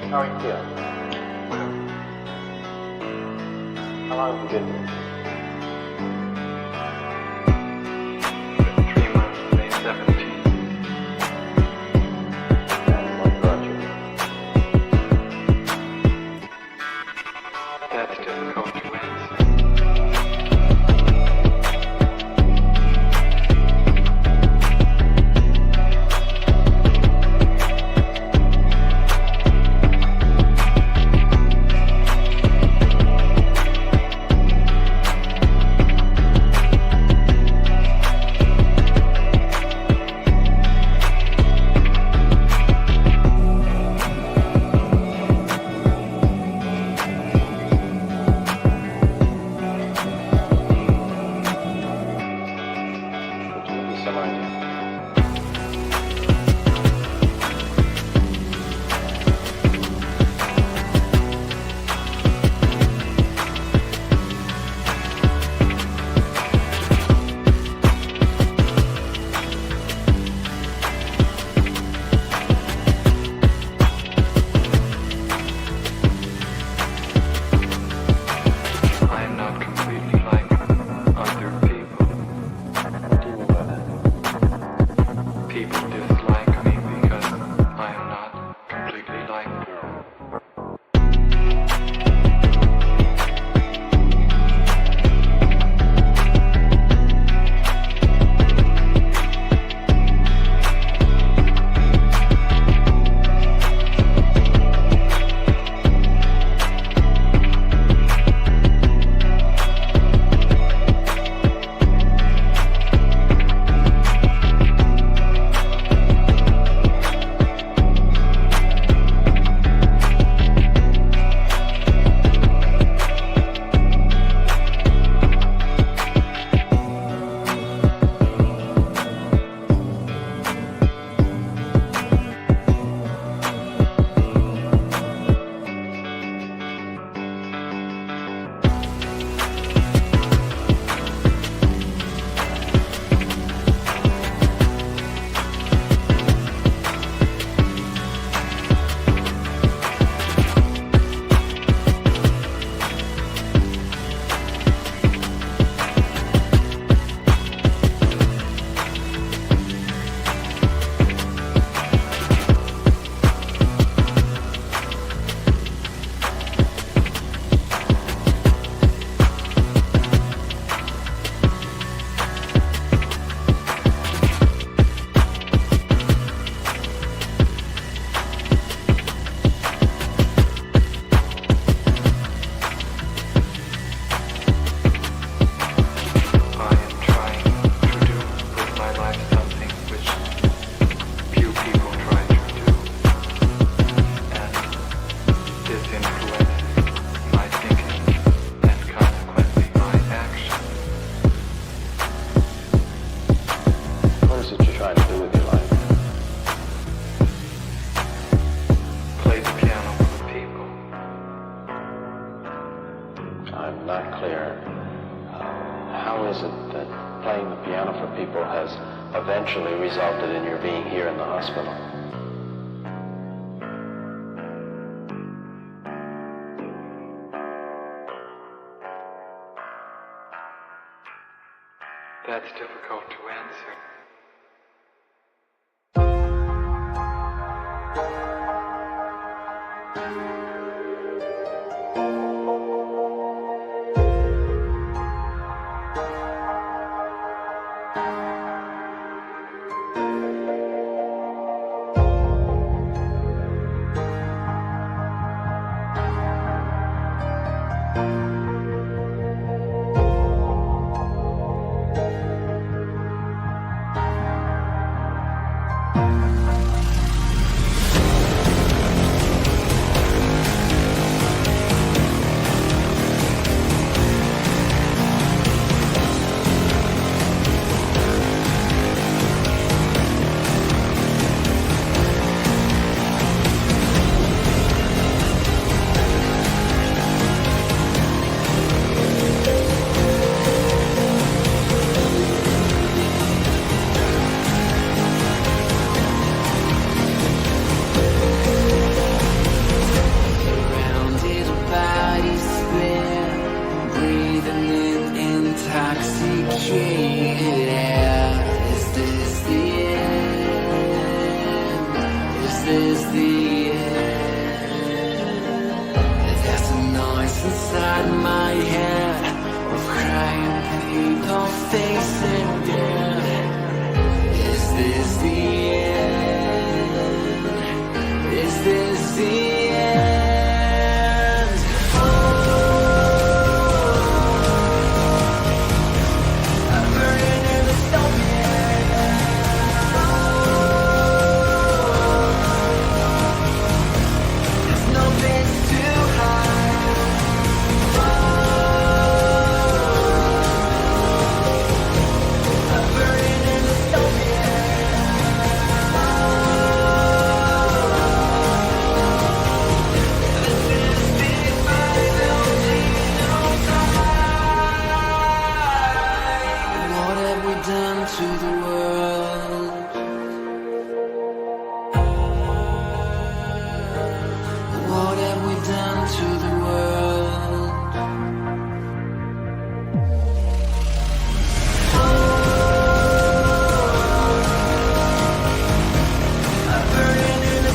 How are you feeling? How long have you been here? 3 months, May 17th. And what brought you here? That's difficult to answer. Eventually resulted in your being here in the hospital. That's difficult to answer. the end? There's a noise inside my head of crying people facing death. Is this the end? Is this the end? Oh, I'm burning in the there's no place to hide. I'm burning in the this is the final time. What have we done to the world? What have we done to the world? I'm burning in the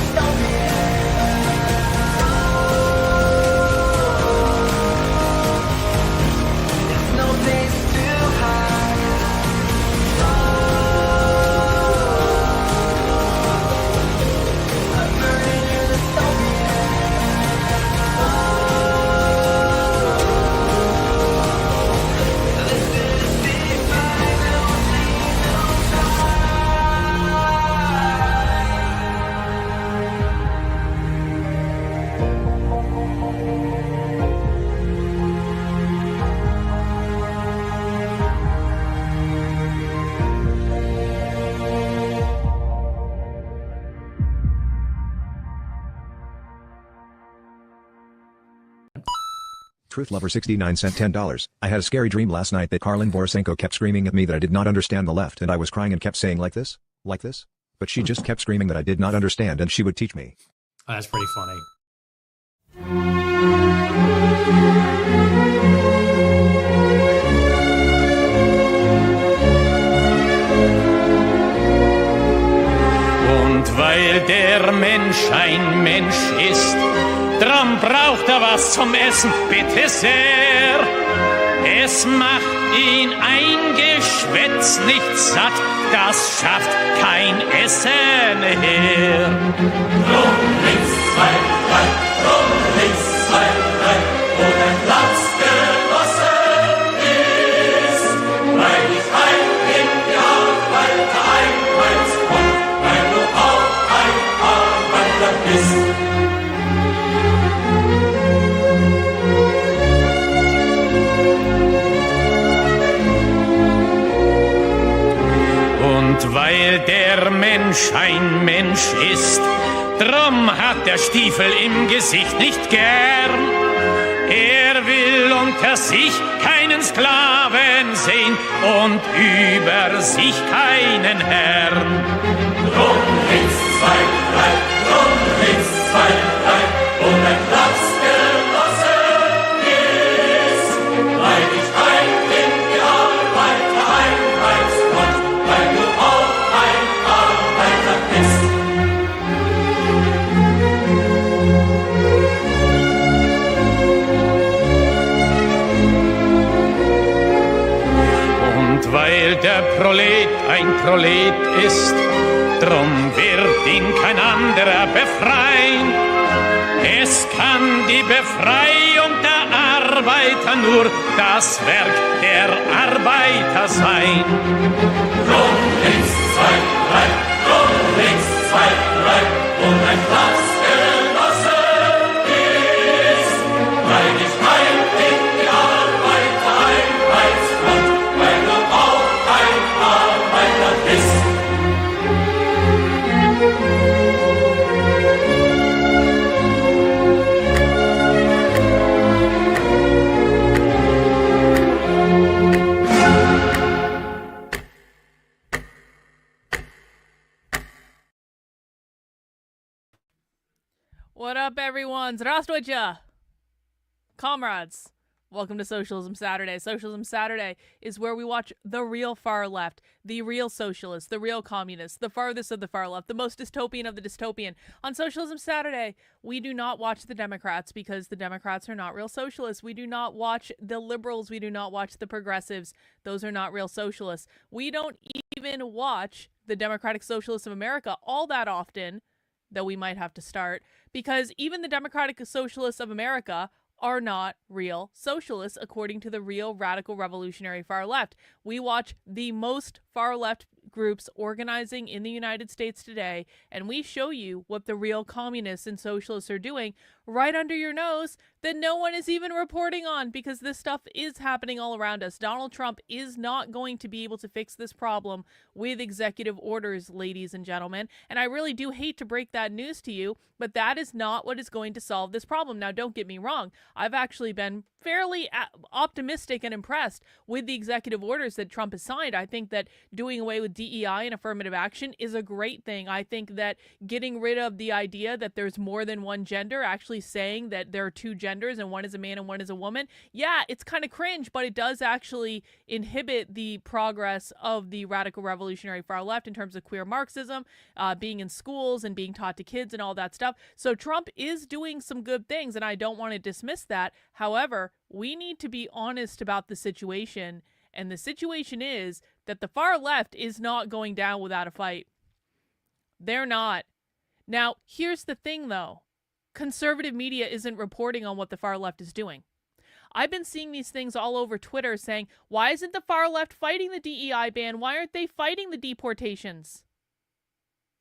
there's no place to hide. I'm burning in the this is the final Truth Lover 69 cent $10. I had a scary dream last night that Karlin Borisenko kept screaming at me that I did not understand the left and I was crying and kept saying like this. But she just kept screaming that I did not understand and she would teach me. Oh, that's pretty funny. Und weil der Mensch ein Mensch ist, drum braucht er was zum Essen, bitte sehr. Es macht ihn ein Geschwätz nicht satt, das schafft kein Essen her. Drum links, zwei, drei, drum links, zwei, drei, wo dein Platz genossen ist, weil ich ein in die Arbeit einheits komm, weil du auch ein Arbeiter bist. Und weil der Mensch ein Mensch ist, drum hat der Stiefel im Gesicht nicht gern. Er will unter sich keinen Sklaven sehen und über sich keinen Herrn. Drum links, zwei, drei, drum links, zwei, drei, und ein Platz genossen ist, weil ich ein in die Arbeiter einheits kommt, weil du auch ein Arbeiter bist. Und weil der Prolet ein Prolet ist, drum wird ihn kein anderer befreien. Es kann die Befreiung der Arbeiter nur das Werk der Arbeiter sein. Drum links, zwei, drei, drum links, zwei, drei, und ein Platz genossen ist, weil ich ein in die Arbeiter einheits kommt, weil du auch ein Arbeiter bist. What up, everyone? Здравствуйте, comrades. Welcome to Socialism Saturday. Socialism Saturday is where we watch the real far left, the real socialists, the real communists, the farthest of the far left, the most dystopian of the dystopian. On Socialism Saturday, we do not watch the Democrats because the Democrats are not real socialists. We do not watch the liberals. We do not watch the progressives. Those are not real socialists. We don't even watch the Democratic Socialists of America all that often, though we might have to start, because even the Democratic Socialists of America are not real socialists, according to the real radical revolutionary far left. We watch the most far left groups organizing in the United States today, and we show you what the real communists and socialists are doing right under your nose that no one is even reporting on, because this stuff is happening all around us. Donald Trump is not going to be able to fix this problem with executive orders, ladies and gentlemen. And I really do hate to break that news to you, but that is not what is going to solve this problem. Now, don't get me wrong. I've actually been fairly optimistic and impressed with the executive orders that Trump has signed. I think that doing away with DEI and affirmative action is a great thing. I think that getting rid of the idea that there's more than one gender, actually saying that there are two genders and one is a man and one is a woman, yeah, it's kind of cringe, but it does actually inhibit the progress of the radical revolutionary far left in terms of queer Marxism, being in schools and being taught to kids and all that stuff. So Trump is doing some good things, and I don't want to dismiss that. However, we need to be honest about the situation, and the situation is that the far left is not going down without a fight. They're not. Now, here's the thing, though. Conservative media isn't reporting on what the far left is doing. I've been seeing these things all over Twitter saying, why isn't the far left fighting the DEI ban? Why aren't they fighting the deportations?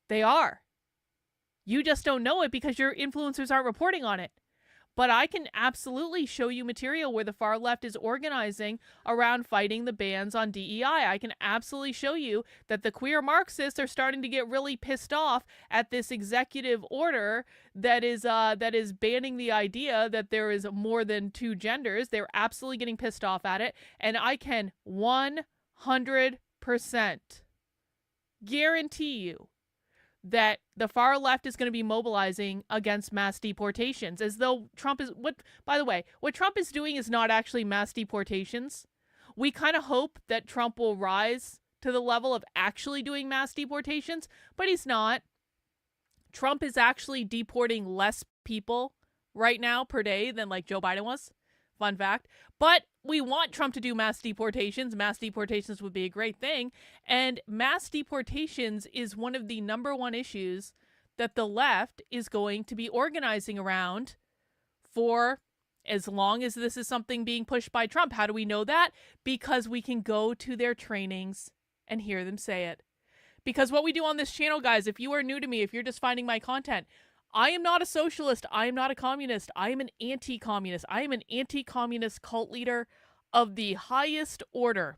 They are. You just don't know it because your influencers aren't reporting on it. But I can absolutely show you material where the far left is organizing around fighting the bans on DEI. I can absolutely show you that the queer Marxists are starting to get really pissed off at this executive order that is banning the idea that there is more than two genders. They're absolutely getting pissed off at it. And I can 100% guarantee you that the far left is going to be mobilizing against mass deportations, as though Trump is by the way, what Trump is doing is not actually mass deportations. We kind of hope that Trump will rise to the level of actually doing mass deportations, but he's not. Trump is actually deporting less people right now per day than like Joe Biden was. Fun fact. But we want Trump to do mass deportations. Mass deportations would be a great thing. And mass deportations is one of the number one issues that the left is going to be organizing around for as long as this is something being pushed by Trump. How do we know that? Because we can go to their trainings and hear them say it. Because what we do on this channel, guys, if you are new to me, if you're just finding my content, I am not a socialist. I am not a communist. I am an anti-communist. I am an anti-communist cult leader of the highest order.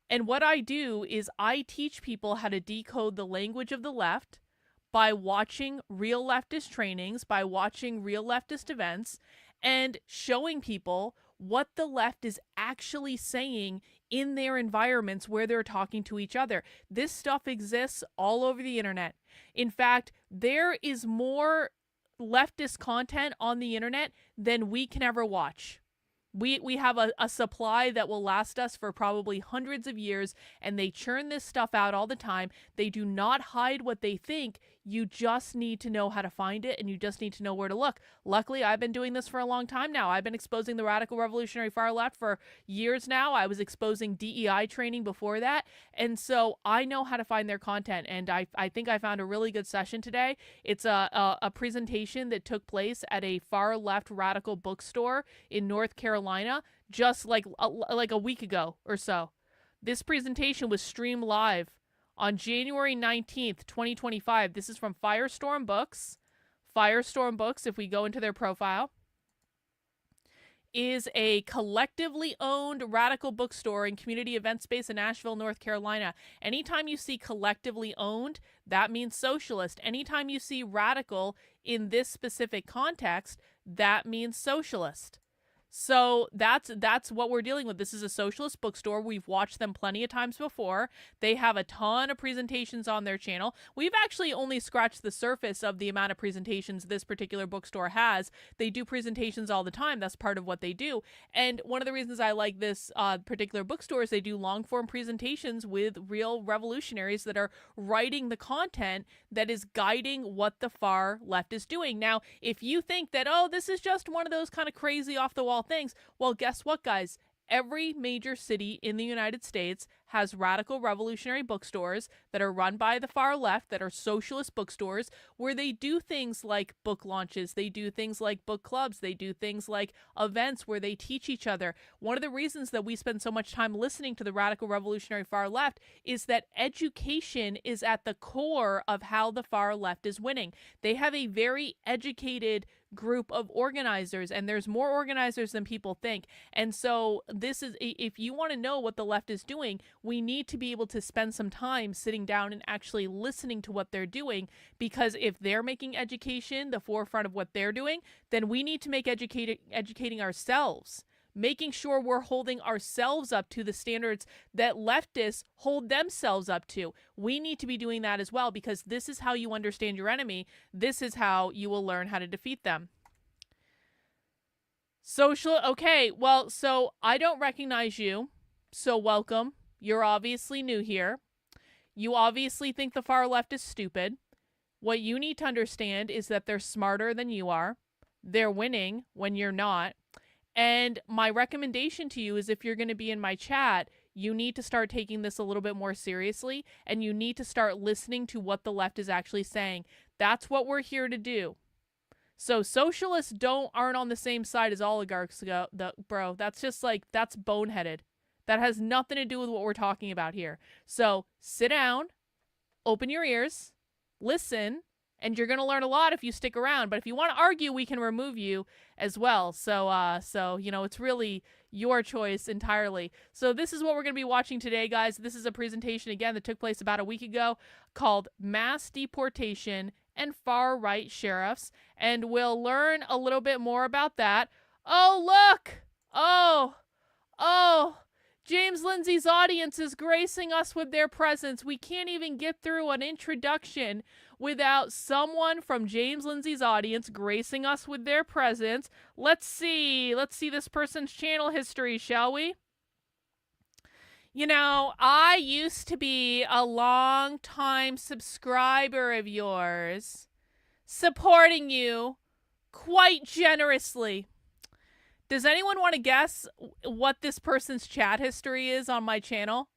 And what I do is I teach people how to decode the language of the left by watching real leftist trainings, by watching real leftist events, and showing people what the left is actually saying in their environments where they're talking to each other. This stuff exists all over the internet. In fact, there is more leftist content on the internet than we can ever watch. We have a supply that will last us for probably hundreds of years, and they churn this stuff out all the time. They do not hide what they think. You just need to know how to find it, and you just need to know where to look. Luckily, I've been doing this for a long time now. I've been exposing the radical revolutionary far left for years now. I was exposing DEI training before that, and so I know how to find their content, and I think I found a really good session today. It's a presentation that took place at a far left radical bookstore in North Carolina just like a week ago or so. This presentation was streamed live on January 19th, 2025. This is from Firestorm Books. Firestorm Books, if we go into their profile, is a collectively owned radical bookstore and community event space in Asheville, North Carolina. Anytime you see collectively owned, that means socialist. Anytime you see radical in this specific context, that means socialist. So that's what we're dealing with. This is a socialist bookstore. We've watched them plenty of times before. They have a ton of presentations on their channel. We've actually only scratched the surface of the amount of presentations this particular bookstore has. They do presentations all the time. That's part of what they do. And one of the reasons I like this particular bookstore is they do long form presentations with real revolutionaries that are writing the content that is guiding what the far left is doing. Now, if you think that, oh, this is just one of those kind of crazy off the wall things, well, guess what, guys? Every major city in the United States has radical revolutionary bookstores that are run by the far left, that are socialist bookstores, where they do things like book launches, they do things like book clubs, they do things like events where they teach each other. One of the reasons that we spend so much time listening to the radical revolutionary far left is that education is at the core of how the far left is winning. They have a very educated group of organizers, and there's more organizers than people think. And so this is, if you want to know what the left is doing, we need to be able to spend some time sitting down and actually listening to what they're doing, because if they're making education the forefront of what they're doing, then we need to make educating ourselves, making sure we're holding ourselves up to the standards that leftists hold themselves up to. We need to be doing that as well, because this is how you understand your enemy. This is how you will learn how to defeat them. Okay, well, so I don't recognize you, so welcome. You're obviously new here. You obviously think the far left is stupid. What you need to understand is that they're smarter than you are. They're winning when you're not. And my recommendation to you is, if you're going to be in my chat, you need to start taking this a little bit more seriously, and you need to start listening to what the left is actually saying. That's what we're here to do. So socialists aren't on the same side as oligarchs, bro. That's just like, that's boneheaded. That has nothing to do with what we're talking about here. So sit down, open your ears, listen, and you're going to learn a lot if you stick around. But if you want to argue, we can remove you as well. So, you know, it's really your choice entirely. So this is what we're going to be watching today, guys. This is a presentation, again, that took place about a week ago called Mass Deportation and Far-Right Sheriffs. And we'll learn a little bit more about that. Oh, look! Oh! James Lindsay's audience is gracing us with their presence. We can't even get through an introduction without someone from James Lindsay's audience gracing us with their presence. Let's see this person's channel history, shall we? You know, I used to be a long-time subscriber of yours, supporting you quite generously. Does anyone want to guess what this person's chat history is on my channel?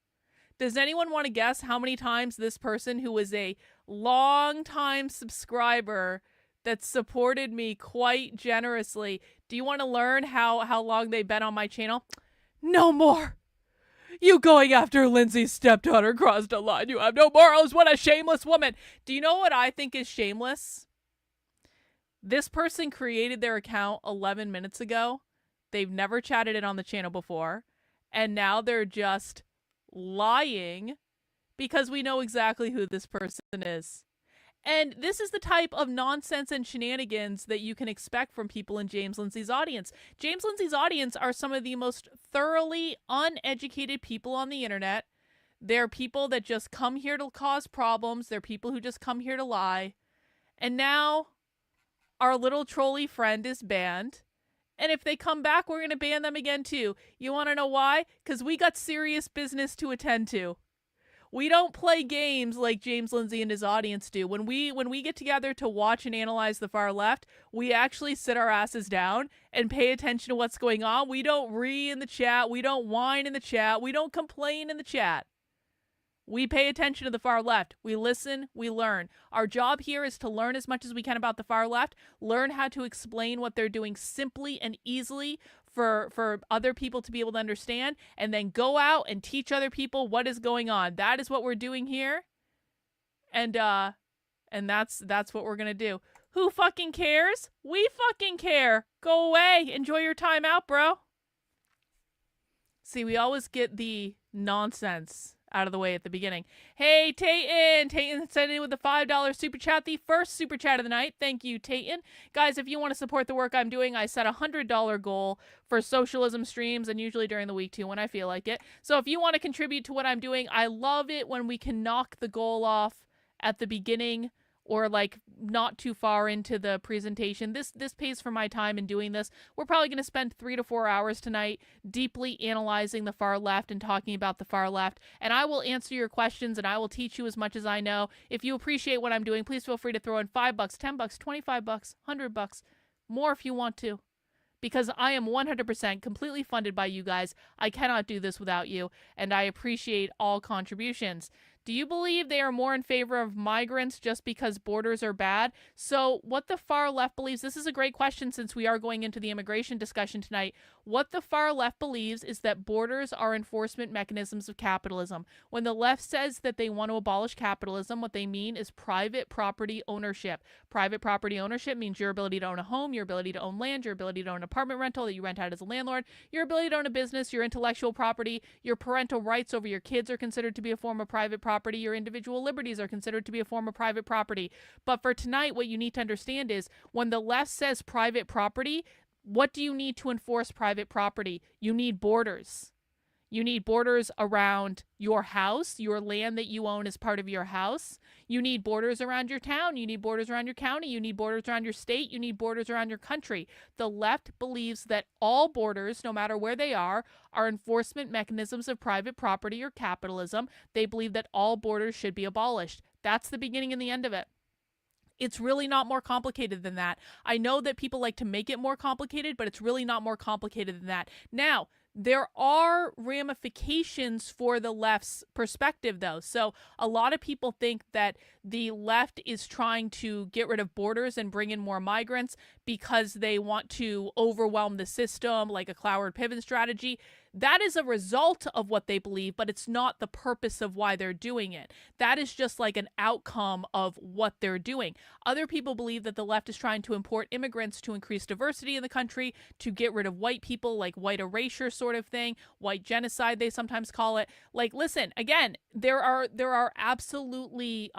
Does anyone want to guess how many times this person, who was a long-time subscriber that supported me quite generously, do you want to learn how long they've been on my channel? No more! You going after Lindsay's stepdaughter crossed a line. You have no morals. What a shameless woman. Do you know what I think is shameless? This person created their account 11 minutes ago. They've never chatted it on the channel before. And now they're just lying because we know exactly who this person is. And this is the type of nonsense and shenanigans that you can expect from people in James Lindsay's audience. James Lindsay's audience are some of the most thoroughly uneducated people on the internet. They're people that just come here to cause problems. They're people who just come here to lie. And now our little trolley friend is banned. And if they come back, we're going to ban them again too. You want to know why? Because we got serious business to attend to. We don't play games like James Lindsay and his audience do. When we get together to watch and analyze the far left, we actually sit our asses down and pay attention to what's going on. We don't in the chat. We don't whine in the chat. We don't complain in the chat. We pay attention to the far left. We listen, we learn. Our job here is to learn as much as we can about the far left, learn how to explain what they're doing simply and easily for other people to be able to understand, and then go out and teach other people what is going on. That is what we're doing here. And that's what we're going to do. Who fucking cares? We fucking care. Go away. Enjoy your time out, bro. See, we always get the nonsense out of the way at the beginning. Hey, Tayton! Tayton sent in with the $5 super chat, the first super chat of the night. Thank you, Tayton. Guys, if you want to support the work I'm doing, I set a $100 goal for socialism streams, and usually during the week too when I feel like it. So if you want to contribute to what I'm doing, I love it when we can knock the goal off at the beginning or like not too far into the presentation. This pays for my time in doing this. We're probably going to spend 3 to 4 hours tonight deeply analyzing the far left and talking about the far left. And I will answer your questions and I will teach you as much as I know. If you appreciate what I'm doing, please feel free to throw in $5, $10, $25, $100, more if you want to. Because I am 100% completely funded by you guys. I cannot do this without you, and I appreciate all contributions. Do you believe they are more in favor of migrants just because borders are bad? So what the far left believes, this is a great question since we are going into the immigration discussion tonight. What the far left believes is that borders are enforcement mechanisms of capitalism. When the left says that they want to abolish capitalism, what they mean is private property ownership. Private property ownership means your ability to own a home, your ability to own land, your ability to own an apartment rental that you rent out as a landlord, your ability to own a business, your intellectual property, your parental rights over your kids are considered to be a form of private property, your individual liberties are considered to be a form of private property. But for tonight, what you need to understand is when the left says private property, what do you need to enforce private property? You need borders. You need borders around your house, your land that you own as part of your house. You need borders around your town. You need borders around your county. You need borders around your state. You need borders around your country. The left believes that all borders, no matter where they are enforcement mechanisms of private property or capitalism. They believe that all borders should be abolished. That's the beginning and the end of it. It's really not more complicated than that. I know that people like to make it more complicated, but it's really not more complicated than that. Now, there are ramifications for the left's perspective, though. So a lot of people think that the left is trying to get rid of borders and bring in more migrants because they want to overwhelm the system, like a Cloward Piven strategy. That is a result of what they believe, but it's not the purpose of why they're doing it. That is just like an outcome of what they're doing. Other people believe that the left is trying to import immigrants to increase diversity in the country, to get rid of white people, like white erasure sort of thing, white genocide they sometimes call it. Like, listen, again, there are absolutely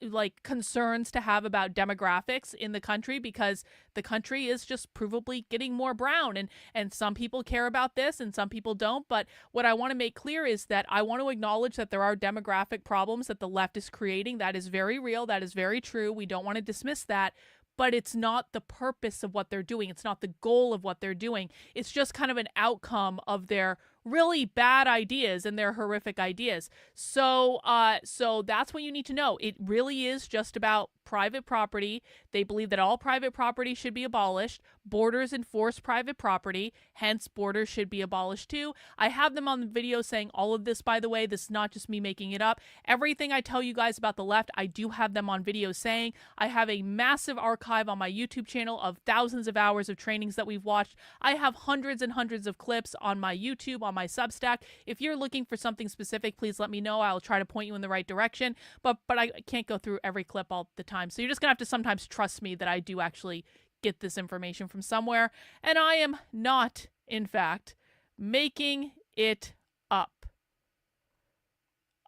like concerns to have about demographics in the country because the country is just provably getting more brown, and some people care about this and some people don't. But what I want to make clear is that I want to acknowledge that there are demographic problems that the left is creating. That is very real. That is very true. We don't want to dismiss that. But it's not the purpose of what they're doing. It's not the goal of what they're doing. It's just kind of an outcome of their really bad ideas and their horrific ideas. So that's what you need to know. It really is just about private property. They believe that all private property should be abolished. Borders enforce private property. Hence, borders should be abolished too. I have them on the video saying all of this, by the way. This is not just me making it up. Everything I tell you guys about the left, I do have them on video saying. I have a massive archive on my YouTube channel of thousands of hours of trainings that we've watched. I have hundreds and hundreds of clips on my YouTube, on my Substack. If you're looking for something specific, please let me know. I'll try to point you in the right direction. But I can't go through every clip all the time. So you're just going to have to sometimes trust me that I do actually get this information from somewhere. And I am not, in fact, making it up.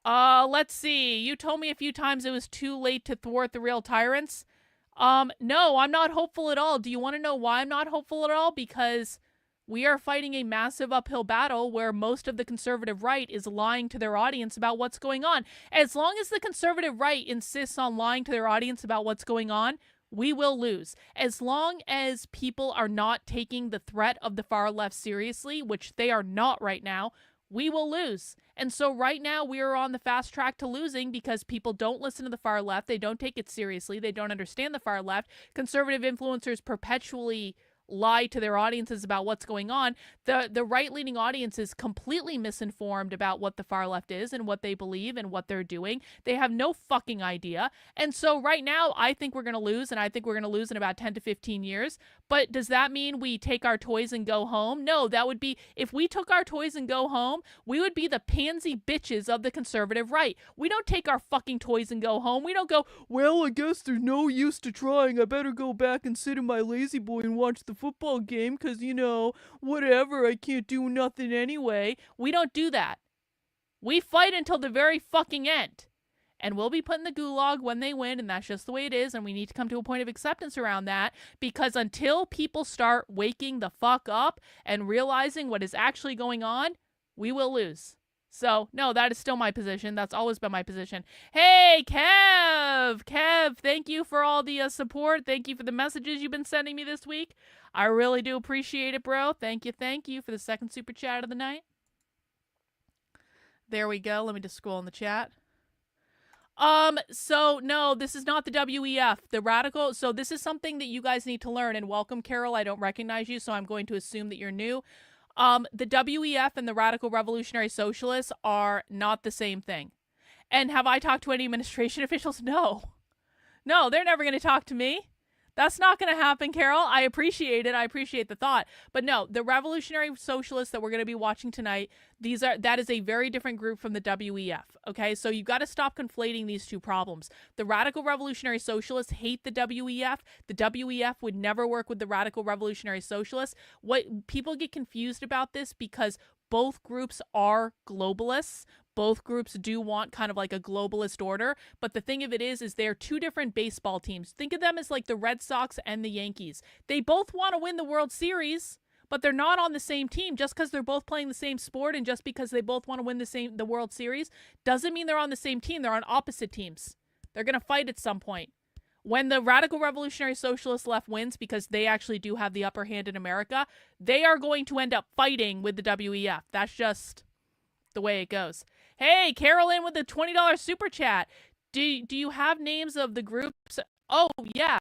Let's see. You told me a few times it was too late to thwart the real tyrants. No, I'm not hopeful at all. Do you want to know why I'm not hopeful at all? Because we are fighting a massive uphill battle where most of the conservative right is lying to their audience about what's going on. As long as the conservative right insists on lying to their audience about what's going on, we will lose. As long as people are not taking the threat of the far left seriously, which they are not right now, we will lose. And so right now we are on the fast track to losing because people don't listen to the far left. They don't take it seriously. They don't understand the far left. Conservative influencers perpetually lie to their audiences about what's going on. The right-leaning audience is completely misinformed about what the far left is and what they believe and what they're doing. They have no fucking idea. And so right now, I think we're going to lose, and I think we're going to lose in about 10 to 15 years. But does that mean we take our toys and go home? No, that would be, if we took our toys and go home, we would be the pansy bitches of the conservative right. We don't take our fucking toys and go home. We don't go, well, I guess there's no use to trying. I better go back and sit in my lazy boy and watch the football game because, you know, whatever, I can't do nothing anyway. We don't do that. We fight until the very fucking end. And we'll be put in the gulag when they win, and that's just the way it is, and we need to come to a point of acceptance around that, because until people start waking the fuck up and realizing what is actually going on, we will lose. So, no, that is still my position. That's always been my position. Hey, Kev, thank you for all the support. Thank you for the messages you've been sending me this week. I really do appreciate it, bro. Thank you for the second super chat of the night. There we go. Let me just scroll in the chat. So no, this is not the WEF, the radical. So this is something that you guys need to learn, and welcome, Carol. I don't recognize you, so I'm going to assume that you're new. The WEF and the Radical Revolutionary Socialists are not the same thing. And have I talked to any administration officials? No, they're never going to talk to me. That's not going to happen, Carol. I appreciate it. I appreciate the thought. But no, the Revolutionary Socialists that we're going to be watching tonight, that is a very different group from the WEF, okay? So you've got to stop conflating these two problems. The Radical Revolutionary Socialists hate the WEF. The WEF would never work with the Radical Revolutionary Socialists. What people get confused about this, because both groups are globalists. Both groups do want kind of like a globalist order, but the thing of it is they're two different baseball teams. Think of them as like the Red Sox and the Yankees. They both want to win the World Series, but they're not on the same team. Just because they're both playing the same sport and just because they both want to win the World Series doesn't mean they're on the same team. They're on opposite teams. They're going to fight at some point. When the Radical Revolutionary Socialist left wins, because they actually do have the upper hand in America, they are going to end up fighting with the WEF. That's just the way it goes. Hey, Carolyn with the $20 super chat. Do you have names of the groups? Oh, yeah.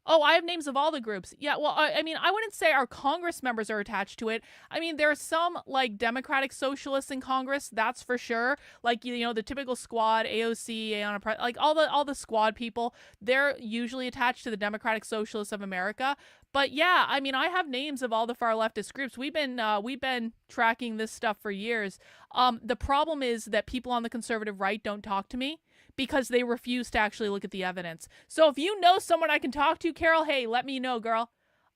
Oh, I have names of all the groups. Yeah, well, I mean, I wouldn't say our Congress members are attached to it. I mean, there are some, like, Democratic Socialists in Congress, that's for sure. Like, you know, the typical squad, AOC, Ayanna, like, all the squad people, they're usually attached to the Democratic Socialists of America. But yeah, I mean, I have names of all the far leftist groups. We've been tracking this stuff for years. The problem is that people on the conservative right don't talk to me, because they refuse to actually look at the evidence. So if you know someone I can talk to, Carol, hey, let me know, girl.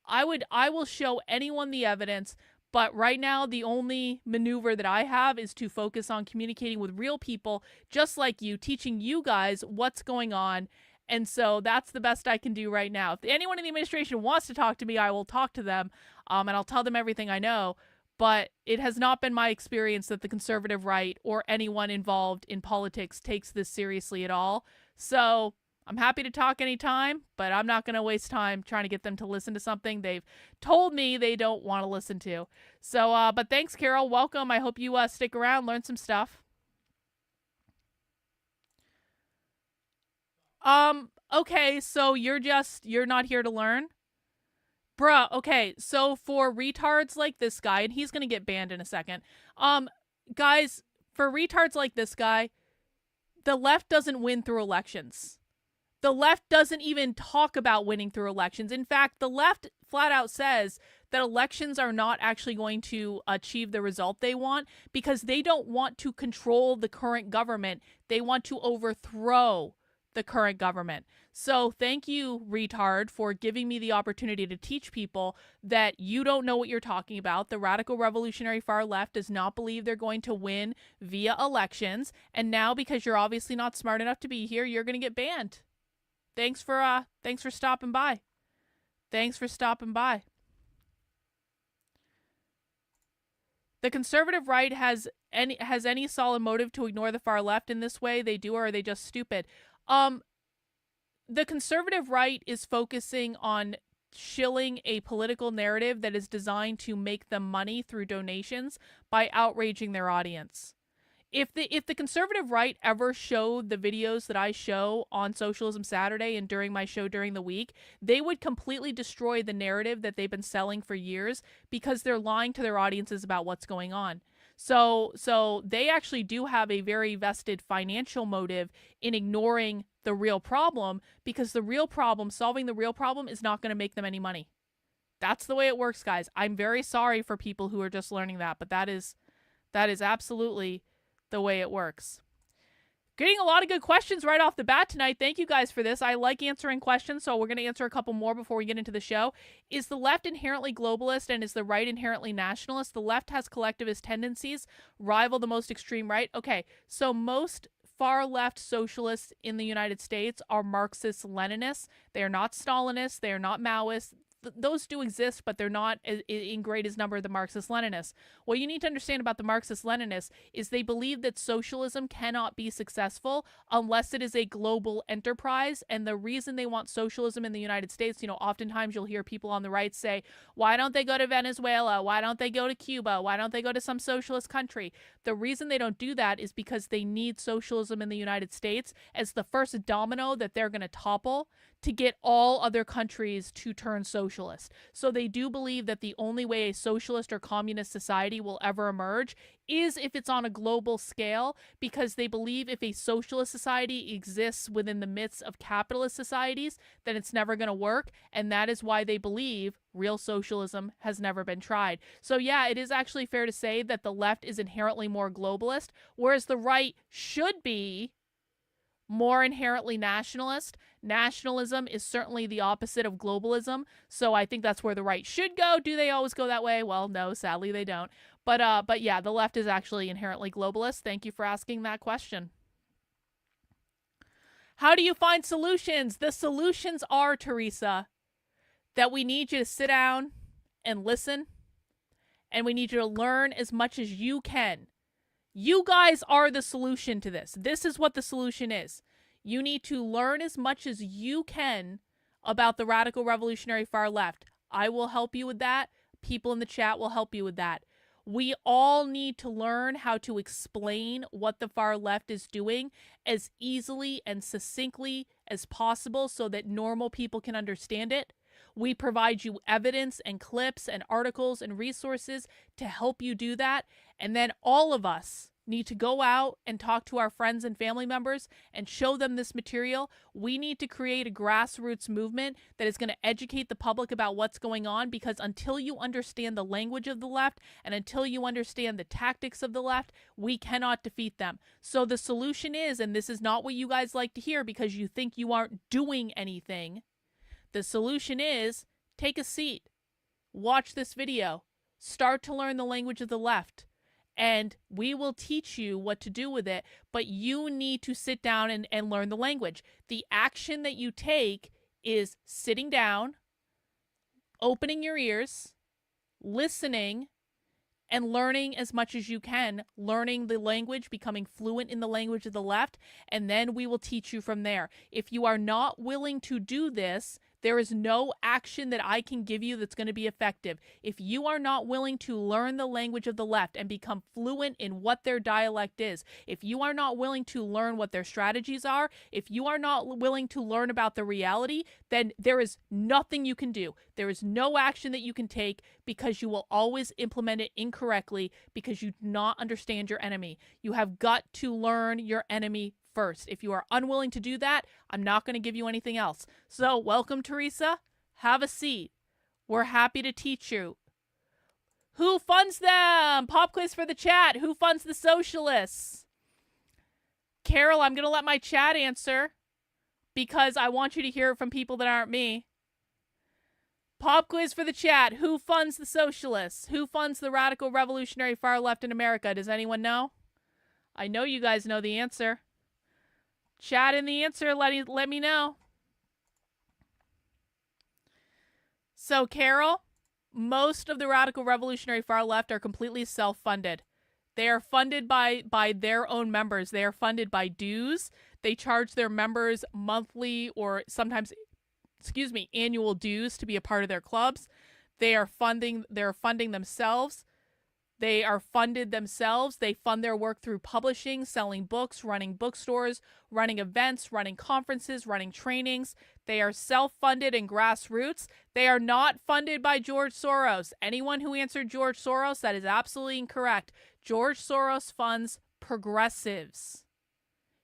I will show anyone the evidence, but right now the only maneuver that I have is to focus on communicating with real people just like you, teaching you guys what's going on. And so that's the best I can do right now. If anyone in the administration wants to talk to me, I will talk to them, and I'll tell them everything I know. But it has not been my experience that the conservative right or anyone involved in politics takes this seriously at all. So I'm happy to talk anytime, but I'm not going to waste time trying to get them to listen to something they've told me they don't want to listen to. So, but thanks, Carol. Welcome. I hope you stick around, learn some stuff. Okay, so you're not here to learn? Bruh, okay, so for retards like this guy, and he's gonna get banned in a second, guys, for retards like this guy, the left doesn't win through elections. The left doesn't even talk about winning through elections. In fact, the left flat out says that elections are not actually going to achieve the result they want because they don't want to control the current government. They want to overthrow the current government. So thank you, retard, for giving me the opportunity to teach people that you don't know what you're talking about. The radical revolutionary far left does not believe they're going to win via elections. And now, because you're obviously not smart enough to be here, you're going to get banned. Thanks for stopping by. Thanks for stopping by. The conservative right has any solid motive to ignore the far left in this way? They do, or are they just stupid? The conservative right is focusing on shilling a political narrative that is designed to make them money through donations by outraging their audience. If the conservative right ever showed the videos that I show on Socialism Saturday and during my show during the week, they would completely destroy the narrative that they've been selling for years because they're lying to their audiences about what's going on. So they actually do have a very vested financial motive in ignoring the real problem, because the real problem, solving the real problem, is not going to make them any money. That's the way it works, guys. I'm very sorry for people who are just learning that, but that is absolutely the way it works. Getting a lot of good questions right off the bat tonight. Thank you guys for this. I like answering questions, so we're going to answer a couple more before we get into the show. Is the left inherently globalist and is the right inherently nationalist? The left has collectivist tendencies, rival the most extreme right. Okay, so most far-left socialists in the United States are Marxist-Leninists. They are not Stalinists. They are not Maoists. Those do exist, but they're not in greatest number the Marxist-Leninists. What you need to understand about the Marxist-Leninists is they believe that socialism cannot be successful unless it is a global enterprise. And the reason they want socialism in the United States, oftentimes you'll hear people on the right say, why don't they go to Venezuela? Why don't they go to Cuba? Why don't they go to some socialist country? The reason they don't do that is because they need socialism in the United States as the first domino that they're going to topple to get all other countries to turn socialist. So they do believe that the only way a socialist or communist society will ever emerge is if it's on a global scale, because they believe if a socialist society exists within the midst of capitalist societies, then it's never going to work. And that is why they believe real socialism has never been tried. So yeah, it is actually fair to say that the left is inherently more globalist, whereas the right should be more inherently nationalist. Nationalism is certainly the opposite of globalism, so I think that's where the right should go. Do they always go that way? Well, no, sadly they don't. But yeah, the left is actually inherently globalist. Thank you for asking that question. How do you find solutions? The solutions are, Teresa, that we need you to sit down and listen, and we need you to learn as much as you can. You guys are the solution to this. This is what the solution is. You need to learn as much as you can about the radical revolutionary far left. I will help you with that. People in the chat will help you with that. We all need to learn how to explain what the far left is doing as easily and succinctly as possible so that normal people can understand it. We provide you evidence and clips and articles and resources to help you do that. And then all of us need to go out and talk to our friends and family members and show them this material. We need to create a grassroots movement that is going to educate the public about what's going on, because until you understand the language of the left and until you understand the tactics of the left, we cannot defeat them. So the solution is, and this is not what you guys like to hear because you think you aren't doing anything, the solution is take a seat, watch this video, start to learn the language of the left, and we will teach you what to do with it, but you need to sit down and learn the language. The action that you take is sitting down, opening your ears, listening, and learning as much as you can, learning the language, becoming fluent in the language of the left, and then we will teach you from there. If you are not willing to do this, there is no action that I can give you that's going to be effective. If you are not willing to learn the language of the left and become fluent in what their dialect is, if you are not willing to learn what their strategies are, if you are not willing to learn about the reality, then there is nothing you can do. There is no action that you can take because you will always implement it incorrectly because you do not understand your enemy. You have got to learn your enemy first. If you are unwilling to do that, I'm not going to give you anything else. So welcome, Teresa. Have a seat. We're happy to teach you. Who funds them? Pop quiz for the chat. Who funds the socialists? Carol, I'm going to let my chat answer because I want you to hear it from people that aren't me. Pop quiz for the chat. Who funds the socialists? Who funds the radical revolutionary far left in America? Does anyone know? I know you guys know the answer. Chat in the answer. Let me know. So, Carol, most of the radical revolutionary far left are completely self-funded. They are funded by their own members. They are funded by dues. They charge their members monthly or sometimes, annual dues to be a part of their clubs. They're funding themselves. They are funded themselves. They fund their work through publishing, selling books, running bookstores, running events, running conferences, running trainings. They are self-funded and grassroots. They are not funded by George Soros. Anyone who answered George Soros, that is absolutely incorrect. George Soros funds progressives.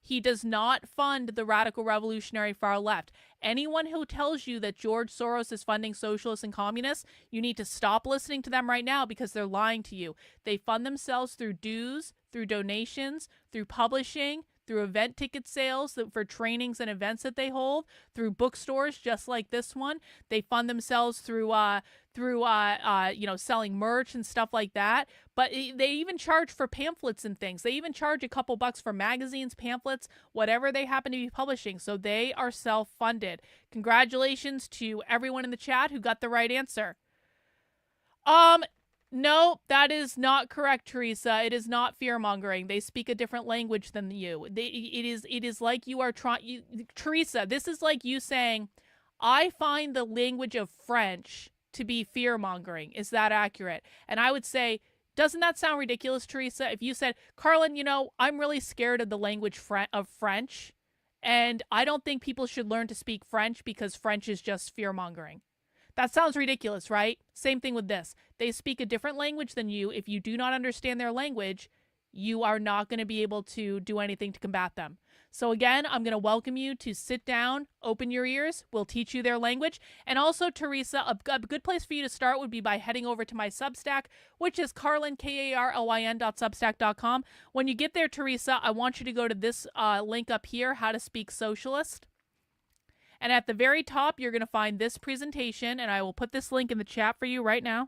He does not fund the radical revolutionary far left. Anyone who tells you that George Soros is funding socialists and communists, you need to stop listening to them right now because they're lying to you. They fund themselves through dues, through donations, through publishing, through event ticket sales for trainings and events that they hold, through bookstores just like this one. They fund themselves through selling merch and stuff like that. But they even charge for pamphlets and things. They even charge a couple bucks for magazines, pamphlets, whatever they happen to be publishing. So they are self-funded. Congratulations to everyone in the chat who got the right answer. No, that is not correct, Teresa. It is not fear-mongering. They speak a different language than you. It is like you are trying... Teresa, this is like you saying, I find the language of French to be fear-mongering. Is that accurate? And I would say, doesn't that sound ridiculous, Teresa? If you said, Carlin, I'm really scared of the language of French, and I don't think people should learn to speak French because French is just fear-mongering. That sounds ridiculous, right? Same thing with this. They speak a different language than you. If you do not understand their language, you are not going to be able to do anything to combat them. So again, I'm going to welcome you to sit down, open your ears. We'll teach you their language. And also, Teresa, a good place for you to start would be by heading over to my Substack, which is carlin.substack.com. When you get there, Teresa, I want you to go to this link up here, How to Speak Socialist. And at the very top, you're going to find this presentation, and I will put this link in the chat for you right now.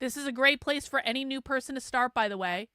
This is a great place for any new person to start, by the way.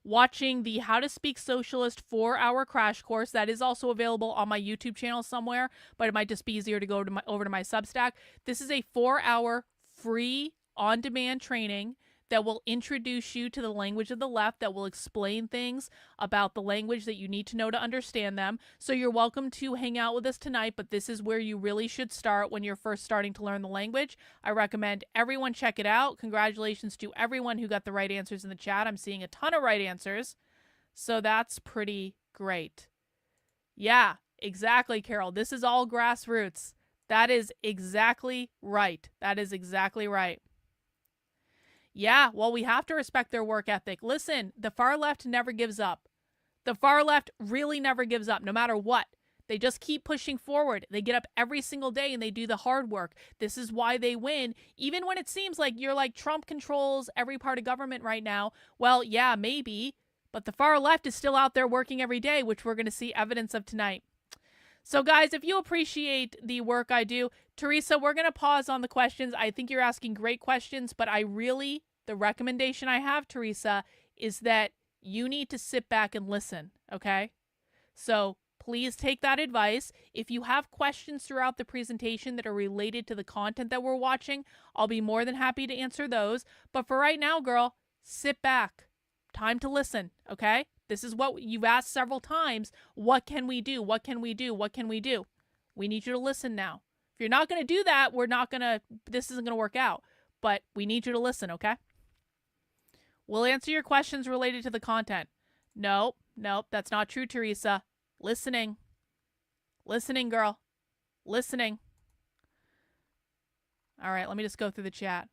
Watching the How to Speak Socialist 4-hour crash course. That is also available on my YouTube channel somewhere, but it might just be easier to go to over to my Substack. This is a 4-hour free on-demand training that will introduce you to the language of the left, that will explain things about the language that you need to know to understand them. So you're welcome to hang out with us tonight, but this is where you really should start when you're first starting to learn the language. I recommend everyone check it out. Congratulations to everyone who got the right answers in the chat. I'm seeing a ton of right answers, so that's pretty great. Yeah, exactly, Carol. This is all grassroots. That is exactly right. That is exactly right. Yeah, well, we have to respect their work ethic. Listen, the far left never gives up. The far left really never gives up, no matter what. They just keep pushing forward. They get up every single day and they do the hard work. This is why they win, even when it seems like you're like, Trump controls every part of government right now. Well, yeah, maybe, but the far left is still out there working every day, which we're going to see evidence of tonight. So guys, if you appreciate the work I do, Teresa, we're going to pause on the questions. I think you're asking great questions, but the recommendation I have, Teresa, is that you need to sit back and listen, okay? So please take that advice. If you have questions throughout the presentation that are related to the content that we're watching, I'll be more than happy to answer those. But for right now, girl, sit back. Time to listen, okay? This is what you've asked several times. What can we do? What can we do? What can we do? We need you to listen now. If you're not going to do that, this isn't going to work out. But we need you to listen, okay? We'll answer your questions related to the content. Nope, that's not true, Teresa. Listening. Listening, girl. Listening. All right, let me just go through the chat.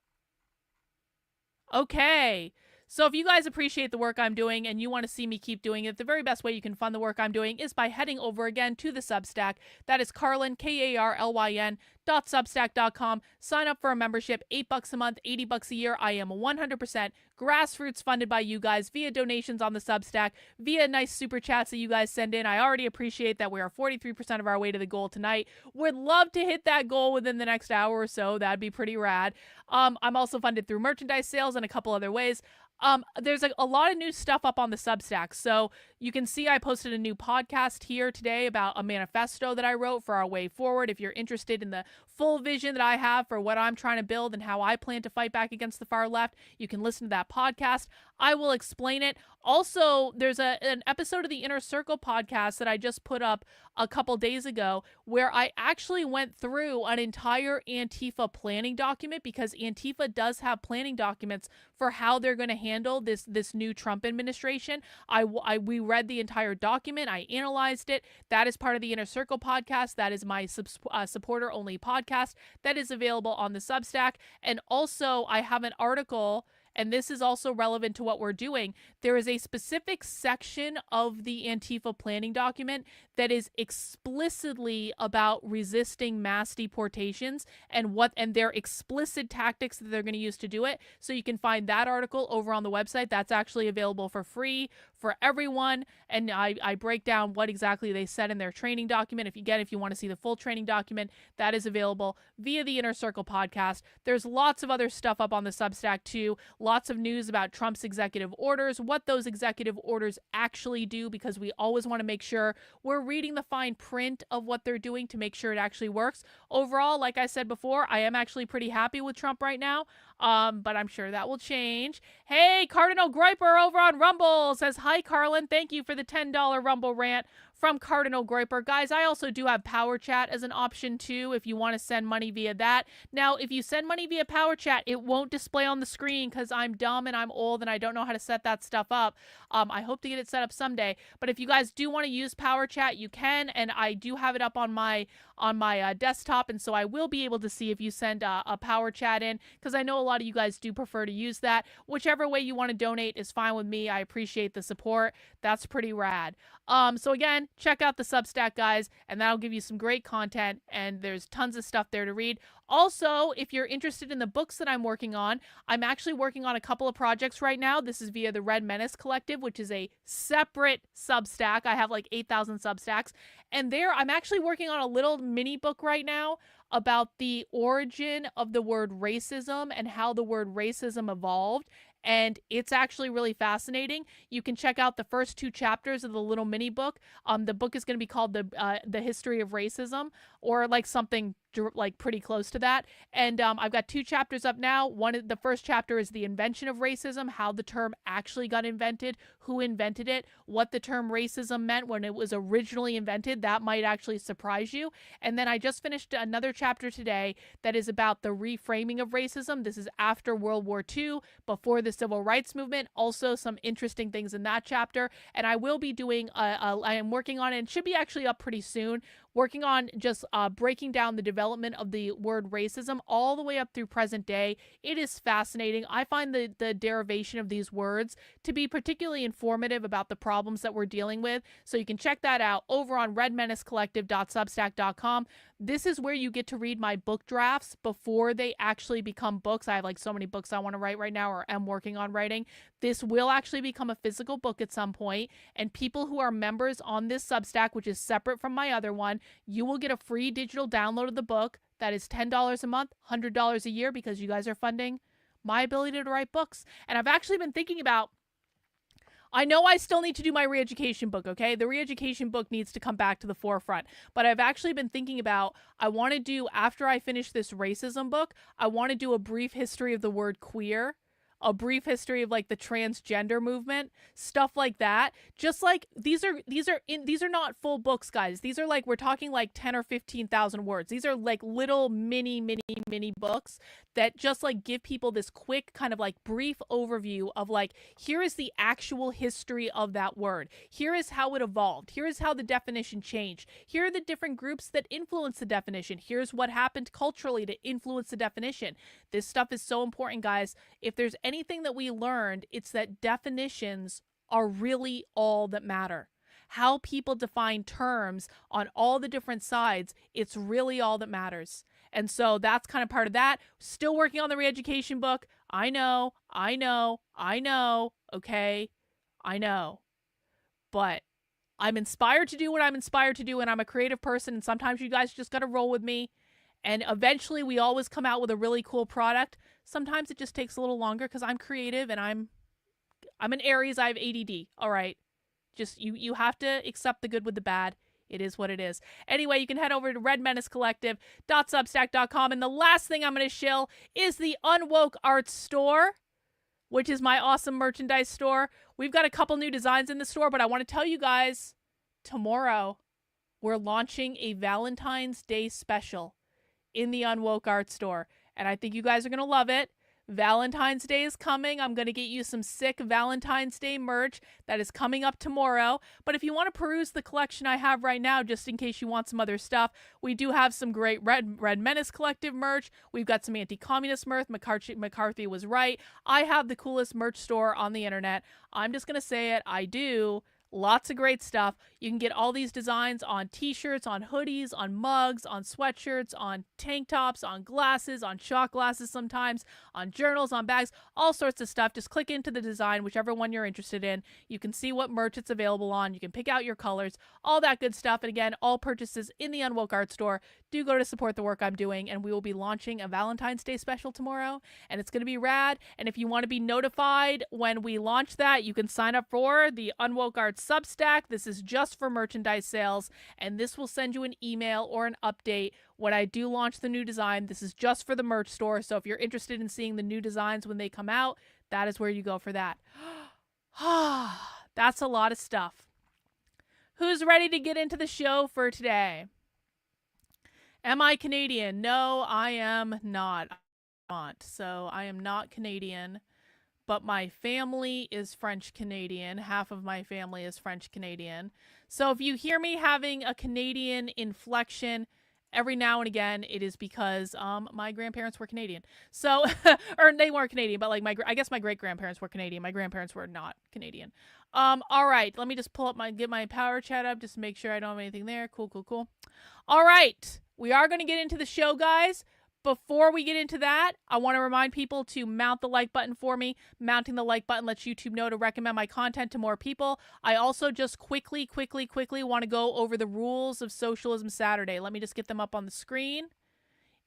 Okay. So if you guys appreciate the work I'm doing and you want to see me keep doing it, the very best way you can fund the work I'm doing is by heading over again to the Substack. That is Carlin, KARLYN.substack.com. Sign up for a membership, $8 a month, $80 a year. I am 100% grassroots funded by you guys via donations on the Substack, via nice super chats that you guys send in. I already appreciate that we are 43% of our way to the goal tonight. Would love to hit that goal within the next hour or so. That'd be pretty rad. I'm also funded through merchandise sales and a couple other ways. There's a lot of new stuff up on the Substack. So you can see I posted a new podcast here today about a manifesto that I wrote for our way forward. If you're interested in the full vision that I have for what I'm trying to build and how I plan to fight back against the far left, you can listen to that podcast. I will explain it. Also, there's an episode of the Inner Circle podcast that I just put up a couple days ago where I actually went through an entire Antifa planning document, because Antifa does have planning documents for how they're going to handle this new Trump administration. We read the entire document. I analyzed it. That is part of the Inner Circle podcast. That is my supporter-only podcast that is available on the Substack. And also, I have an article, and this is also relevant to what we're doing. There is a specific section of the Antifa planning document that is explicitly about resisting mass deportations and their explicit tactics that they're going to use to do it. So you can find that article over on the website. That's actually available for free for everyone. And I break down what exactly they said in their training document. If you want to see the full training document, that is available via the Inner Circle podcast. There's lots of other stuff up on the Substack too. Lots of news about Trump's executive orders, what those executive orders actually do, because we always want to make sure we're reading the fine print of what they're doing to make sure it actually works. Overall, like I said before, I am actually pretty happy with Trump right now. But I'm sure that will change. Hey, Cardinal Groiper over on Rumble says, hi, Carlin. Thank you for the $10 Rumble rant from Cardinal Groiper. Guys, I also do have Power Chat as an option too if you want to send money via that. Now, if you send money via Power Chat, it won't display on the screen because I'm dumb and I'm old and I don't know how to set that stuff up. I hope to get it set up someday. But if you guys do want to use Power Chat, you can, and I do have it up on my desktop, and so I will be able to see if you send a Power Chat in, because I know a lot of you guys do prefer to use that. Whichever way you want to donate is fine with me. I appreciate the support. That's pretty rad. So again, check out the Substack, guys, and that'll give you some great content, and there's tons of stuff there to read. Also, if you're interested in the books that I'm working on, I'm actually working on a couple of projects right now. This is via the Red Menace Collective, which is a separate Substack. I have like 8,000 Substacks, and there I'm actually working on a little mini book right now about the origin of the word racism and how the word racism evolved. And it's actually really fascinating. You can check out the first 2 chapters of the little mini book. The book is going to be called the History of Racism, or like something like pretty close to that. And I've got 2 chapters up now. The first chapter is the invention of racism, how the term actually got invented, who invented it, what the term racism meant when it was originally invented. That might actually surprise you. And then I just finished another chapter today that is about the reframing of racism. This is after World War II, before the Civil Rights Movement. Also some interesting things in that chapter. And I will be doing, I am working on it, and should be actually up pretty soon, working on just breaking down the development of the word racism all the way up through present day. It is fascinating. I find the derivation of these words to be particularly informative about the problems that we're dealing with. So you can check that out over on redmenacecollective.substack.com. This is where you get to read my book drafts before they actually become books. I have like so many books I want to write right now, or am working on writing. This will actually become a physical book at some point, and people who are members on this Substack, which is separate from my other one, you will get a free digital download of the book. That is $10 a month, $100 a year, because you guys are funding my ability to write books. And I've actually been thinking about, I know I still need to do my re-education book, okay? The re-education book needs to come back to the forefront. But I've actually been thinking about, I want to do, after I finish this racism book, I want to do a brief history of the word queer, a brief history of like the transgender movement, stuff like that. Just like these are not full books, guys. These are like, we're talking like 10 or 15,000 words. These are like little mini books that just like give people this quick kind of like brief overview of like, here is the actual history of that word. Here is how it evolved. Here is how the definition changed. Here are the different groups that influence the definition. Here's what happened culturally to influence the definition. This stuff is so important, guys. If there's anything that we learned, it's that definitions are really all that matter. How people define terms on all the different sides, it's really all that matters. And so that's kind of part of that. Still working on the re-education book. I know, okay? I know. But I'm inspired to do what I'm inspired to do, and I'm a creative person, and sometimes you guys just got to roll with me. And eventually we always come out with a really cool product. Sometimes it just takes a little longer because I'm creative and I'm an Aries. I have ADD. All right. Just you have to accept the good with the bad. It is what it is. Anyway, you can head over to redmenacecollective.substack.com. And the last thing I'm going to shill is the Unwoke Art Store, which is my awesome merchandise store. We've got a couple new designs in the store, but I want to tell you guys, tomorrow we're launching a Valentine's Day special in the Unwoke Art Store. And I think you guys are going to love it. Valentine's Day is coming. I'm going to get you some sick Valentine's Day merch that is coming up tomorrow. But if you want to peruse the collection I have right now, just in case you want some other stuff, we do have some great Red Menace Collective merch. We've got some anti-communist merch. McCarthy was right. I have the coolest merch store on the internet. I'm just going to say it. I do. Lots of great stuff. You can get all these designs on t-shirts, on hoodies, on mugs, on sweatshirts, on tank tops, on glasses, on shot glasses sometimes, on journals, on bags, all sorts of stuff. Just click into the design, whichever one you're interested in. You can see what merch it's available on. You can pick out your colors, all that good stuff. And again, all purchases in the Unwoke Art Store do go to support the work I'm doing. And we will be launching a Valentine's Day special tomorrow, and it's going to be rad. And if you want to be notified when we launch that, you can sign up for the Unwoke Art Substack. This is just for merchandise sales, and this will send you an email or an update when I do launch the new design. This is just for the merch store, so if you're interested in seeing the new designs when they come out, that is where you go for that. That's a lot of stuff. Who's ready to get into the show for today? Am I Canadian? No, I am not. So I am not Canadian, but my family is French Canadian. Half of my family is French Canadian. So if you hear me having a Canadian inflection every now and again, it is because my grandparents were Canadian. So, or they weren't Canadian, but like I guess my great grandparents were Canadian. My grandparents were not Canadian. All right, let me just get my power chat up just to make sure I don't have anything there. Cool. All right, we are going to get into the show, guys. Before we get into that, I want to remind people to mount the like button for me. Mounting the like button lets YouTube know to recommend my content to more people. I also just quickly want to go over the rules of Socialism Saturday. Let me just get them up on the screen.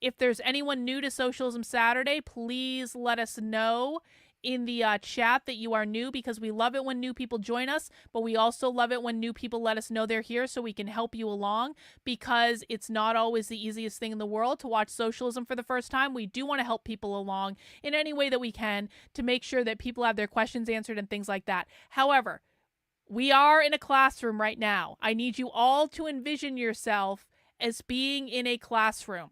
If there's anyone new to Socialism Saturday, please let us know in the chat that you are new, because we love it when new people join us, but we also love it when new people let us know they're here so we can help you along, because it's not always the easiest thing in the world to watch socialism for the first time. We do want to help people along in any way that we can to make sure that people have their questions answered and things like that. However, we are in a classroom right now. I need you all to envision yourself as being in a classroom.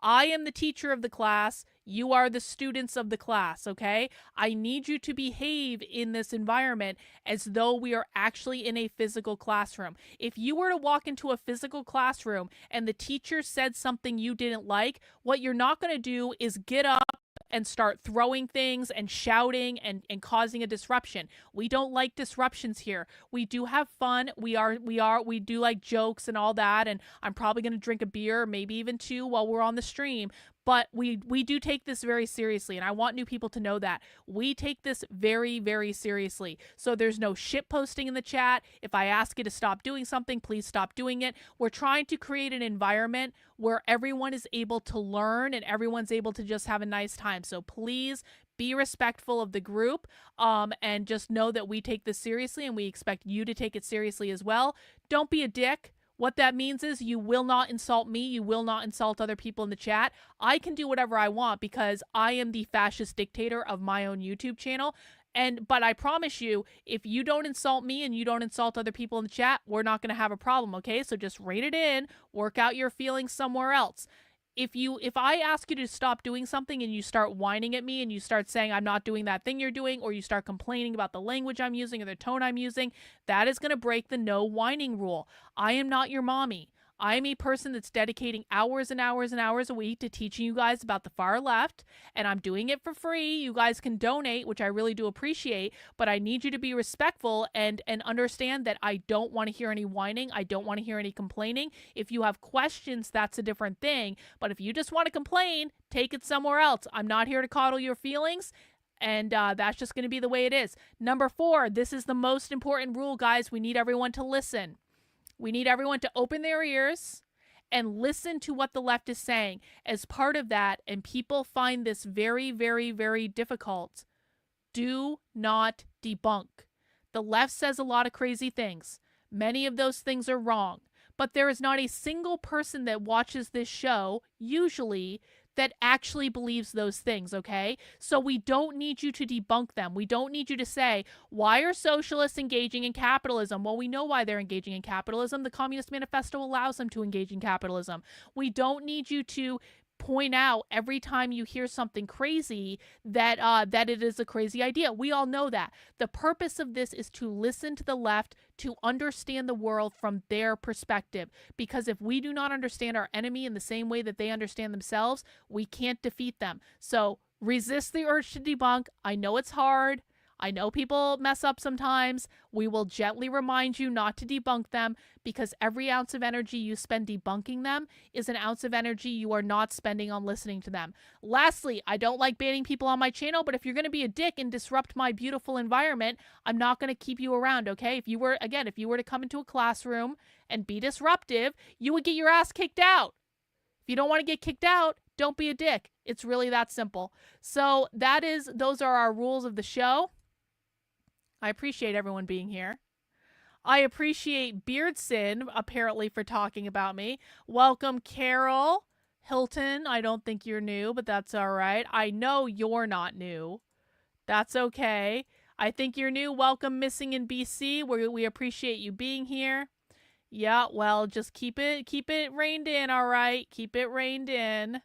I am the teacher of the class. You are the students of the class, okay? I need you to behave in this environment as though we are actually in a physical classroom. If you were to walk into a physical classroom and the teacher said something you didn't like, what you're not going to do is get up and start throwing things and shouting and causing a disruption. We don't like disruptions here. We do have fun. We do like jokes and all that. And I'm probably going to drink a beer, maybe even two, while we're on the stream. But we do take this very seriously, and I want new people to know that. We take this very, very seriously. So there's no shit posting in the chat. If I ask you to stop doing something, please stop doing it. We're trying to create an environment where everyone is able to learn and everyone's able to just have a nice time. So please be respectful of the group, and just know that we take this seriously, and we expect you to take it seriously as well. Don't be a dick. What that means is you will not insult me. You will not insult other people in the chat. I can do whatever I want because I am the fascist dictator of my own YouTube channel. But I promise you, if you don't insult me and you don't insult other people in the chat, we're not going to have a problem, okay? So just rein it in, work out your feelings somewhere else. If I ask you to stop doing something and you start whining at me and you start saying I'm not doing that thing you're doing, or you start complaining about the language I'm using or the tone I'm using, that is going to break the no whining rule. I am not your mommy. I'm a person that's dedicating hours and hours and hours a week to teaching you guys about the far left, and I'm doing it for free. You guys can donate, which I really do appreciate, but I need you to be respectful and understand that I don't want to hear any whining. I don't want to hear any complaining. If you have questions, that's a different thing, but if you just want to complain, take it somewhere else. I'm not here to coddle your feelings. And that's just going to be the way it is. Number 4, this is the most important rule, guys. We need everyone to listen. We need everyone to open their ears and listen to what the left is saying. As part of that, and people find this very, very, very difficult, do not debunk. The left says a lot of crazy things. Many of those things are wrong. But there is not a single person that watches this show, usually, that actually believes those things, okay? So we don't need you to debunk them. We don't need you to say, why are socialists engaging in capitalism? Well, we know why they're engaging in capitalism. The Communist Manifesto allows them to engage in capitalism. We don't need you to point out every time you hear something crazy that it is a crazy idea. We all know that. The purpose of this is to listen to the left, to understand the world from their perspective. Because if we do not understand our enemy in the same way that they understand themselves, we can't defeat them. So resist the urge to debunk. I know it's hard. I know people mess up sometimes. We will gently remind you not to debunk them, because every ounce of energy you spend debunking them is an ounce of energy you are not spending on listening to them. Lastly, I don't like banning people on my channel, but if you're going to be a dick and disrupt my beautiful environment, I'm not going to keep you around, okay? If you were to come into a classroom and be disruptive, you would get your ass kicked out. If you don't want to get kicked out, don't be a dick. It's really that simple. So those are our rules of the show. I appreciate everyone being here. I appreciate Beardson, apparently, for talking about me. Welcome, Carol Hilton. I don't think you're new, but that's all right. I know you're not new. That's okay. I think you're new. Welcome, Missing in BC. We appreciate you being here. Yeah, well, just keep it reined in, all right? Keep it reined in.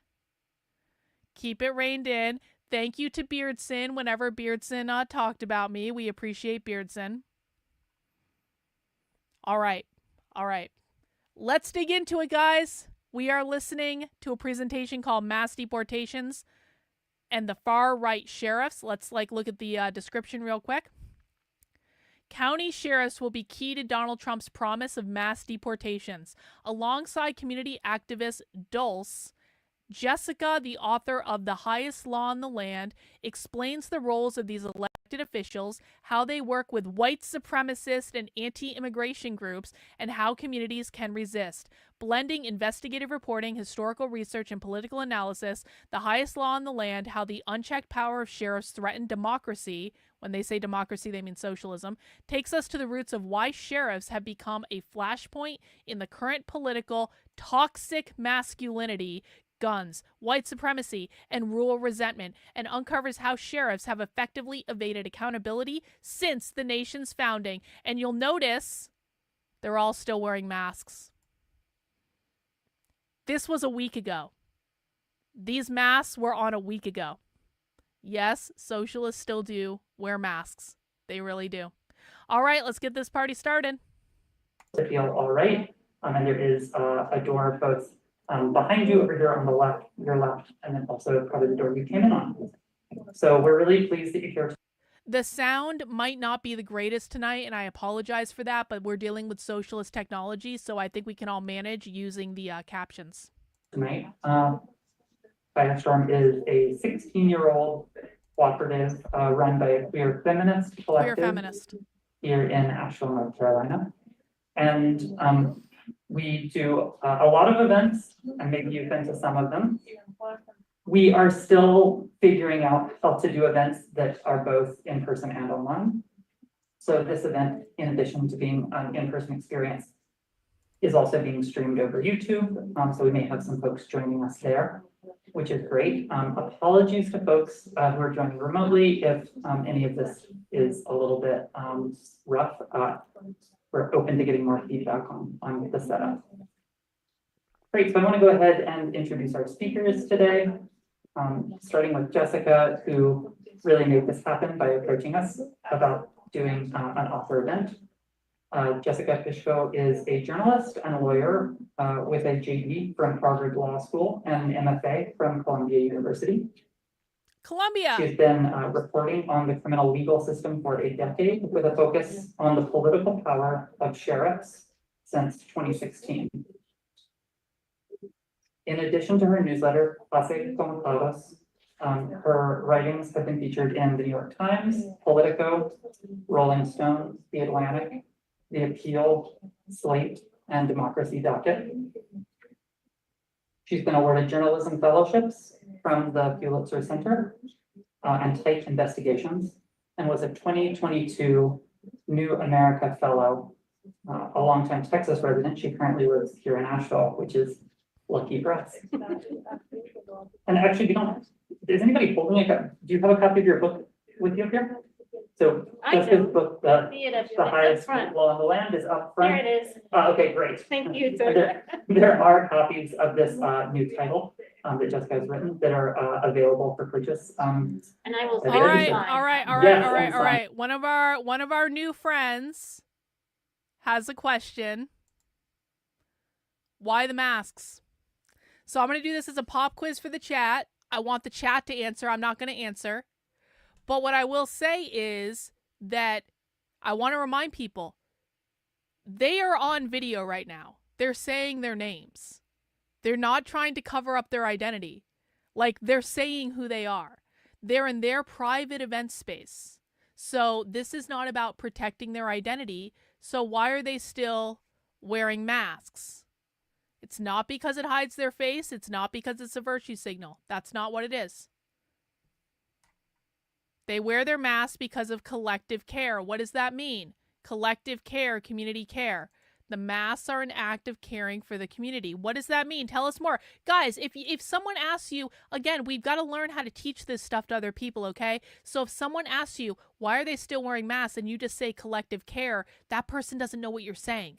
Keep it reined in. Thank you to Beardson whenever Beardson talked about me. We appreciate Beardson. All right. Let's dig into it, guys. We are listening to a presentation called Mass Deportations and the Far-Right Sheriffs. Let's look at the description real quick. County sheriffs will be key to Donald Trump's promise of mass deportations. Alongside community activist Dulce, Jessica, the author of The Highest Law in the Land, explains the roles of these elected officials, how they work with white supremacist and anti-immigration groups, and how communities can resist. Blending investigative reporting, historical research, and political analysis, The Highest Law in the Land, How the Unchecked Power of Sheriffs Threaten Democracy, when they say democracy, they mean socialism, takes us to the roots of why sheriffs have become a flashpoint in the current political toxic masculinity, guns, white supremacy, and rural resentment, and uncovers how sheriffs have effectively evaded accountability since the nation's founding. And you'll notice they're all still wearing masks. This was a week ago. These masks were on a week ago. Yes, socialists still do wear masks. They really do. All right, let's get this party started. To feel all right. And there is a door both behind you over here on the left, your left, and then also probably the door you came in on. So we're really pleased that you're here. The sound might not be the greatest tonight, and I apologize for that, but we're dealing with socialist technology, so I think we can all manage using the captions. Tonight. Firestorm is a 16-year-old cooperative run by a queer feminist collective here in Asheville, North Carolina. And we do a lot of events, and maybe you've been to some of them. We are still figuring out how to do events that are both in person and online. So this event, in addition to being an in-person experience, is also being streamed over YouTube. So we may have some folks joining us there, which is great. Apologies to folks who are joining remotely if any of this is a little bit rough. We're open to getting more feedback on the setup. Great, so I want to go ahead and introduce our speakers today, starting with Jessica, who really made this happen by approaching us about doing an author event. Jessica Fishko is a journalist and a lawyer with a JD from Harvard Law School and an MFA from Columbia University. Columbia. She's been reporting on the criminal legal system for a decade with a focus on the political power of sheriffs since 2016. In addition to her newsletter, Clase Comunicados, her writings have been featured in the New York Times, Politico, Rolling Stone, The Atlantic, The Appeal, Slate, and Democracy Docket. She's been awarded journalism fellowships from the Pulitzer Center and Type Investigations, and was a 2022 New America Fellow, a longtime Texas resident. She currently lives here in Asheville, which is lucky for us. And actually, is anybody holding a copy? Do you have a copy of your book with you here? So Jessica's book, the Highest Law in the Land, is up front. There it is. Okay, great. Thank you, sir. There are copies of this new title that Jessica has written that are available for purchase. And I will. All right. One of our new friends has a question. Why the masks? So I'm going to do this as a pop quiz for the chat. I want the chat to answer. I'm not going to answer. But what I will say is that I want to remind people, they are on video right now. They're saying their names. They're not trying to cover up their identity. Like, they're saying who they are. They're in their private event space. So this is not about protecting their identity. So why are they still wearing masks? It's not because it hides their face. It's not because it's a virtue signal. That's not what it is. They wear their masks because of collective care. What does that mean? Collective care, community care. The masks are an act of caring for the community. What does that mean? Tell us more. Guys, if someone asks you, again, we've got to learn how to teach this stuff to other people, okay? So if someone asks you, why are they still wearing masks, and you just say collective care, that person doesn't know what you're saying.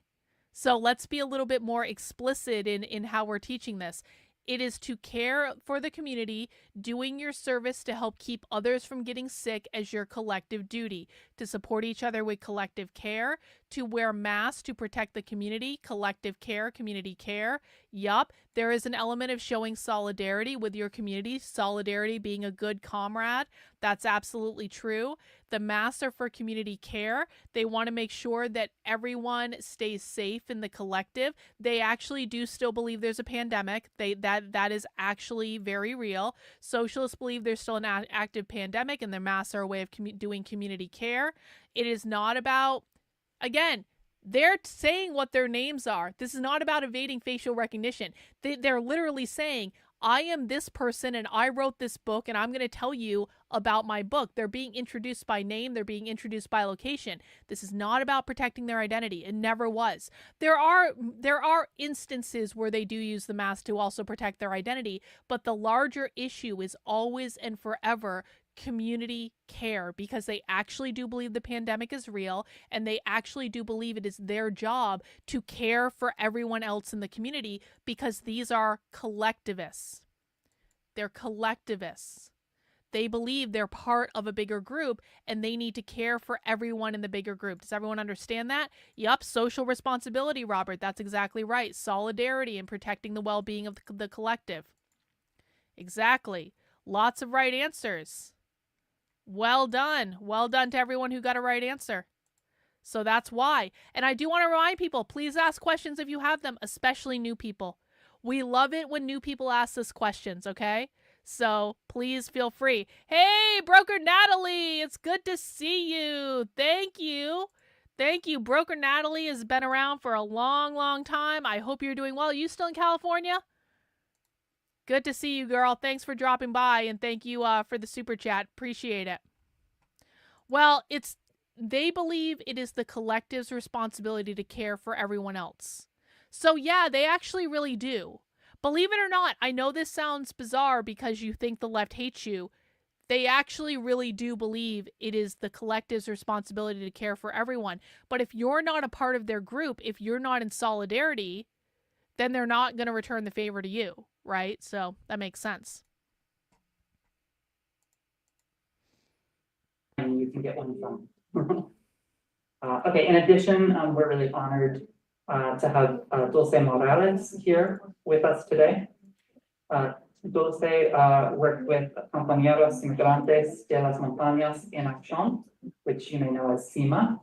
So let's be a little bit more explicit in how we're teaching this. It is to care for the community, doing your service to help keep others from getting sick as your collective duty, to support each other with collective care, to wear masks to protect the community, collective care, community care. Yup, there is an element of showing solidarity with your community, solidarity being a good comrade. That's absolutely true. The masks are for community care. They want to make sure that everyone stays safe in the collective. They actually do still believe there's a pandemic. That is actually very real. Socialists believe there's still an active pandemic, and their masks are a way of doing community care. It is not about, again, they're saying what their names are. This is not about evading facial recognition. They're literally saying, I am this person and I wrote this book and I'm going to tell you about my book. They're being introduced by name. They're being introduced by location. This is not about protecting their identity. It never was. There are instances where they do use the mask to also protect their identity, but the larger issue is always and forever community care, because they actually do believe the pandemic is real, and they actually do believe it is their job to care for everyone else in the community, because these are collectivists. They're collectivists. They believe they're part of a bigger group and they need to care for everyone in the bigger group. Does everyone understand that? Yup, social responsibility, Robert. That's exactly right. Solidarity and protecting the well-being of the collective. Exactly. Lots of right answers. Well done. Well done to everyone who got a right answer. So that's why. And I do want to remind people, please ask questions if you have them, especially new people. We love it when new people ask us questions, okay? So please feel free. Hey, Broker Natalie, it's good to see you. Thank you. Thank you. Broker Natalie has been around for a long, long time. I hope you're doing well. Are you still in California? Good to see you, girl. Thanks for dropping by, and thank you for the super chat. Appreciate it. Well, they believe it is the collective's responsibility to care for everyone else. So yeah, they actually really do. Believe it or not, I know this sounds bizarre because you think the left hates you. They actually really do believe it is the collective's responsibility to care for everyone. But if you're not a part of their group, if you're not in solidarity, then they're not going to return the favor to you, right? So that makes sense. And you can get one from. Okay, in addition, we're really honored to have Dulce Morales here with us today. Dulce worked with Compañeros Inmigrantes de las Montañas en Acción, which you may know as CIMA.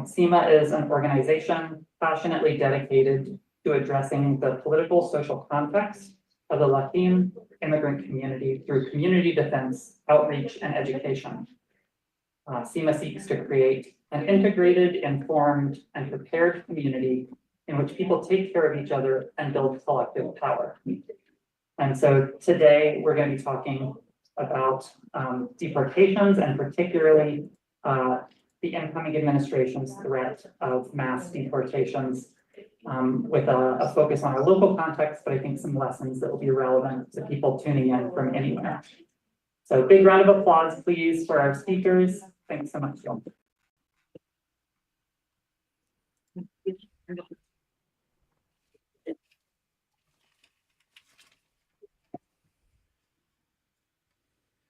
CIMA is an organization passionately dedicated to addressing the political social context of the Latin immigrant community through community defense, outreach, and education. CIMA seeks to create an integrated, informed, and prepared community in which people take care of each other and build collective power. And so today we're going to be talking about deportations, and particularly the incoming administration's threat of mass deportations, with a focus on our local context, but I think some lessons that will be relevant to people tuning in from anywhere. So big round of applause, please, for our speakers. Thanks so much, Jill.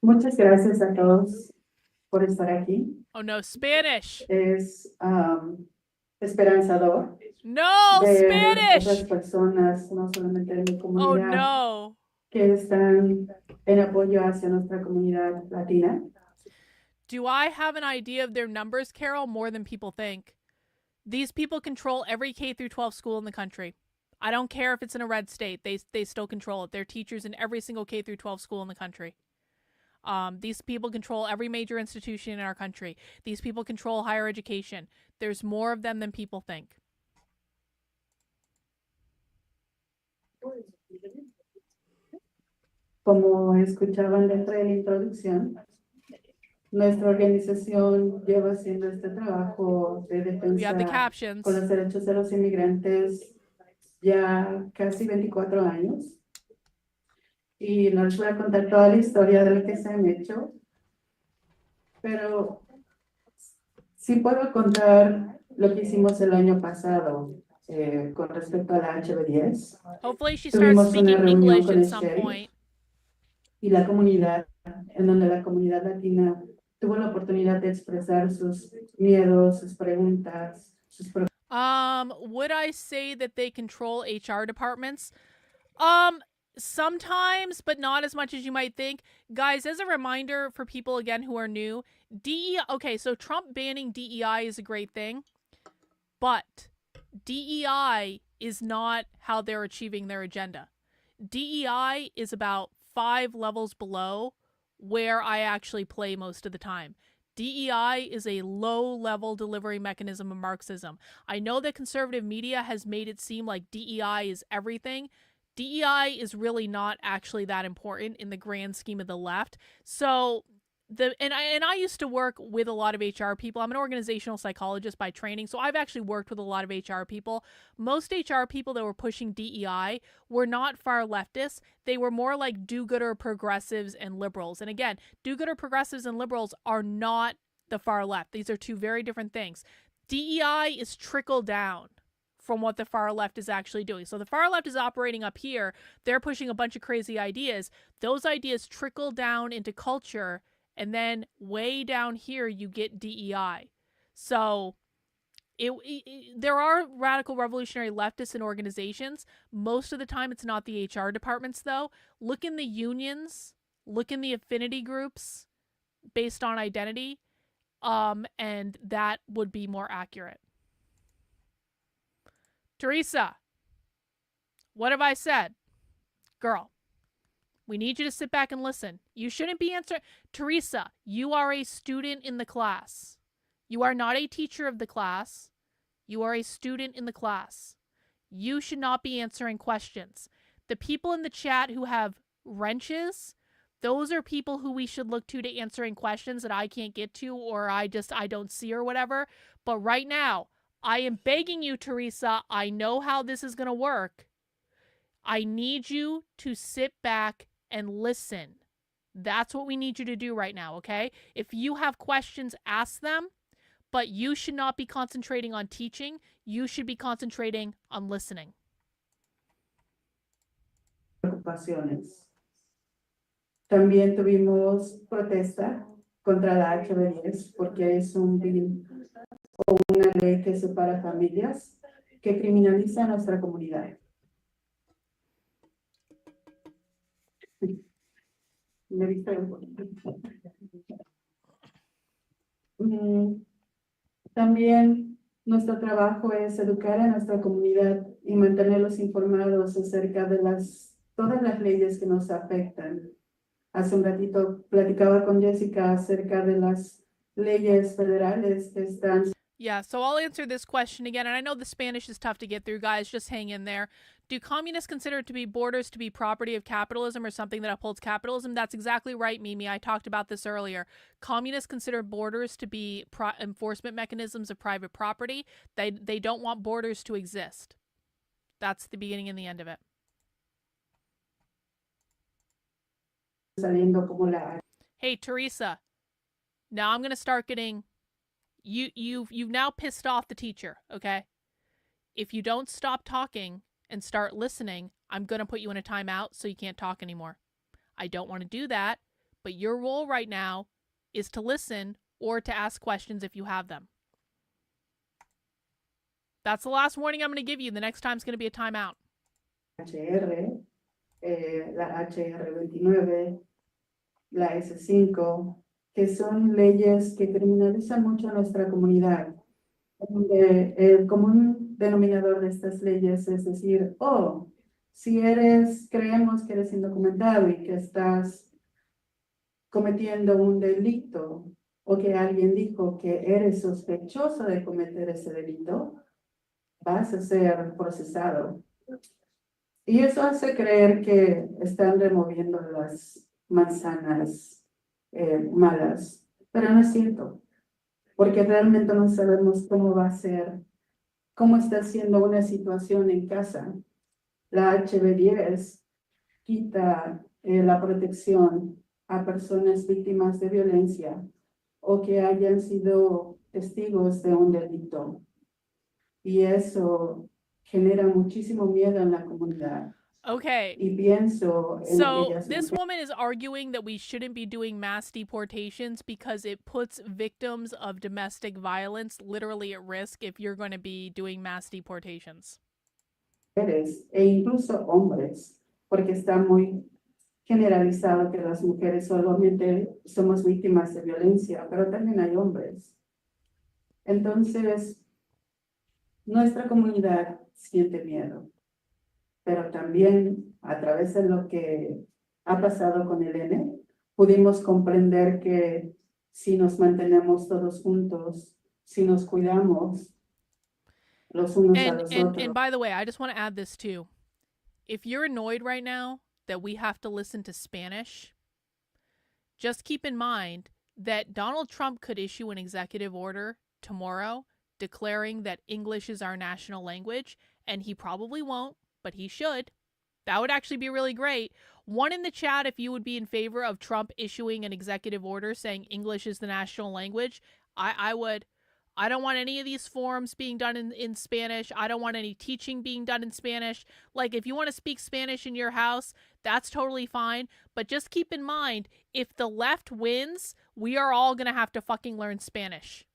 Muchas gracias a todos por estar aquí. Oh no, Spanish. Es esperanzador No, ver Spanish. otras personas, no solamente de mi Oh comunidad, no. que están en apoyo hacia nuestra comunidad latina. Do I have an idea of their numbers, Carol? More than people think. These people control every K through 12 school in the country. I don't care if it's in a red state. They still control it. They're teachers in every single K through 12 school in the country. These people control every major institution in our country. These people control higher education. There's more of them than people think. Como escuchaban dentro de la introducción, nuestra organización lleva haciendo este trabajo de We have the defensa captions. por los derechos de los inmigrantes ya casi 24 años. Y no les voy a contar toda la historia de lo que se han hecho, pero sí puedo contar lo que hicimos el año pasado con respecto a la HB10. Hopefully she starts Tuvimos una speaking reunión English con at el some sheriff point. y la comunidad, en donde la comunidad latina tuvo la oportunidad de expresar sus miedos, sus preguntas, sus Would I say that they control HR departments? Sometimes, but not as much as you might think. Guys, as a reminder for people, again, who are new, okay, so Trump banning DEI is a great thing, but DEI is not how they're achieving their agenda. DEI is about 5 levels below where I actually play most of the time. DEI is a low-level delivery mechanism of Marxism. I know that conservative media has made it seem like DEI is everything. DEI is really not actually that important in the grand scheme of the left. So I used to work with a lot of HR people. I'm an organizational psychologist by training, so I've actually worked with a lot of HR people. Most HR people that were pushing DEI were not far leftists. They were more like do-gooder progressives and liberals. And again, do-gooder progressives and liberals are not the far left. These are two very different things. DEI is trickle down from what the far left is actually doing. So the far left is operating up here. They're pushing a bunch of crazy ideas. Those ideas trickle down into culture, and then way down here you get DEI. So there are radical revolutionary leftists in organizations. Most of the time it's not the HR departments, though. Look in the unions, look in the affinity groups based on identity, and that would be more accurate. Teresa, what have I said? Girl, we need you to sit back and listen. You shouldn't be answering. Teresa, you are a student in the class. You are not a teacher of the class. You are a student in the class. You should not be answering questions. The people in the chat who have wrenches, those are people who we should look to answering questions that I can't get to, or I don't see or whatever. But right now, I am begging you, Teresa, I know how this is going to work. I need you to sit back and listen. That's what we need you to do right now, okay? If you have questions, ask them, but you should not be concentrating on teaching. You should be concentrating on listening. preocupaciones. También tuvimos protesta contra la HB10 porque es un bill o una ley que separa familias, que criminaliza a nuestra comunidad. Me distrajo. También nuestro trabajo es educar a nuestra comunidad y mantenerlos informados acerca de todas las leyes que nos afectan. Hace un ratito platicaba con Jessica acerca de las leyes federales que están. Yeah, so I'll answer this question again, and I know the Spanish is tough to get through, guys. Just hang in there. Do communists consider to be borders to be property of capitalism or something that upholds capitalism? That's exactly right, Mimi. I talked about this earlier. Communists consider borders to be enforcement mechanisms of private property. They don't want borders to exist. That's the beginning and the end of it. Hey, Teresa. Now I'm going to start getting... You've now pissed off the teacher, okay? If you don't stop talking and start listening, I'm going to put you in a timeout so you can't talk anymore. I don't want to do that, but your role right now is to listen or to ask questions if you have them. That's the last warning I'm going to give you. The next time's going to be a timeout. La HR 29, la S5, que son leyes que criminalizan mucho a nuestra comunidad. Donde el común denominador de estas leyes es decir, oh, si creemos que eres indocumentado y que estás cometiendo un delito, o que alguien dijo que eres sospechoso de cometer ese delito, vas a ser procesado. Y eso hace creer que están removiendo las manzanas malas, pero no es cierto, porque realmente no sabemos cómo va a ser, cómo está siendo una situación en casa. La HB10 quita la protección a personas víctimas de violencia o que hayan sido testigos de un delito. Y eso genera muchísimo miedo en la comunidad. Okay. Y pienso en So aquellas this mujeres. woman is arguing that we shouldn't be doing mass deportations because it puts victims of domestic violence literally at risk if you're going to be doing mass deportations. E incluso hombres, porque está muy generalizado que las mujeres solamente somos víctimas de violencia, pero también hay hombres. Entonces, nuestra comunidad siente miedo, pero también a través de lo que ha pasado con el N, pudimos comprender que si nos mantenemos todos juntos, si nos cuidamos los unos a los otros. And by the way, I just want to add this too. If you're annoyed right now that we have to listen to Spanish, just keep in mind that Donald Trump could issue an executive order tomorrow declaring that English is our national language, and he probably won't, but he should. That would actually be really great. One in the chat if you would be in favor of Trump issuing an executive order saying English is the national language. I would. I don't want any of these forms being done in Spanish. I don't want any teaching being done in Spanish. Like, if you want to speak Spanish in your house, that's totally fine. But just keep in mind, if the left wins, we are all going to have to fucking learn Spanish.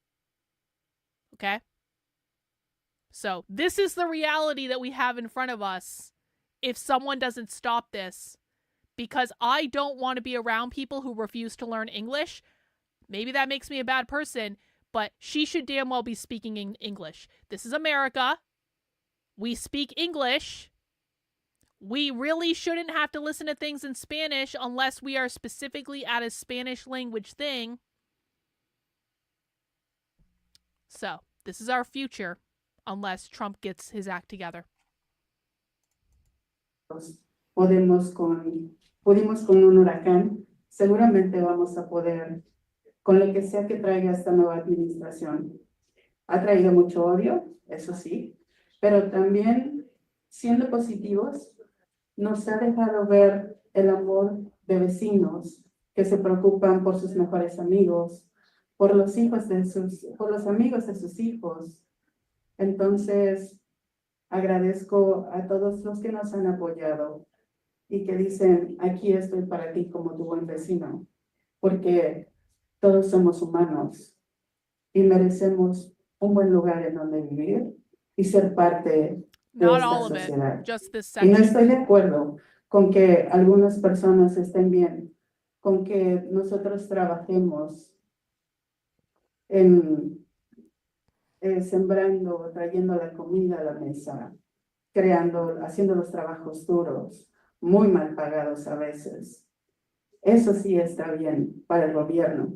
Okay? So, this is the reality that we have in front of us if someone doesn't stop this. Because I don't want to be around people who refuse to learn English. Maybe that makes me a bad person, but she should damn well be speaking in English. This is America. We speak English. We really shouldn't have to listen to things in Spanish unless we are specifically at a Spanish language thing. So, this is our future, unless Trump gets his act together. Pudimos con un huracán, seguramente vamos a poder con lo que sea que traiga esta nueva administración. Ha traído mucho odio, eso sí, pero también, siendo positivos, nos ha dejado ver el amor de vecinos que se preocupan por sus mejores amigos, por los amigos de sus hijos. Entonces, agradezco a todos los que nos han apoyado y que dicen, aquí estoy para ti como tu buen vecino, porque todos somos humanos y merecemos un buen lugar en donde vivir y ser parte de esta sociedad. Y no estoy de acuerdo con que algunas personas estén bien, con que nosotros trabajemos en sembrando, trayendo la comida a la mesa, haciendo los trabajos duros, muy mal pagados a veces. Eso sí está bien para el gobierno.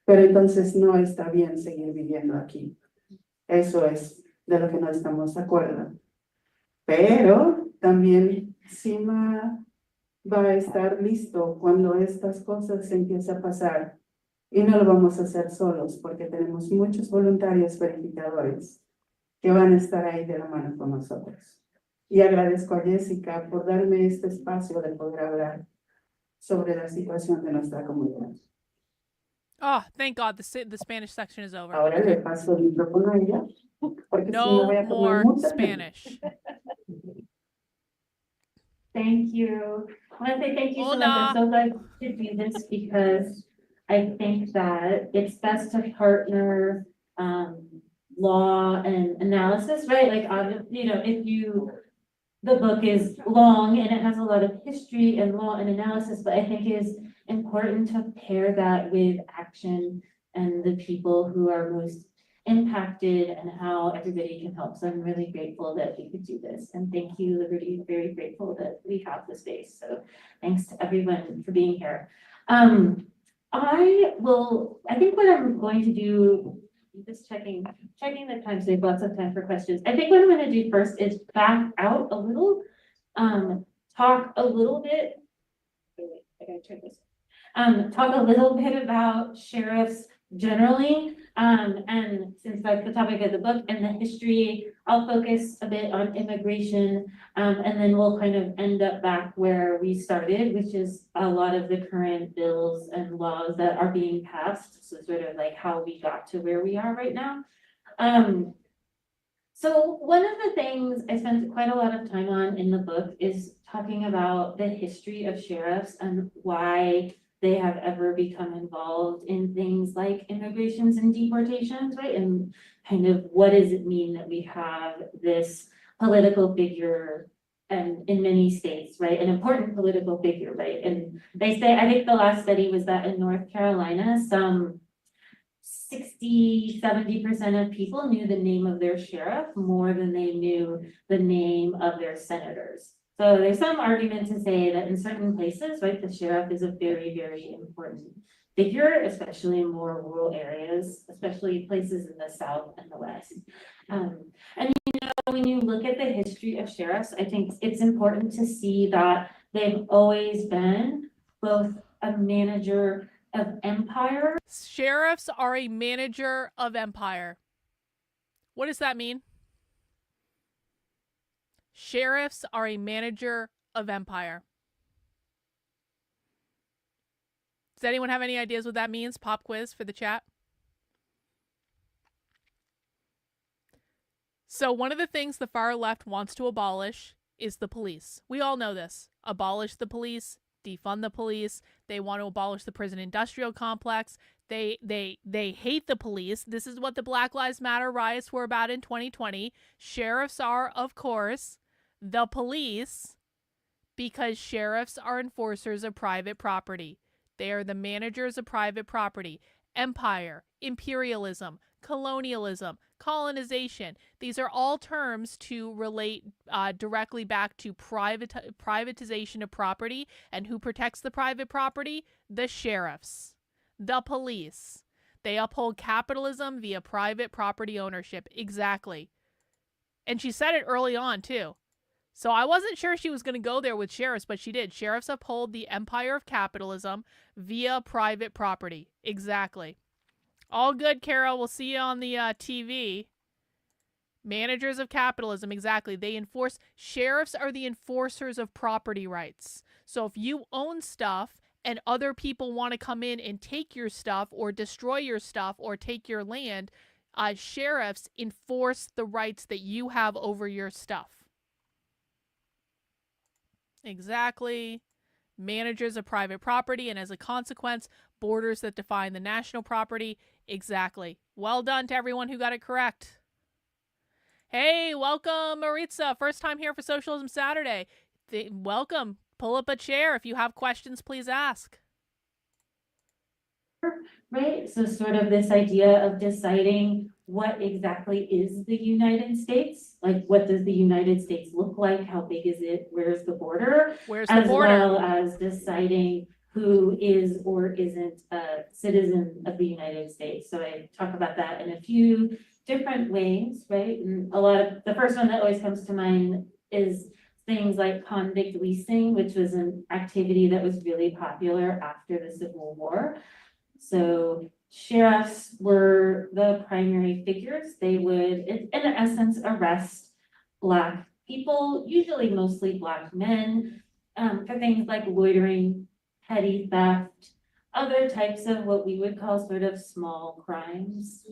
Pero entonces no está bien seguir viviendo aquí. Eso es de lo que no estamos de acuerdo. Pero también CIMA va a estar listo cuando estas cosas empiecen a pasar. Y no lo vamos a hacer solos porque tenemos muchos voluntarios verificadores que van a estar ahí de la mano con nosotros. Y agradezco a Jessica por darme este espacio de poder hablar sobre la situación de nuestra comunidad. Oh, thank God, the Spanish section is over. Ahora le paso el micrófono a ella, porque si no No voy a more tomar mucha Spanish. Thank you. I want to say thank you so much. Hola. I'm so glad to do this because I think that it's best to partner law and analysis, right? Like, the book is long and it has a lot of history and law and analysis, but I think is important to pair that with action and the people who are most impacted and how everybody can help. So I'm really grateful that we could do this. And thank you, Liberty. Very grateful that we have the space. So thanks to everyone for being here. I think what I'm going to do, just checking the time, so we have lots of time for questions. I think what I'm going to do first is back out a little, talk a little bit. Wait, I gotta turn this. Talk a little bit about sheriffs generally, and since that's the topic of the book and the history, I'll focus a bit on immigration, and then we'll kind of end up back where we started, which is a lot of the current bills and laws that are being passed, so sort of like how we got to where we are right now. So one of the things I spent quite a lot of time on in the book is talking about the history of sheriffs and why they have ever become involved in things like immigrations and deportations, right? And kind of what does it mean that we have this political figure, and in many states, right? An important political figure, right? And they say, I think the last study was that in North Carolina, some 60–70% of people knew the name of their sheriff more than they knew the name of their senators. So there's some argument to say that in certain places, right, the sheriff is a very, very important figure, especially in more rural areas, especially places in the South and the West. And you know, when you look at the history of sheriffs, I think it's important to see that they've always been both a manager of empire. Sheriffs are a manager of empire. What does that mean? Sheriffs are a manager of empire. Does anyone have any ideas what that means? Pop quiz for the chat. So one of the things the far left wants to abolish is the police. We all know this. Abolish the police, defund the police. They want to abolish the prison industrial complex. They hate the police. This is what the Black Lives Matter riots were about in 2020. Sheriffs are, of course, the police, because sheriffs are enforcers of private property. They are the managers of private property. Empire, imperialism, colonialism, colonization. These are all terms to relate directly back to privatization of property. And who protects the private property? The sheriffs, the police. They uphold capitalism via private property ownership. Exactly. And she said it early on, too. So I wasn't sure she was going to go there with sheriffs, but she did. Sheriffs uphold the empire of capitalism via private property. Exactly. All good, Carol. We'll see you on the TV. Managers of capitalism. Exactly. They enforce. Sheriffs are the enforcers of property rights. So if you own stuff and other people want to come in and take your stuff or destroy your stuff or take your land, sheriffs enforce the rights that you have over your stuff. Exactly. Managers of private property, and as a consequence, borders that define the national property. Exactly. Well done to everyone who got it correct. Hey, welcome, Maritza. First time here for Socialism Saturday. Welcome. Pull up a chair. If you have questions, please ask. Right? So sort of this idea of deciding what exactly is the United States? Like, what does the United States look like? How big is it? Where's the border? Where's the border? As well as deciding who is or isn't a citizen of the United States. So I talk about that in a few different ways, right? And the first one that always comes to mind is things like convict leasing, which was an activity that was really popular after the Civil War. So sheriffs were the primary figures. They would, in essence, arrest Black people, usually mostly Black men, for things like loitering, petty theft, other types of what we would call sort of small crimes,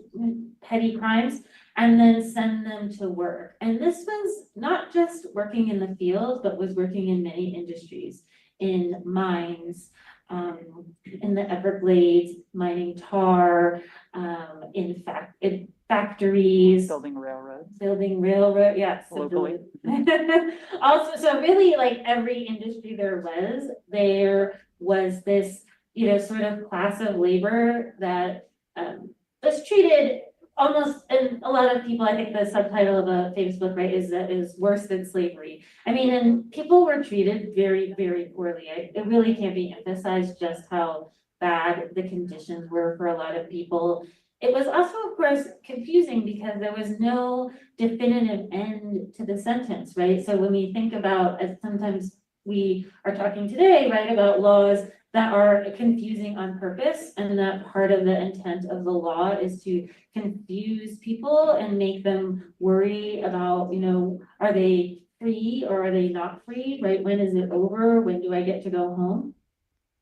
petty crimes, and then send them to work. And this was not just working in the field, but was working in many industries, in mines, in the Everglades, mining tar, in factories. Building railroads. Yes. Locally. Also, so really like every industry there was this sort of class of labor that was treated almost, and a lot of people, I think the subtitle of a famous book, right, is worse than slavery. I mean, and people were treated very, very poorly. It really can't be emphasized just how bad the conditions were for a lot of people. It was also, of course, confusing because there was no definitive end to the sentence, right? So when we think about, as sometimes we are talking today, right, about laws that are confusing on purpose, and that part of the intent of the law is to confuse people and make them worry about, are they free or are they not free, right? When is it over? When do I get to go home?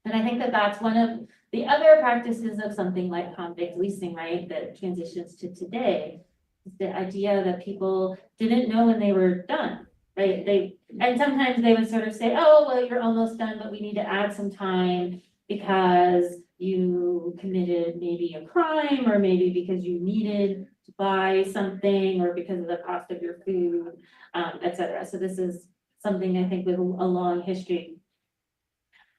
And I think that that's one of the other practices of something like convict leasing, right, that transitions to today, is the idea that people didn't know when they were done, right? And sometimes they would sort of say, oh, well, you're almost done, but we need to add some time because you committed maybe a crime, or maybe because you needed to buy something, or because of the cost of your food, et cetera. So this is something I think with a long history.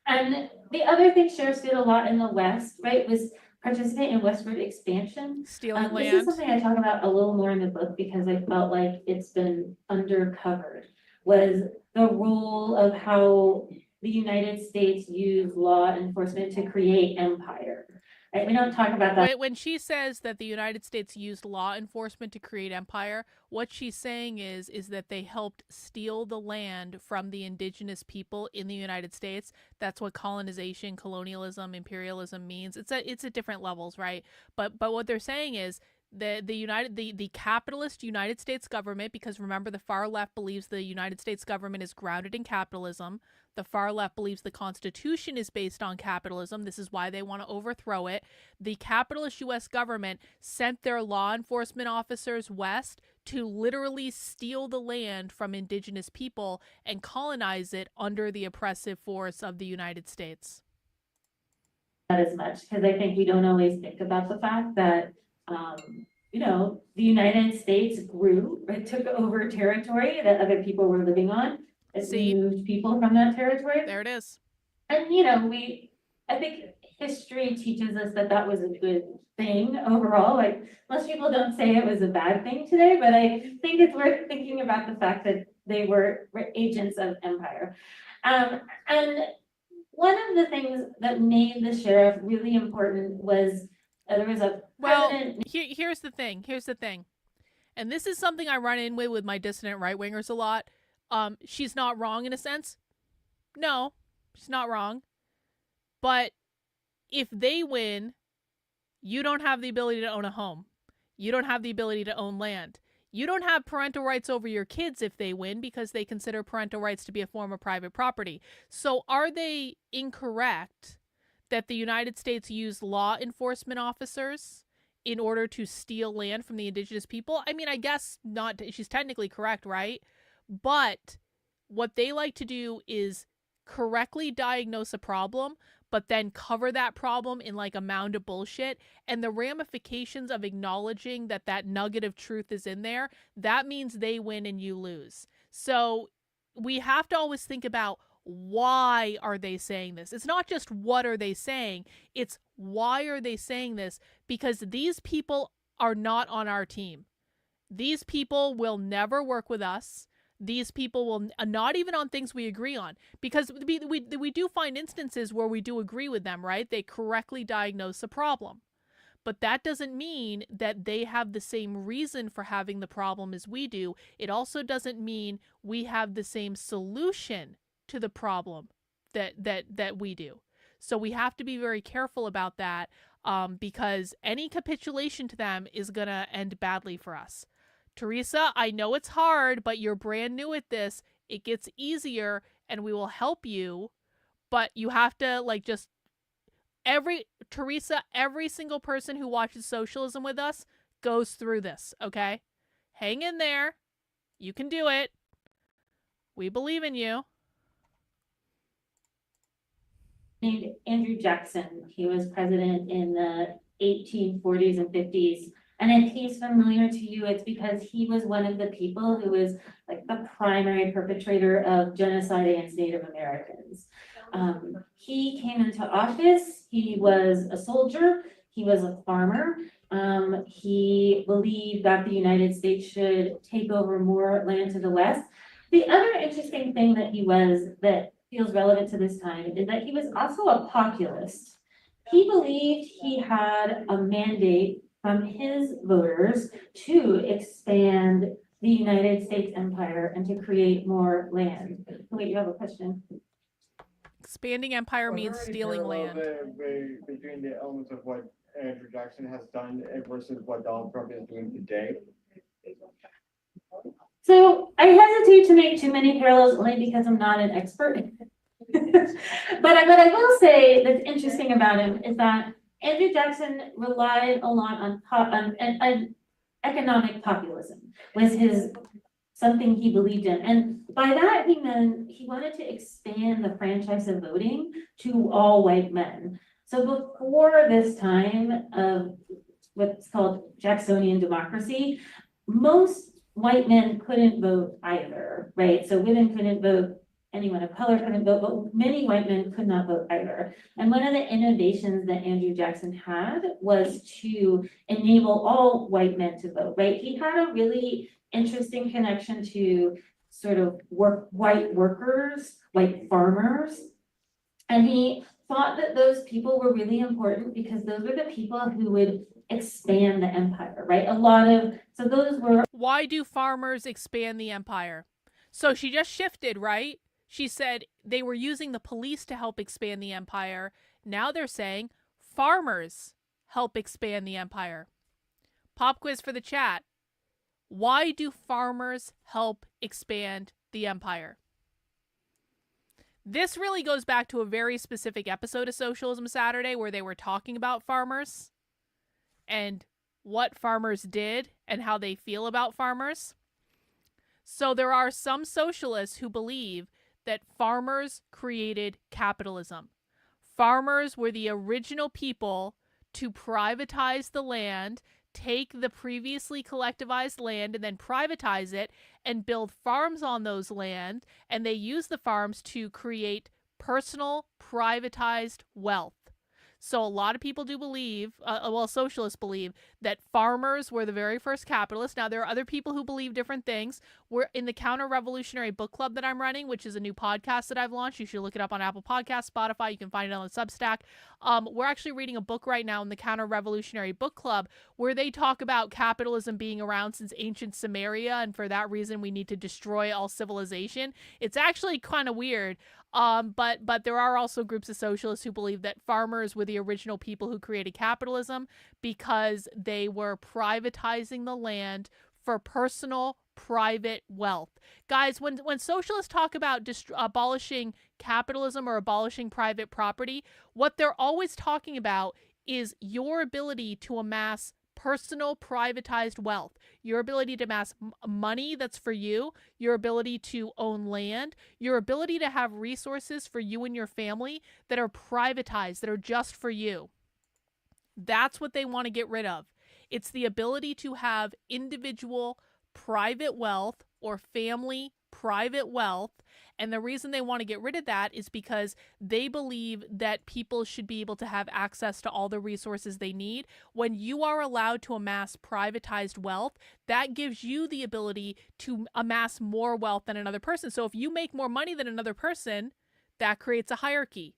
And the other thing sheriffs did a lot in the West, right, was participate in westward expansion. Stealing This is land. something I talk about a little more in the book because I felt like it's been undercovered, was the role of how the United States used law enforcement to create empire. Right? We don't talk about that. When she says that the United States used law enforcement to create empire, what she's saying is that they helped steal the land from the indigenous people in the United States. That's what colonization, colonialism, imperialism means. It's at different levels, right? But what they're saying is the capitalist United States government, because remember, the far left believes the United States government is grounded in capitalism. The far left believes the Constitution is based on capitalism. This is why they want to overthrow it. The capitalist U.S. government sent their law enforcement officers west to literally steal the land from indigenous people and colonize it under the oppressive force of the United States. Not as much, because I think we don't always think about the fact that the United States grew, it took over territory that other people were living on. It moved people from that territory. There it is. And, I think history teaches us that that was a good thing overall. Like, most people don't say it was a bad thing today, but I think it's worth thinking about the fact that they were agents of empire. And one of the things that made the sheriff really important was there was a president. Here's the thing. And this is something I run in with my dissident right-wingers a lot. She's not wrong in a sense. No, she's not wrong. But if they win, you don't have the ability to own a home. You don't have the ability to own land. You don't have parental rights over your kids if they win, because they consider parental rights to be a form of private property. So are they incorrect that the United States used law enforcement officers in order to steal land from the indigenous people? I mean, I guess not. She's technically correct, right? But what they like to do is correctly diagnose a problem, but then cover that problem in like a mound of bullshit. And the ramifications of acknowledging that nugget of truth is in there, that means they win and you lose. So we have to always think about, why are they saying this? It's not just what are they saying, it's why are they saying this? Because these people are not on our team. These people will never work with us. These people will not even on things we agree on, because we do find instances where we do agree with them, right? They correctly diagnose a problem. But that doesn't mean that they have the same reason for having the problem as we do. It also doesn't mean we have the same solution to the problem that we do. So we have to be very careful about that, because any capitulation to them is going to end badly for us. Teresa, I know it's hard, but you're brand new at this. It gets easier and we will help you, but you have to every single person who watches Socialism with us goes through this, okay? Hang in there. You can do it. We believe in you. Named Andrew Jackson. He was president in the 1840s and 50s. And if he's familiar to you, it's because he was one of the people who was like the primary perpetrator of genocide against Native Americans. He came into office, he was a soldier, he was a farmer. He believed that the United States should take over more land to the west. The other interesting thing that he was that feels relevant to this time is that he was also a populist. He believed he had a mandate from his voters to expand the United States empire and to create more land. Wait, you have a question? Expanding empire means stealing land. Between the elements of what Andrew Jackson has done versus what Donald Trump is doing today? So I hesitate to make too many parallels only because I'm not an expert. But I will say that's interesting about him is that Andrew Jackson relied a lot on economic populism was something he believed in. And by that, he meant he wanted to expand the franchise of voting to all white men. So before this time of what's called Jacksonian democracy, most white men couldn't vote either, right? So women couldn't vote, anyone of color couldn't vote, but many white men could not vote either. And one of the innovations that Andrew Jackson had was to enable all white men to vote, right? He had a really interesting connection to sort of white workers, white farmers. And he thought that those people were really important because those were the people who would expand the empire, right? So those were. Why do farmers expand the empire? So she just shifted, right? She said they were using the police to help expand the empire. Now they're saying farmers help expand the empire. Pop quiz for the chat. Why do farmers help expand the empire? This really goes back to a very specific episode of Socialism Saturday where they were talking about farmers and what farmers did and how they feel about farmers. So there are some socialists who believe that farmers created capitalism. Farmers were the original people to privatize the land, take the previously collectivized land and then privatize it and build farms on those land, and they use the farms to create personal privatized wealth. So a lot of people do believe, socialists believe, that farmers were the very first capitalists. Now, there are other people who believe different things. We're in the Counter-Revolutionary Book Club that I'm running, which is a new podcast that I've launched. You should look it up on Apple Podcasts, Spotify. You can find it on the Substack. We're actually reading a book right now in the Counter-Revolutionary Book Club where they talk about capitalism being around since ancient Sumeria, and for that reason, we need to destroy all civilization. It's actually kind of weird. But there are also groups of socialists who believe that farmers were the original people who created capitalism because they were privatizing the land for personal private wealth. Guys, when socialists talk about abolishing capitalism or abolishing private property, what they're always talking about is your ability to amass personal privatized wealth, your ability to amass money that's for you, your ability to own land, your ability to have resources for you and your family that are privatized, that are just for you. That's what they want to get rid of. It's the ability to have individual private wealth or family private wealth. And the reason they want to get rid of that is because they believe that people should be able to have access to all the resources they need. When you are allowed to amass privatized wealth, that gives you the ability to amass more wealth than another person. So if you make more money than another person, that creates a hierarchy.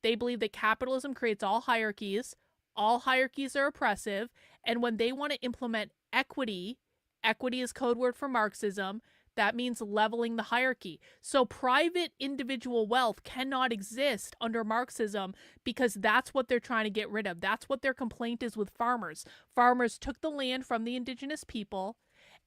They believe that capitalism creates all hierarchies. All hierarchies are oppressive. And when they want to implement equity, equity is code word for Marxism, that means leveling the hierarchy. So private individual wealth cannot exist under Marxism because that's what they're trying to get rid of. That's what their complaint is with farmers. Farmers took the land from the indigenous people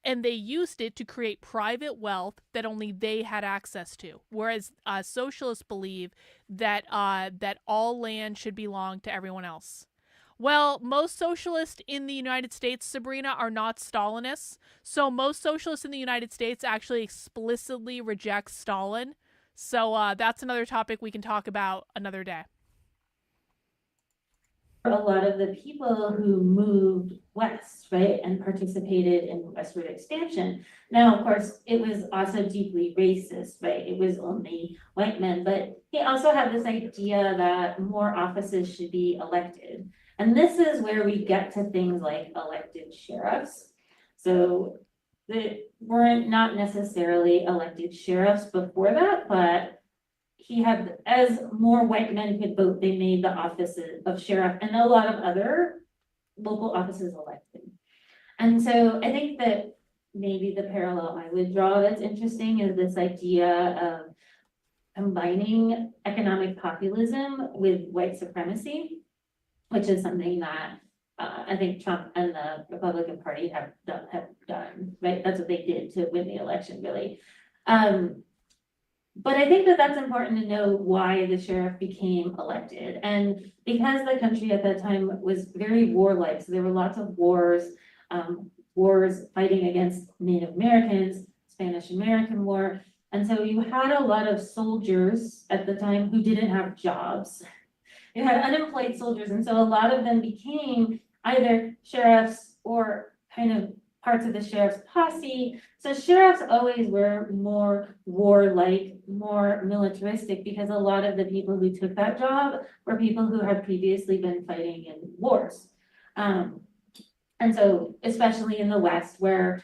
and they used it to create private wealth that only they had access to. Whereas socialists believe that that all land should belong to everyone else. Well, most socialists in the United States, Sabrina, are not Stalinists. So most socialists in the United States actually explicitly reject Stalin. So that's another topic we can talk about another day. a lot of the people who moved west, right, and participated in westward expansion. Now, of course, it was also deeply racist, right? It was only white men, but he also had this idea that more offices should be elected. And this is where we get to things like elected sheriffs. So they weren't not necessarily elected sheriffs before that, but he had, as more white men could vote, they made the offices of sheriff and a lot of other local offices elected. And so I think that maybe the parallel I would draw that's interesting is this idea of combining economic populism with white supremacy, which is something that I think Trump and the Republican Party have done, right? That's what they did to win the election, really. But I think that that's important to know why the sheriff became elected. And because the country at that time was very warlike, so there were lots of wars, wars fighting against Native Americans, Spanish-American War. And so you had a lot of soldiers at the time who didn't have jobs. You had unemployed soldiers, and so a lot of them became either sheriffs or kind of parts of the sheriff's posse. So sheriffs always were more warlike, more militaristic, because a lot of the people who took that job were people who had previously been fighting in wars. And so, especially in the West, where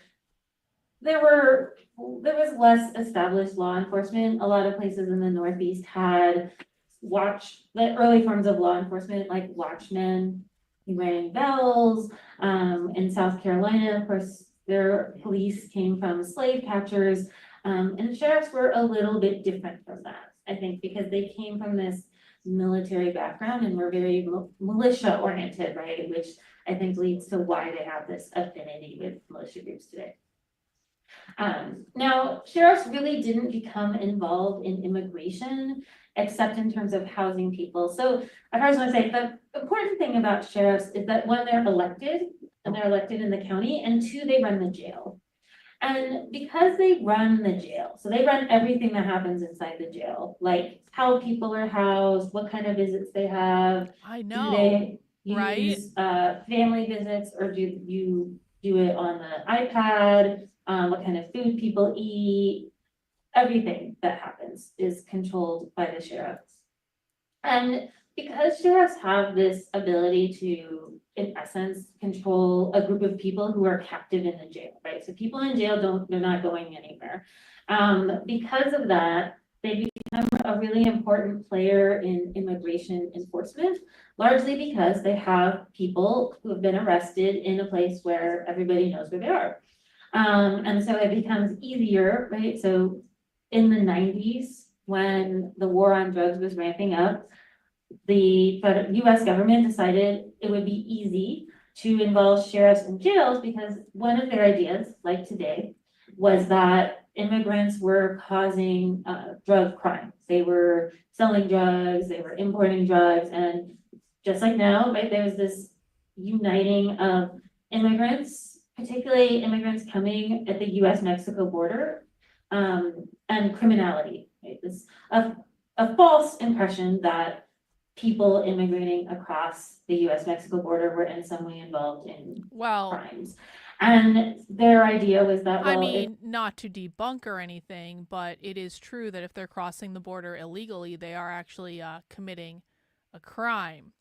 there was less established law enforcement, a lot of places in the Northeast had the early forms of law enforcement, like watchmen, ringing bells. In South Carolina, of course, their police came from slave catchers, and sheriffs were a little bit different from that, I think, because they came from this military background and were very militia oriented, right? Which I think leads to why they have this affinity with militia groups today. Now, sheriffs really didn't become involved in immigration, except in terms of housing people. So I first want to say the important thing about sheriffs is that one, they're elected, and they're elected in the county, and two, they run the jail. And because they run the jail, so they run everything that happens inside the jail, like how people are housed, what kind of visits they have. I know. Do they use family visits, or do you do it on the iPad? What kind of food people eat? Everything that happens is controlled by the sheriffs. And because sheriffs have this ability to, in essence, control a group of people who are captive in the jail, right? So people in jail they're not going anywhere. Because of that, they become a really important player in immigration enforcement, largely because they have people who have been arrested in a place where everybody knows where they are. And so it becomes easier, right? So in the 90s, when the war on drugs was ramping up, the US government decided it would be easy to involve sheriffs in jails because one of their ideas, like today, was that immigrants were causing drug crimes. They were selling drugs, they were importing drugs, and just like now, right, there's this uniting of immigrants, particularly immigrants coming at the US-Mexico border, and criminality, right? This a false impression that people immigrating across the US-Mexico border were in some way involved in crimes. And their idea was that, well, I mean, not to debunk or anything, but it is true that if they're crossing the border illegally, they are actually committing a crime.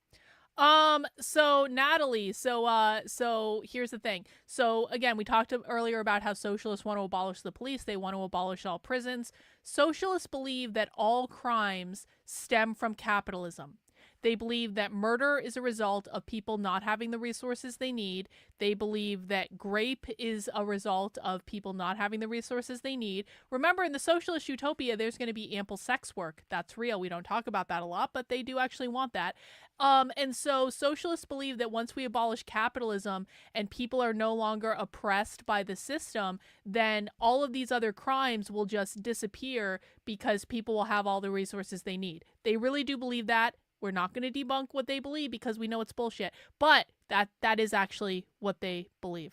So Natalie, so here's the thing. So again, we talked earlier about how socialists want to abolish the police. They want to abolish all prisons. Socialists believe that all crimes stem from capitalism. They believe that murder is a result of people not having the resources they need. They believe that rape is a result of people not having the resources they need. Remember, in the socialist utopia, there's going to be ample sex work. That's real. We don't talk about that a lot, but they do actually want that. And so socialists believe that once we abolish capitalism and people are no longer oppressed by the system, then all of these other crimes will just disappear because people will have all the resources they need. They really do believe that. We're not going to debunk what they believe because we know it's bullshit. But that is actually what they believe.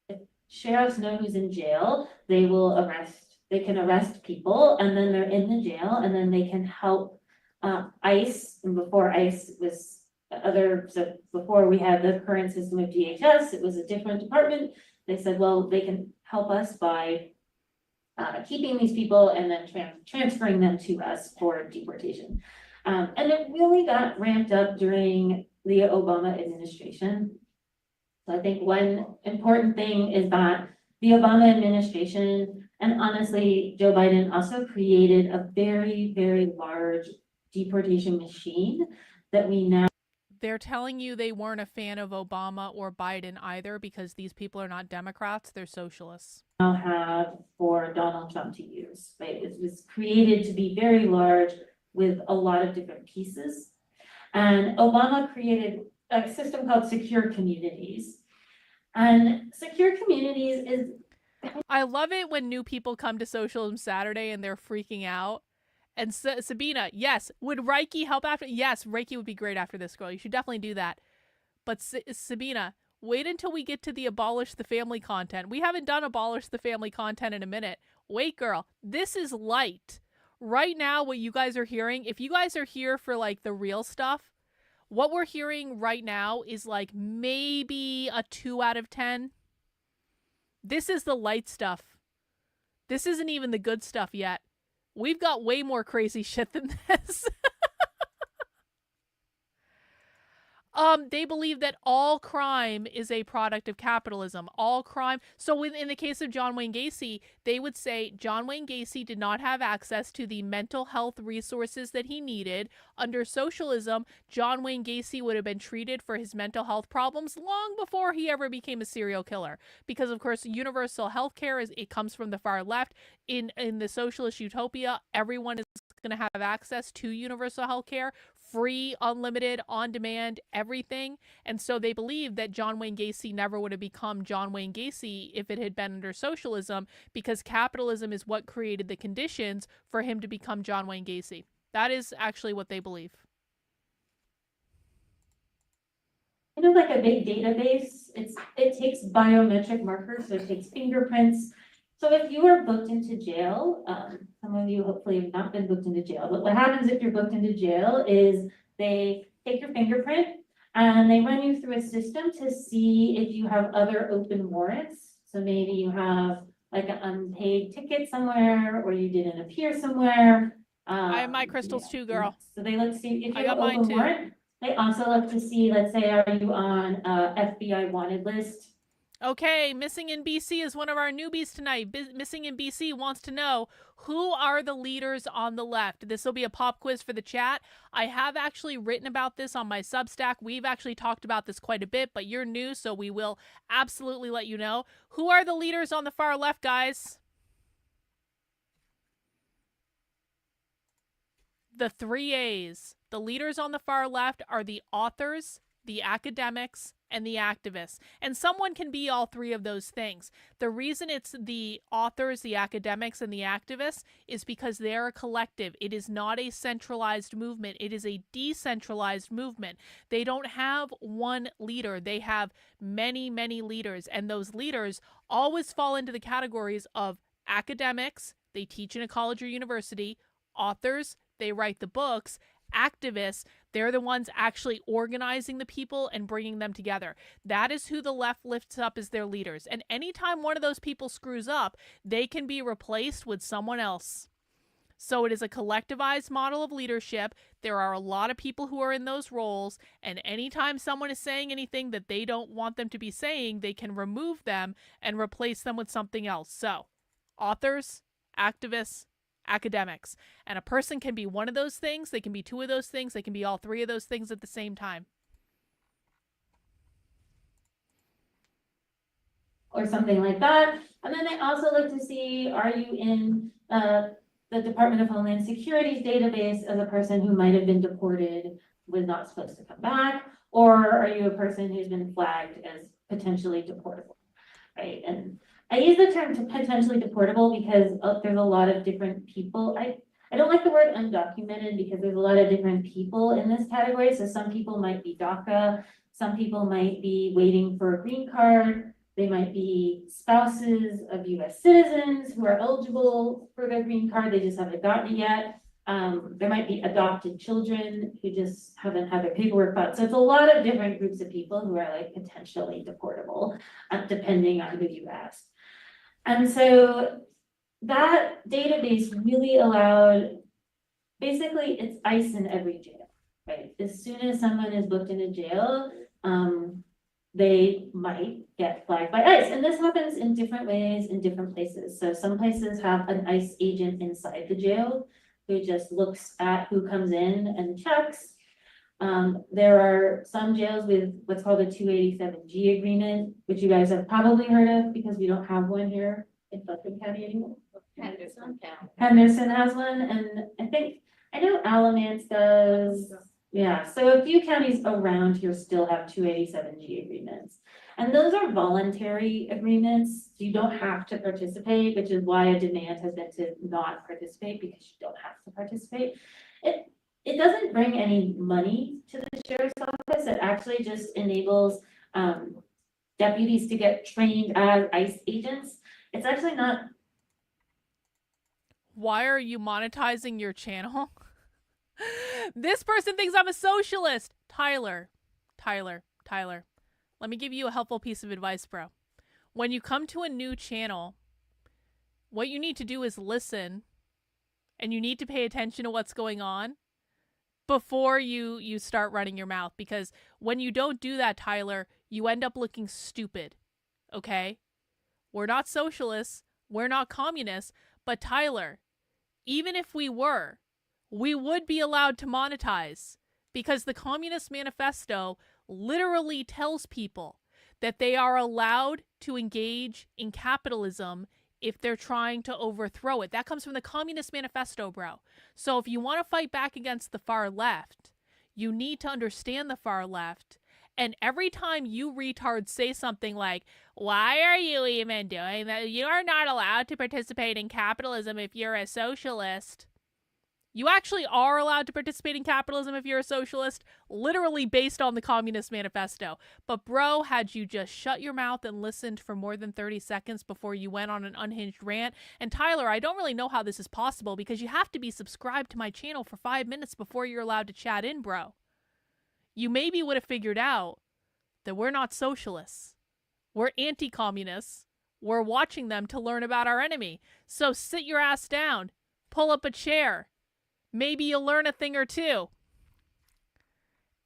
If sheriffs know who's in jail, they can arrest people, and then they're in the jail, and then they can help ICE, and before ICE was so before we had the current system of DHS, it was a different department. They said, well, they can help us by keeping these people and then transferring them to us for deportation. And it really got ramped up during the Obama administration. So I think one important thing is that the Obama administration, and honestly, Joe Biden also created a very, very large deportation machine that we now They're telling you they weren't a fan of Obama or Biden either because these people are not Democrats, they're socialists. Have for Donald Trump to use, right? It was created to be very large with a lot of different pieces. And Obama created a system called secure communities. And secure communities is... I love it when new people come to Socialism Saturday and they're freaking out. And Sabina, yes. Would Reiki help after? Yes, Reiki would be great after this, girl. You should definitely do that. But Sabina, wait until we get to the abolish the family content. We haven't done abolish the family content in a minute. Wait, girl. This is light. Right now, what you guys are hearing, if you guys are here for like the real stuff, what we're hearing right now is like maybe a 2 out of 10. This is the light stuff. This isn't even the good stuff yet. We've got way more crazy shit than this. They believe that all crime is a product of capitalism. All crime. So in the case of John Wayne Gacy, they would say John Wayne Gacy did not have access to the mental health resources that he needed. Under socialism, John Wayne Gacy would have been treated for his mental health problems long before he ever became a serial killer. Because of course, universal health care it comes from the far left. In the socialist utopia, everyone is going to have access to universal health care, free, unlimited, on demand, everything. And so they believe that John Wayne Gacy never would have become John Wayne Gacy if it had been under socialism, because capitalism is what created the conditions for him to become John Wayne Gacy. That is actually what they believe. You know, like a big database, it takes biometric markers, so it takes fingerprints. So if you were booked into jail, some of you hopefully have not been booked into jail, but what happens if you're booked into jail is they take your fingerprint and they run you through a system to see if you have other open warrants. So maybe you have like an unpaid ticket somewhere, or you didn't appear somewhere. I have my crystals too, girl. So they look to see if you I have got an mine open too. warrant. They also look to see, let's say, are you on a FBI wanted list? Okay, Missing in BC is one of our newbies tonight. Missing in BC wants to know, who are the leaders on the left? This will be a pop quiz for the chat. I have actually written about this on my Substack. We've actually talked about this quite a bit, but you're new, so we will absolutely let you know. Who are the leaders on the far left, guys? The 3 A's. The leaders on the far left are the authors, the academics, and the activists. And someone can be all three of those things. The reason it's the authors, the academics, and the activists is because they're a collective. It is not a centralized movement. It is a decentralized movement. They don't have one leader. They have many, many leaders. And those leaders always fall into the categories of academics, they teach in a college or university, authors, they write the books, activists, they're the ones actually organizing the people and bringing them together. That is who the left lifts up as their leaders. And anytime one of those people screws up, they can be replaced with someone else. So it is a collectivized model of leadership. There are a lot of people who are in those roles, and anytime someone is saying anything that they don't want them to be saying, they can remove them and replace them with something else. So, authors, activists, academics. And a person can be one of those things, they can be two of those things, they can be all three of those things at the same time. Or something like that. And then they also look to see, are you in the Department of Homeland Security's database as a person who might have been deported, was not supposed to come back, or are you a person who's been flagged as potentially deportable, right? And I use the term potentially deportable because there's a lot of different people. I don't like the word undocumented because there's a lot of different people in this category. So some people might be DACA, some people might be waiting for a green card, they might be spouses of US citizens who are eligible for their green card, they just haven't gotten it yet. There might be adopted children who just haven't had their paperwork filed. So it's a lot of different groups of people who are like potentially deportable, depending on who you ask. And so that database really allowed, basically it's ICE in every jail, right? As soon as someone is booked into jail, they might get flagged by ICE. And this happens in different ways in different places. So some places have an ICE agent inside the jail who just looks at who comes in and checks. There are some jails with what's called a 287G agreement, which you guys have probably heard of because we don't have one here in Buckingham County anymore. Henderson has one, and I know Alamance does. Yeah, so a few counties around here still have 287G agreements. And those are voluntary agreements. You don't have to participate, which is why a demand has been to not participate, because you don't have to participate. It doesn't bring any money to the sheriff's office. It actually just enables deputies to get trained as ICE agents. It's actually not. Why are you monetizing your channel? This person thinks I'm a socialist. Tyler. Let me give you a helpful piece of advice, bro. When you come to a new channel, what you need to do is listen, and you need to pay attention to what's going on before you start running your mouth. Because when you don't do that, Tyler, you end up looking stupid. Okay? We're not socialists. We're not communists. But Tyler, even if we were, we would be allowed to monetize, because the Communist Manifesto literally tells people that they are allowed to engage in capitalism if they're trying to overthrow it. That comes from the Communist Manifesto, bro. So if you want to fight back against the far left, you need to understand the far left. And every time you retards say something like, why are you even doing that? You are not allowed to participate in capitalism if you're a socialist. You actually are allowed to participate in capitalism if you're a socialist, literally based on the Communist Manifesto. But bro, had you just shut your mouth and listened for more than 30 seconds before you went on an unhinged rant. And Tyler, I don't really know how this is possible, because you have to be subscribed to my channel for 5 minutes before you're allowed to chat in, bro. You maybe would have figured out that we're not socialists. We're anti-communists. We're watching them to learn about our enemy. So sit your ass down, pull up a chair. Maybe you'll learn a thing or two.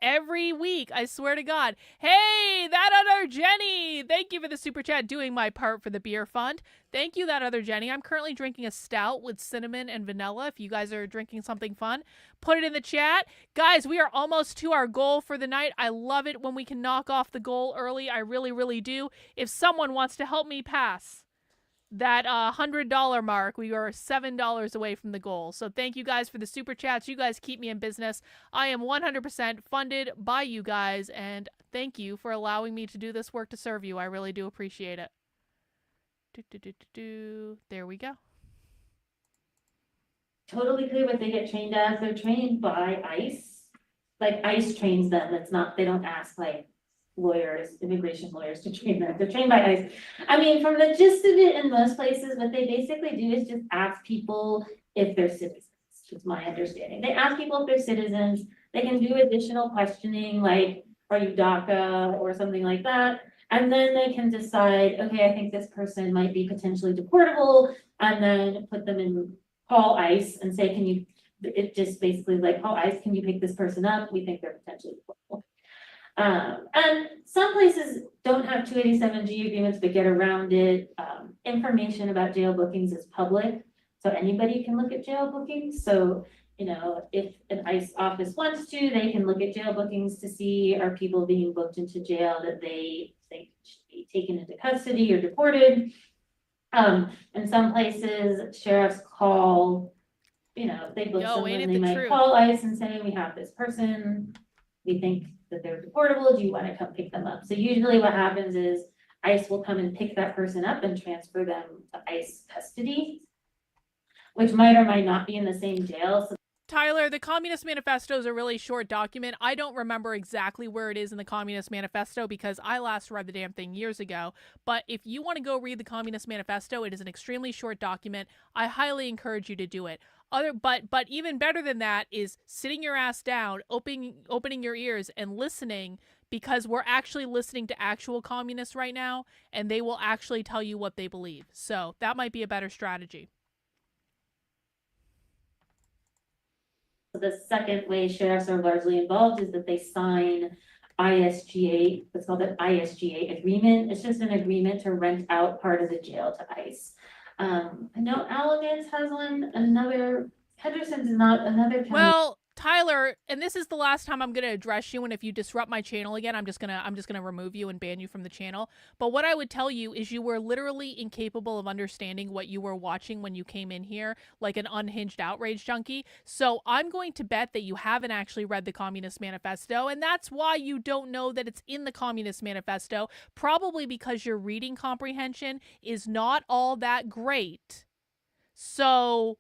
Every week, I swear to God. Hey, that other Jenny! Thank you for the super chat, doing my part for the beer fund. Thank you, that other Jenny. I'm currently drinking a stout with cinnamon and vanilla. If you guys are drinking something fun, put it in the chat. Guys, we are almost to our goal for the night. I love it when we can knock off the goal early. I really, really do. If someone wants to help me pass that $100 mark, we are $7 away from the goal. So thank you guys for the super chats. You guys keep me in business. I am 100% funded by you guys, and thank you for allowing me to do this work to serve you. I really do appreciate it. There we go. Totally clear what they get trained as. They're trained by ICE. Like ICE trains them. It's not, they don't ask like lawyers, immigration lawyers to train them. They're trained by ICE. I mean, from the gist of it, in most places, what they basically do is just ask people if they're citizens. It's my understanding. They ask people if they're citizens. They can do additional questioning, like, are you DACA or something like that? And then they can decide, okay, I think this person might be potentially deportable, and then put them in, call ICE and say, can you, it just basically like, oh, ICE, can you pick this person up? We think they're potentially deportable. And some places don't have 287G agreements, but get around it. Information about jail bookings is public, so anybody can look at jail bookings. So, you know, if an ICE office wants to, they can look at jail bookings to see, are people being booked into jail that they think should be taken into custody or deported. In some places, sheriffs call, you know, they book someone, they might call ICE and say, we have this person, we think that they're deportable, do you want to come pick them up? So usually what happens is ICE will come and pick that person up and transfer them to ICE custody, which might or might not be in the same jail. So Tyler, the Communist Manifesto is a really short document. I don't remember exactly where it is in the Communist Manifesto because I last read the damn thing years ago. But if you want to go read the Communist Manifesto, it is an extremely short document. I highly encourage you to do it. But even better than that is sitting your ass down, opening your ears and listening, because we're actually listening to actual communists right now, and they will actually tell you what they believe. So that might be a better strategy. The second way sheriffs are largely involved is that they sign ISGA, what's called an ISGA agreement. It's just an agreement to rent out part of the jail to ICE. I know Alamance has one, Henderson's not, another county. Well, Tyler, and this is the last time I'm going to address you, and if you disrupt my channel again, I'm just going to remove you and ban you from the channel. But what I would tell you is you were literally incapable of understanding what you were watching when you came in here, like an unhinged outrage junkie. So I'm going to bet that you haven't actually read the Communist Manifesto, and that's why you don't know that it's in the Communist Manifesto, probably because your reading comprehension is not all that great. So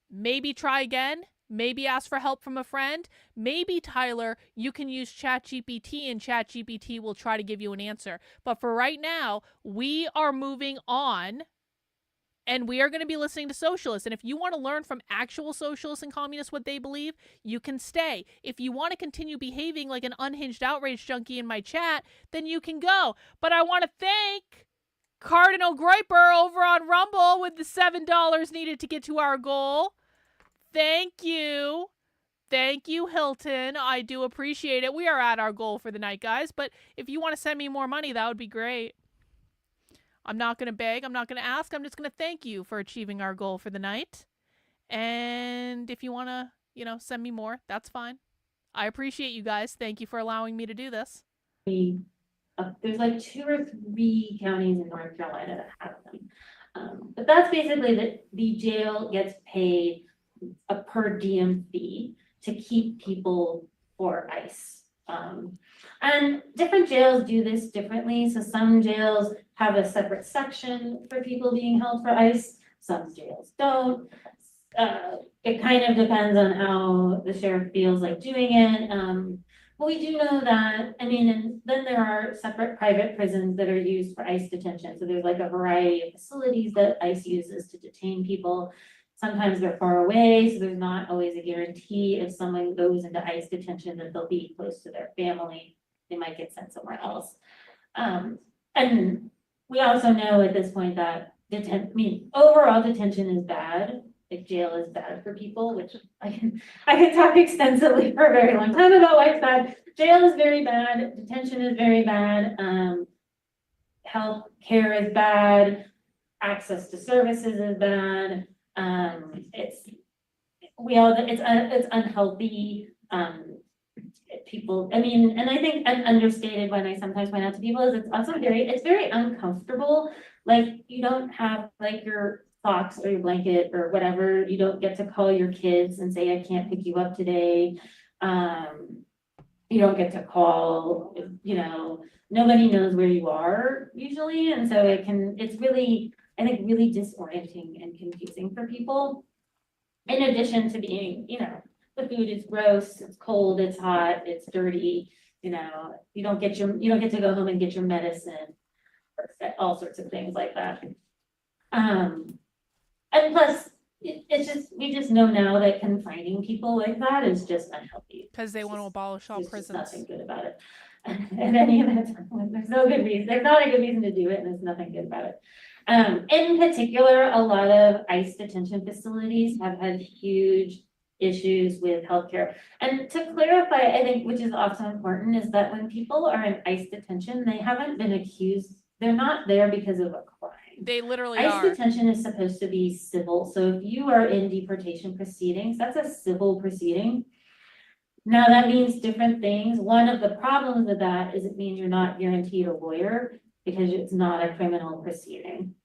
maybe try again. Maybe ask for help from a friend. Maybe, Tyler, you can use ChatGPT and ChatGPT will try to give you an answer. But for right now, we are moving on and we are going to be listening to socialists. And if you want to learn from actual socialists and communists what they believe, you can stay. If you want to continue behaving like an unhinged outrage junkie in my chat, then you can go. But I want to thank Cardinal Groiper over on Rumble with the $7 needed to get to our goal. Thank you. Thank you, Hilton. I do appreciate it. We are at our goal for the night, guys. But if you want to send me more money, that would be great. I'm not going to beg. I'm not going to ask. I'm just going to thank you for achieving our goal for the night. And if you want to, send me more, that's fine. I appreciate you guys. Thank you for allowing me to do this. There's like 2 or 3 counties in North Carolina that have them. But that's basically that the jail gets paid a per diem fee to keep people for ICE. And different jails do this differently. So some jails have a separate section for people being held for ICE. Some jails don't. It kind of depends on how the sheriff feels like doing it. But we do know that, and then there are separate private prisons that are used for ICE detention. So there's like a variety of facilities that ICE uses to detain people. Sometimes they're far away, so there's not always a guarantee if someone goes into ICE detention that they'll be close to their family. They might get sent somewhere else. And we also know at this point that overall detention is bad. Like jail is bad for people, which I can talk extensively for a very long time about why it's bad. Jail is very bad. Detention is very bad. Health care is bad. Access to services is bad. It's unhealthy. People, and I think understated when I sometimes point out to people is it's also it's very uncomfortable. Like you don't have like your socks or your blanket or whatever. You don't get to call your kids and say, I can't pick you up today. You don't get to call, nobody knows where you are usually. And so it's really, I think, really disorienting and confusing for people. In addition to being, the food is gross, it's cold, it's hot, it's dirty, you don't get to go home and get your medicine, or all sorts of things like that. And plus, we just know now that confining people like that is just unhealthy. Because they want to abolish all prisons. There's nothing good about it. And any of that, there's no good reason. There's not a good reason to do it, and there's nothing good about it. In particular, a lot of ICE detention facilities have had huge issues with healthcare. And to clarify, I think, which is also important, is that when people are in ICE detention, they haven't been accused. They're not there because of a crime. They literally ICE are. detention is supposed to be civil. So if you are in deportation proceedings, that's a civil proceeding. Now that means different things. One of the problems with that is it means you're not guaranteed a lawyer because it's not a criminal proceeding.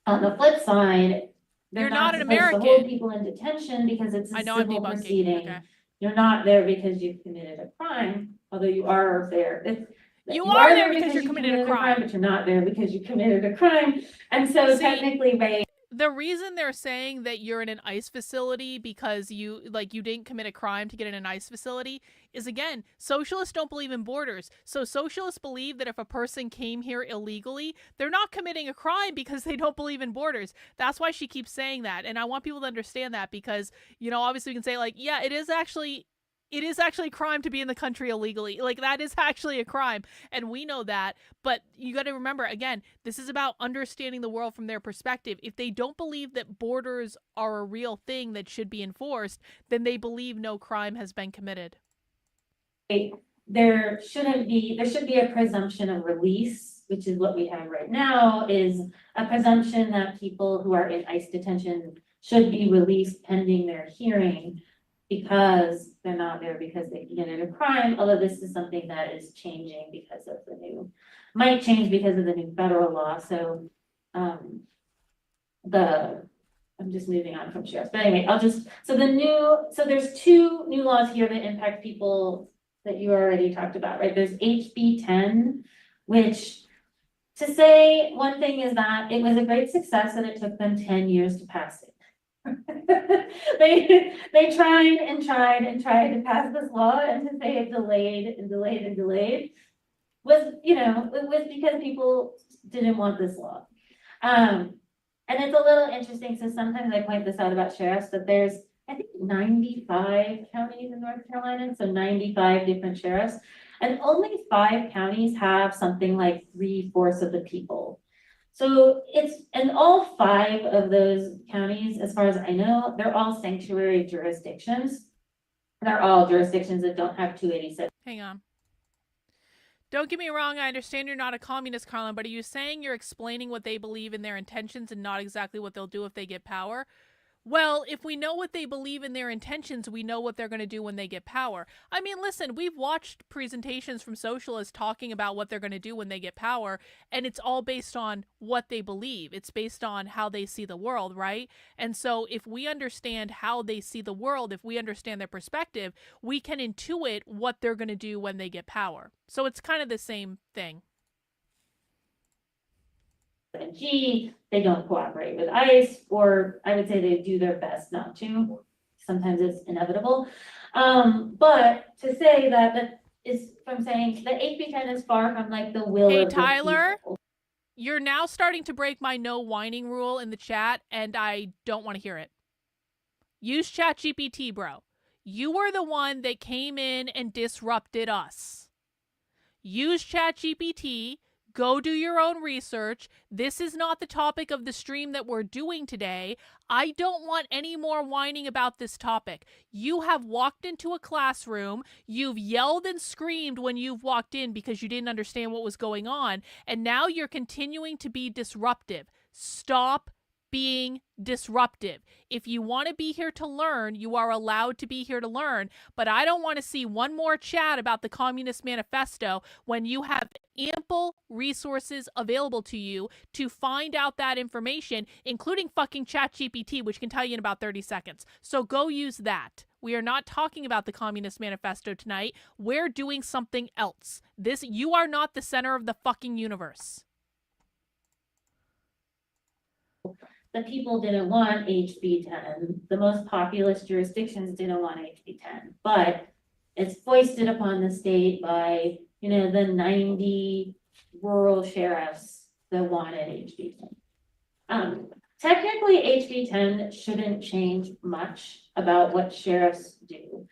On the flip side, You're not an supposed to American. hold people in detention because it's a I know I'm civil debunking. proceeding. Okay. You're not there because you've committed a crime, although you are there. You are there because you committed a crime. But you're not there because you committed a crime. And so technically, right. The reason they're saying that you're in an ICE facility because you didn't commit a crime to get in an ICE facility is, again, socialists don't believe in borders. So socialists believe that if a person came here illegally, they're not committing a crime because they don't believe in borders. That's why she keeps saying that. And I want people to understand that because, obviously we can say, like, yeah, it is actually a crime to be in the country illegally. Like, that is actually a crime. And we know that. But you got to remember, again, this is about understanding the world from their perspective. If they don't believe that borders are a real thing that should be enforced, then they believe no crime has been committed. There should be a presumption of release, which is what we have right now, is a presumption that people who are in ICE detention should be released pending their hearing, because they're not there because they committed a crime, although this is something that is changing because of might change because of the new federal law. So I'm just moving on from sheriffs. But anyway, so there's two new laws here that impact people that you already talked about, right? There's HB 10, which, to say one thing, is that it was a great success and it took them 10 years to pass it. They tried and tried and tried to pass this law, and to say it delayed and delayed and delayed was, it was because people didn't want this law. And it's a little interesting. So sometimes I point this out about sheriffs, that there's, I think, 95 counties in North Carolina, so 95 different sheriffs, and only 5 counties have something like 3/4 of the people. So and all 5 of those counties, as far as I know, they're all sanctuary jurisdictions. They're all jurisdictions that don't have 287. Hang on. Don't get me wrong, I understand you're not a communist, Carlin, but are you saying you're explaining what they believe in their intentions and not exactly what they'll do if they get power? Well, if we know what they believe in their intentions, we know what they're going to do when they get power. I mean, listen, we've watched presentations from socialists talking about what they're going to do when they get power, and it's all based on what they believe. It's based on how they see the world, right? And so if we understand how they see the world, if we understand their perspective, we can intuit what they're going to do when they get power. So it's kind of the same thing. They don't cooperate with ICE, or I would say they do their best not to. Sometimes it's inevitable. But to say that is from saying that HB 10 is far from like the will of the Tyler, people. You're now starting to break my no whining rule in the chat, and I don't want to hear it. Use ChatGPT, bro. You were the one that came in and disrupted us. Use ChatGPT. Go do your own research. This is not the topic of the stream that we're doing today. I don't want any more whining about this topic. You have walked into a classroom. You've yelled and screamed when you've walked in because you didn't understand what was going on. And now you're continuing to be disruptive. Stop being disruptive. If you want to be here to learn, you are allowed to be here to learn, but I don't want to see one more chat about the Communist Manifesto when you have ample resources available to you to find out that information, including fucking ChatGPT, which can tell you in about 30 seconds. So go use that. We are not talking about the Communist Manifesto tonight. We're doing something else. You are not the center of the fucking universe. The people didn't want HB 10. The most populous jurisdictions didn't want HB 10, but it's foisted upon the state by, the 90 rural sheriffs that wanted HB 10. Technically, HB 10 shouldn't change much about what sheriffs do.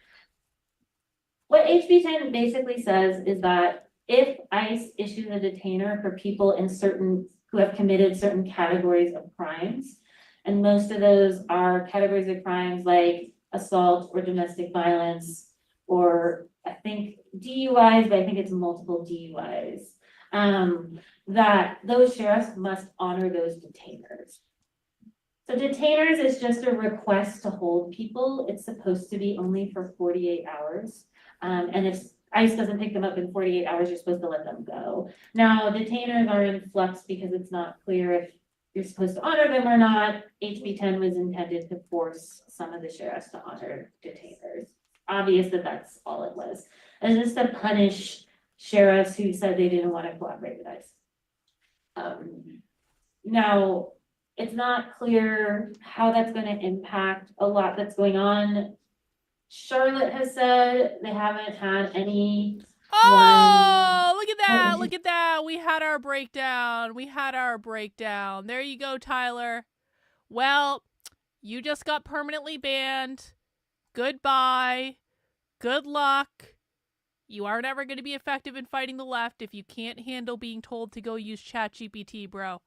What HB 10 basically says is that if ICE issues a detainer for people who have committed certain categories of crimes, and most of those are categories of crimes like assault or domestic violence, or I think DUIs, but I think it's multiple DUIs, that those sheriffs must honor those detainers. So detainers is just a request to hold people. It's supposed to be only for 48 hours. And if ICE doesn't pick them up in 48 hours, you're supposed to let them go. Now, detainers are in flux because it's not clear if you're supposed to honor them or not. HB 10 was intended to force some of the sheriffs to honor detainers. Obvious that that's all it was. And just to punish sheriffs who said they didn't want to cooperate with ICE. Now, it's not clear how that's going to impact a lot that's going on. Charlotte has said they haven't had any. Oh, look at that. Look at that. We had our breakdown. We had our breakdown. There you go, Tyler. Well, you just got permanently banned. Goodbye. Good luck. You are never going to be effective in fighting the left if you can't handle being told to go use ChatGPT, bro.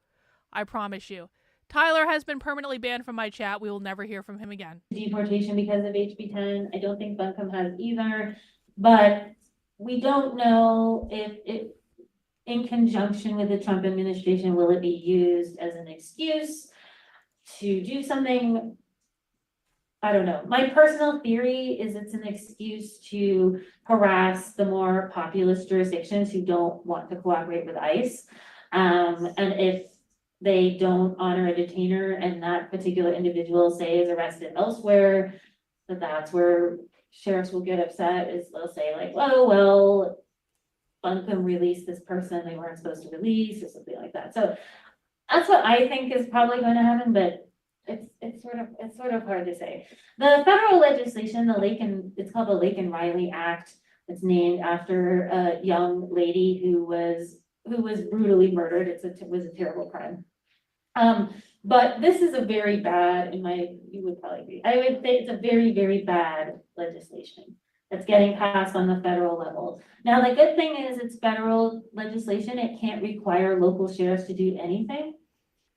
I promise you. Tyler has been permanently banned from my chat. We will never hear from him again. Deportation because of HB 10. I don't think Buncombe has either, but we don't know if it, in conjunction with the Trump administration, will it be used as an excuse to do something? I don't know. My personal theory is it's an excuse to harass the more populist jurisdictions who don't want to cooperate with ICE. And if they don't honor a detainer and that particular individual, say, is arrested elsewhere, that's where sheriffs will get upset, is they'll say like, oh, well, Buncombe released this person they weren't supposed to release or something like that. So that's what I think is probably going to happen, but it's sort of hard to say. The federal legislation, it's called the Laken Riley Act. It's named after a young lady who was brutally murdered. It was a terrible crime. But this is a very bad, you would probably agree. I would say it's a very, very bad legislation that's getting passed on the federal level. Now, the good thing is it's federal legislation. It can't require local sheriffs to do anything.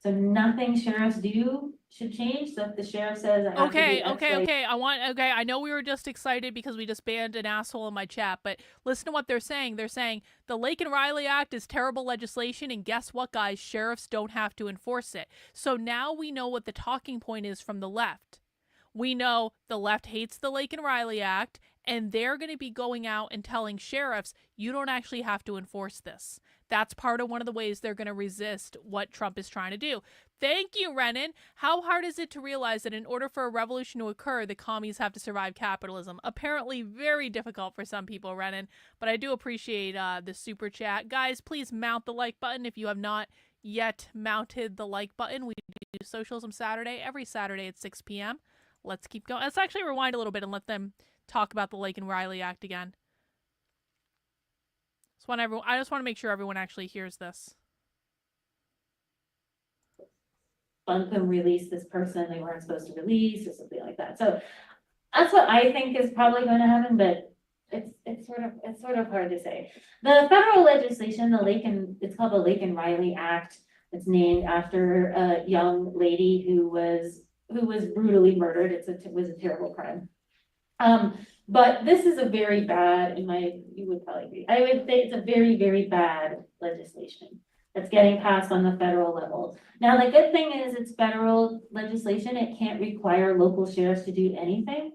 So nothing sheriffs do should change. So if the sheriff says, I have to do X, Y, I know we were just excited because we just banned an asshole in my chat, but listen to what they're saying. They're saying the Laken Riley Act is terrible legislation, and guess what, guys? Sheriffs don't have to enforce it. So now we know what the talking point is from the left. We know the left hates the Laken Riley Act, and they're going to be going out and telling sheriffs, you don't actually have to enforce this. That's part of one of the ways they're going to resist what Trump is trying to do. Thank you, Renan. How hard is it to realize that in order for a revolution to occur, the commies have to survive capitalism? Apparently very difficult for some people, Renan, but I do appreciate the super chat. Guys, please mount the like button if you have not yet mounted the like button. We do Socialism Saturday every Saturday at 6 p.m. Let's keep going. Let's actually rewind a little bit and let them talk about the Laken Riley Act again. I just want to make sure everyone actually hears this. Buncombe released this person they weren't supposed to release or something like that. So that's what I think is probably going to happen, but it's sort of hard to say. The federal legislation, it's called the Laken Riley Act. It's named after a young lady who was brutally murdered. It was a terrible crime. But this is a very bad, you would probably agree. I would say it's a very, very bad legislation that's getting passed on the federal level. Now, the good thing is it's federal legislation. It can't require local sheriffs to do anything.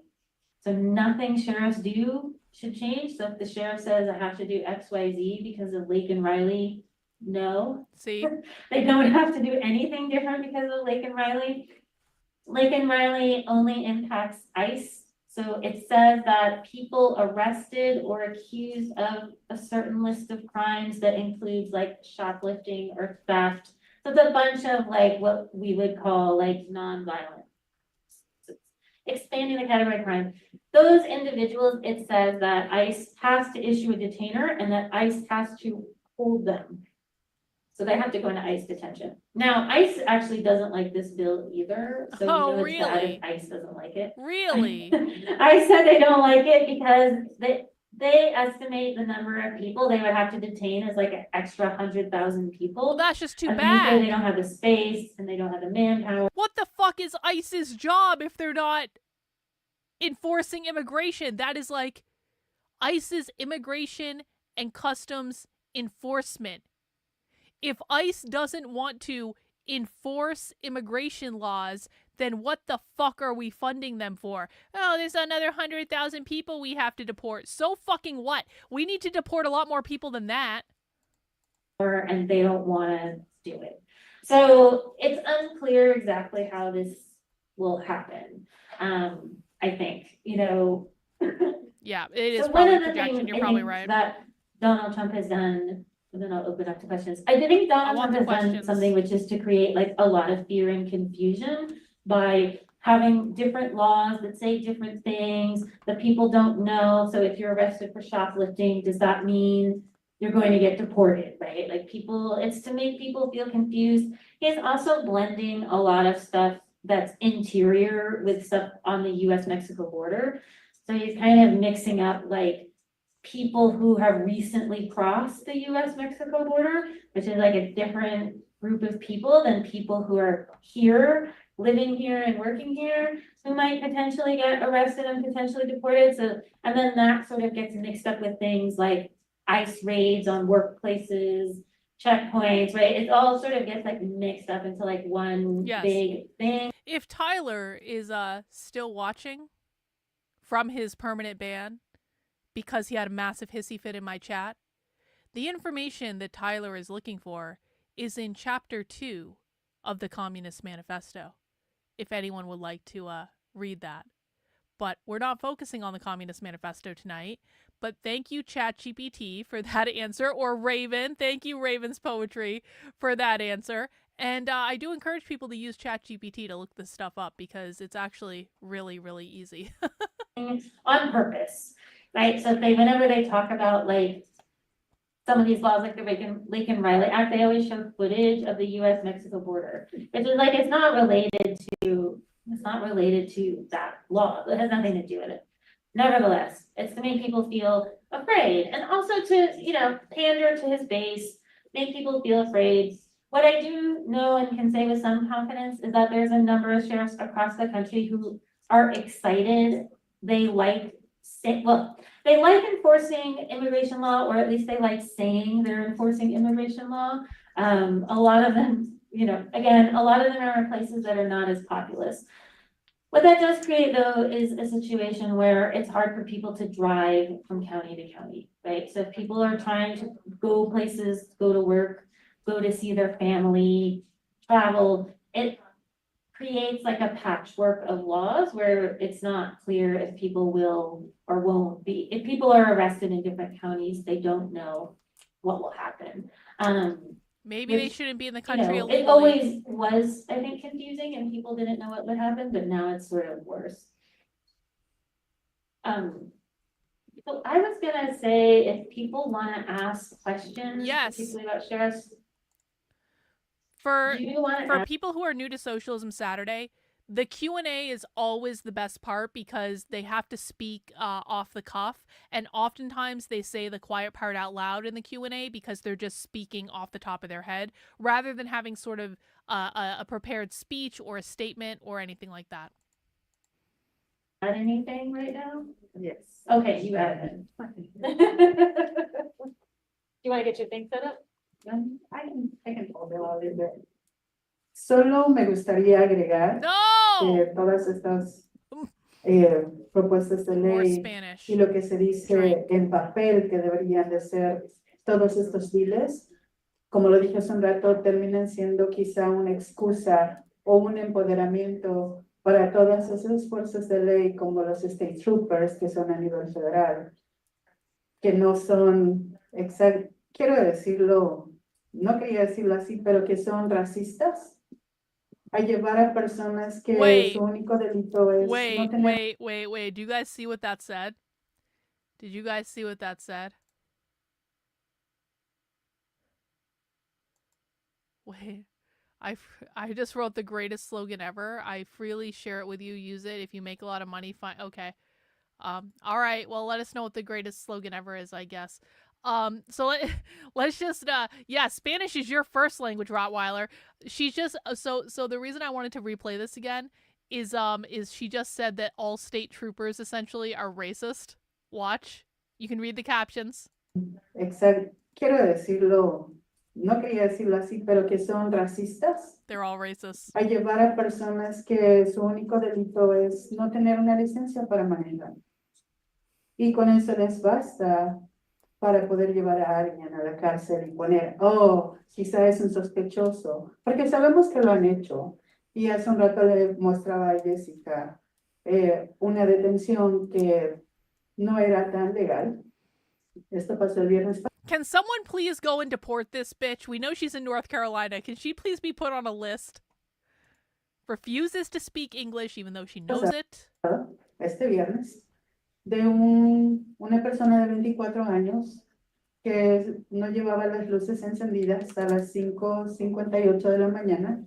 So nothing sheriffs do should change. So if the sheriff says I have to do X, Y, Z because of Laken Riley, no. See? They don't have to do anything different because of Laken Riley. Laken Riley only impacts ICE. So it says that people arrested or accused of a certain list of crimes that includes like shoplifting or theft. So it's a bunch of like what we would call like non-violent. So expanding the category of crime. Those individuals, it says that ICE has to issue a detainer and that ICE has to hold them. So they have to go into ICE detention. Now, ICE actually doesn't like this bill either. So oh, it's bad really? if ICE doesn't like it. Really? I said they don't like it because they estimate the number of people they would have to detain as like an extra 100,000 people. Well, that's just too and bad. They don't have the space and they don't have the manpower. What the fuck is ICE's job if they're not enforcing immigration? That is like ICE's immigration and customs enforcement. If ICE doesn't want to enforce immigration laws, then what the fuck are we funding them for? Oh, there's another 100,000 people we have to deport. So fucking what? We need to deport a lot more people than that. And they don't want to do it. So it's unclear exactly how this will happen. I think, Yeah, it is so probably one of the projection. things You're probably right. that Donald Trump has done and then I'll open up to questions. I think Donald Trump has done something which is to create like a lot of fear and confusion by having different laws that say different things that people don't know. So if you're arrested for shoplifting, does that mean you're going to get deported, right? Like people, it's to make people feel confused. He's also blending a lot of stuff that's interior with stuff on the US-Mexico border. So he's kind of mixing up like people who have recently crossed the US-Mexico border, which is like a different group of people than people who are here, living here and working here, who might potentially get arrested and potentially deported. So, and then that sort of gets mixed up with things like ICE raids on workplaces, checkpoints, right? It all sort of gets like mixed up into like one big thing. If Tyler is still watching from his permanent ban because he had a massive hissy fit in my chat, the information that Tyler is looking for is in chapter 2 of the Communist Manifesto, if anyone would like to read that. But we're not focusing on the Communist Manifesto tonight. But thank you, ChatGPT, for that answer. Or Raven. Thank you, Raven's Poetry, for that answer. And I do encourage people to use ChatGPT to look this stuff up because it's actually really, really easy. On purpose, right? So whenever they talk about like some of these laws, like the Laken Riley Act, they always show footage of the US-Mexico border, which is like, it's not related to that law. It has nothing to do with it. Nevertheless, it's to make people feel afraid and also to, you know, pander to his base, make people feel afraid. What I do know and can say with some confidence is that there's a number of sheriffs across the country who are excited. They like enforcing immigration law, or at least they like saying they're enforcing immigration law. A lot of them, you know, again, a lot of them are in places that are not as populous. What that does create, though, is a situation where it's hard for people to drive from county to county, right? So if people are trying to go places, go to work, go to see their family, travel, it creates like a patchwork of laws where it's not clear if people will or won't be. If people are arrested in different counties, they don't know what will happen. Maybe they shouldn't be in the country illegally. It always was, I think, confusing and people didn't know what would happen, but now it's sort of worse. So I was gonna say, if people wanna ask questions, particularly about sheriffs. For people who are new to Socialism Saturday, the Q&A is always the best part because they have to speak off the cuff, and oftentimes they say the quiet part out loud in the Q&A because they're just speaking off the top of their head rather than having sort of a prepared speech or a statement or anything like that. Add anything right now? Yes. Okay, you add it. Do you want to get your thing set up? I can hold it a little bit. Solo me gustaría agregar que todas estas propuestas de ley y lo que se dice en papel que deberían de ser todos estos biles, como lo dije hace un rato, terminan siendo quizá una excusa o un empoderamiento para todas esas fuerzas de ley como los state troopers que son a nivel federal, que no son quiero decirlo, no quería decirlo así, pero que son racistas, a llevar a personas que su único delito es no tener... Wait. Do you guys see what that said? Did you guys see what that said? Wait. I just wrote the greatest slogan ever. I freely share it with you. Use it. If you make a lot of money, fine. Okay. All right. Well, let us know what the greatest slogan ever is, I guess. So let's just, Spanish is your first language, Rottweiler. She's just, so the reason I wanted to replay this again is she just said that all state troopers essentially are racist. Watch. You can read the captions. Exacto. Quiero decirlo, no quería decirlo así, pero que son racistas. They're all racist. A llevar a personas que su único delito es no tener una licencia para manejar. Y con eso les basta para poder llevar a alguien a la cárcel y poner, quizá es un sospechoso, porque sabemos que lo han hecho. Y hace un rato le mostraba a Jessica una detención que no era tan legal. Esto pasó el viernes pasado. Can someone please go and deport this bitch? We know she's in North Carolina. Can she please be put on a list? Refuses to speak English even though she knows it. Este viernes, de una persona de 24 años que no llevaba las luces encendidas a las 5:58 de la mañana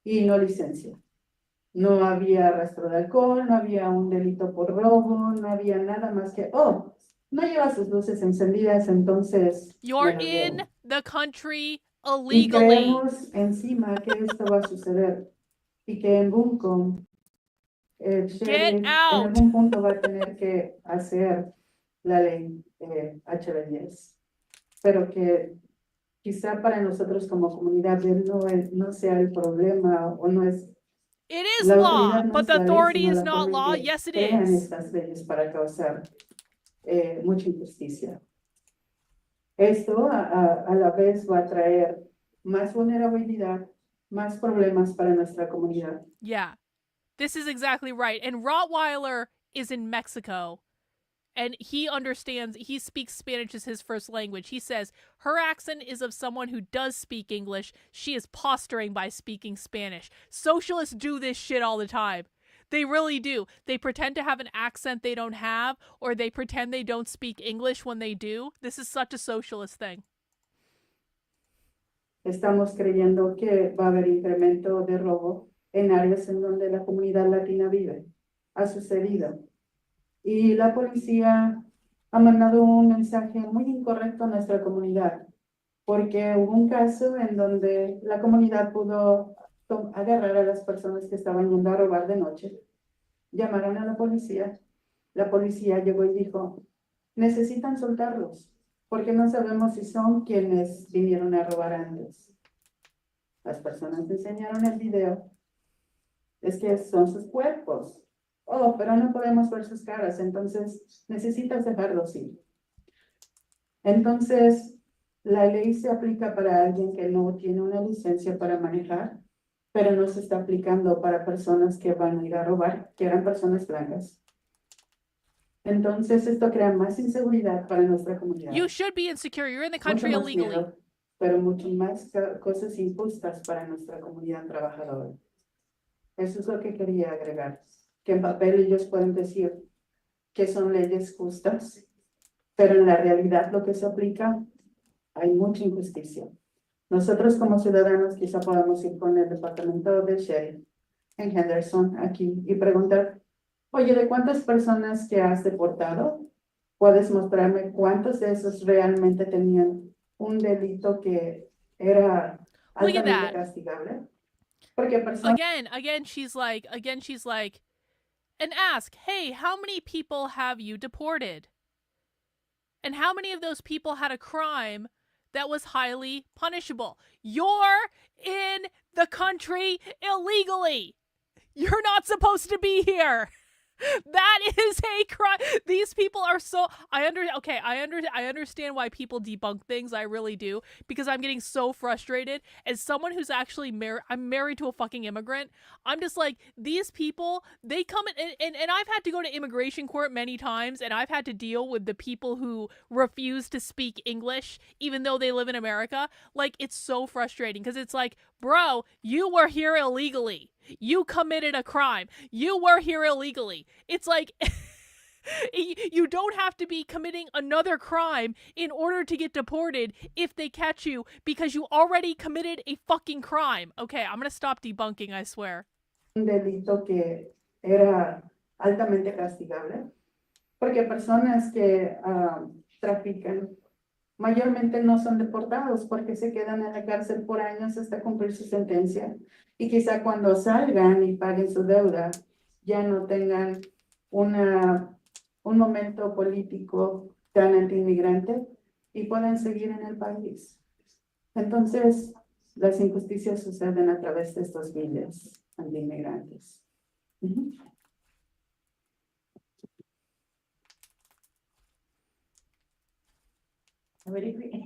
y no licencia. No había rastro de alcohol, no había un delito por robo, no había nada más que, oh, no lleva sus luces encendidas, entonces... You're in the country Y illegally. creemos encima que esto va a suceder y que en Buncombe el sheriff en algún punto va a tener que hacer la ley HB10, pero que quizá para nosotros como comunidad no sea el problema o no es. It is law, but the authority is not law. Yes, it is. Estas leyes para causar mucha injusticia. Esto a la vez va a traer más vulnerabilidad, más problemas para nuestra comunidad. Yeah, this is exactly right. And Rottweiler is in Mexico, and he understands, he speaks Spanish as his first language. He says her accent is of someone who does speak English. She is posturing by speaking Spanish. Socialists do this shit all the time. They really do. They pretend to have an accent they don't have, or they pretend they don't speak English when they do. This is such a socialist thing. Estamos creyendo que va a haber incremento de robo en áreas en donde la comunidad latina vive. Ha sucedido. Y la policía ha mandado un mensaje muy incorrecto a nuestra comunidad, porque hubo un caso en donde la comunidad pudo agarrar a las personas que estaban yendo a robar de noche. Llamaron a la policía llegó y dijo, necesitan soltarlos, porque no sabemos si son quienes vinieron a robar antes. Las personas enseñaron el video, es que son sus cuerpos. Oh, pero no podemos ver sus caras, entonces necesitas dejarlos ir. Entonces, la ley se aplica para alguien que no tiene una licencia para manejar, pero no se está aplicando para personas que van a ir a robar, que eran personas blancas. Entonces, esto crea más inseguridad para nuestra comunidad. You should be insecure. You're in the country Mucho más illegally. miedo, pero mucho más cosas injustas para nuestra comunidad trabajadora. Eso es lo que quería agregar. Que en papel ellos pueden decir que son leyes justas, pero en la realidad lo que se aplica, hay mucha injusticia. Nosotros como ciudadanos quizá podamos ir con el departamento del sheriff en Henderson aquí y preguntar, oye, ¿de cuántas personas que has deportado? ¿Puedes mostrarme cuántos de esos realmente tenían un delito que era altamente castigable? Porque personas... Again, she's like, and ask, hey, how many people have you deported? And how many of those people had a crime that was highly punishable? You're in the country illegally. You're not supposed to be here. That is a crime. These people are so... I understand why people debunk things. I really do. Because I'm getting so frustrated. As someone who's actually married... I'm married to a fucking immigrant. I'm just like, these people, they come in... And I've had to go to immigration court many times. And I've had to deal with the people who refuse to speak English, even though they live in America. Like, it's so frustrating. Because it's like, bro, you were here illegally. You committed a crime. You were here illegally. It's like, you don't have to be committing another crime in order to get deported if they catch you because you already committed a fucking crime. Okay, I'm gonna stop debunking, I swear. Un delito que era altamente castigable, porque personas que trafican mayormente no son deportados porque se quedan en la cárcel por años hasta cumplir su sentencia. Y quizá cuando salgan y paguen su deuda, ya no tengan un momento político tan antiinmigrante y puedan seguir en el país. Entonces, las injusticias suceden a través de estos miles antiinmigrantes. I would agree.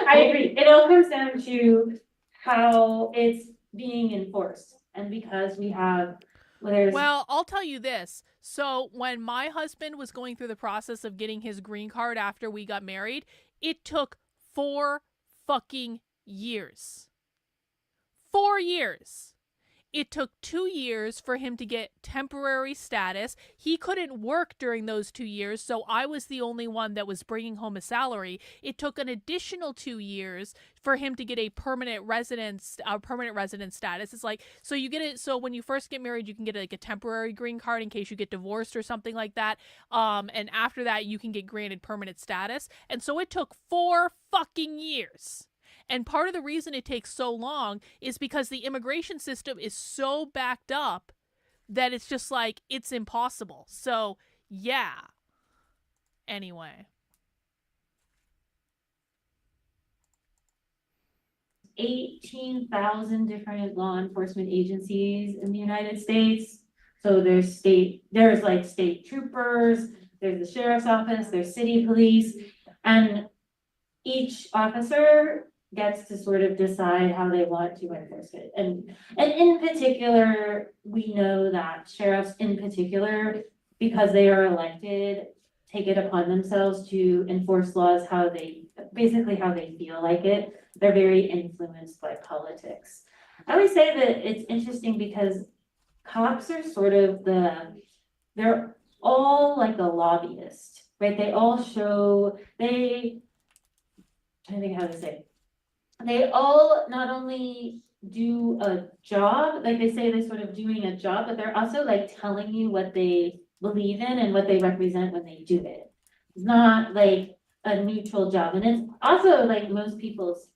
I agree. It all comes down to how it's being enforced. And because we have Well, I'll tell you this. So when my husband was going through the process of getting his green card after we got married, it took 4 fucking years. 4 years. It took 2 years for him to get temporary status. He couldn't work during those 2 years, so I was the only one that was bringing home a salary. It took an additional 2 years for him to get a permanent resident status. It's like, so you get it. So when you first get married, you can get like a temporary green card in case you get divorced or something like that. And after that, you can get granted permanent status. And so it took 4 fucking years. And part of the reason it takes so long is because the immigration system is so backed up that it's just like, it's impossible. So, yeah. Anyway. 18,000 different law enforcement agencies in the United States. So there's like state troopers, there's the sheriff's office, there's city police, and each officer gets to sort of decide how they want to enforce it. And in particular, we know that sheriffs in particular, because they are elected, take it upon themselves to enforce laws how they feel like it. They're very influenced by politics. I always say that it's interesting because cops are sort of they're all like a lobbyist, right? They all I'm trying to think how to say it. They all not only do a job, like they say they're sort of doing a job, but they're also like telling you what they believe in and what they represent when they do it. It's not like a neutral job. And it's also like most people's,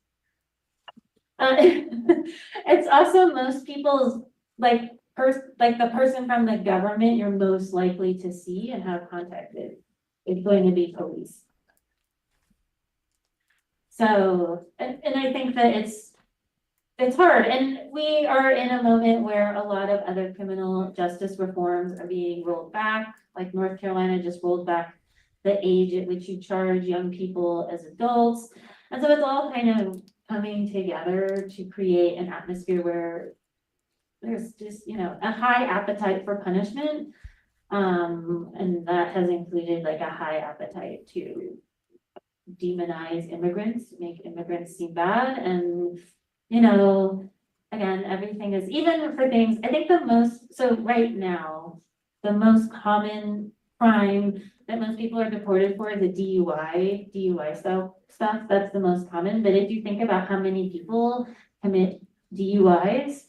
it's also most people's like the person from the government you're most likely to see and have contact with is going to be police. So, and I think that it's hard. And we are in a moment where a lot of other criminal justice reforms are being rolled back. Like North Carolina just rolled back the age at which you charge young people as adults. And so it's all kind of coming together to create an atmosphere where there's just, a high appetite for punishment. And that has included like a high appetite to demonize immigrants, make immigrants seem bad. And, again, everything is, even for things, I think right now, the most common crime that most people are deported for is a DUI stuff. That's the most common. But if you think about how many people commit DUIs,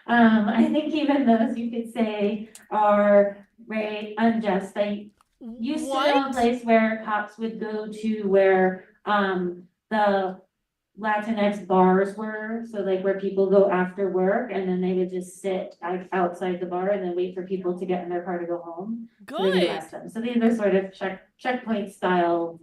I think even those you could say are very unjust. I used to know a place where cops would go to where the Latinx bars were, so like where people go after work, and then they would just sit outside the bar and then wait for people to get in their car to go home. Good. So these are sort of checkpoint style.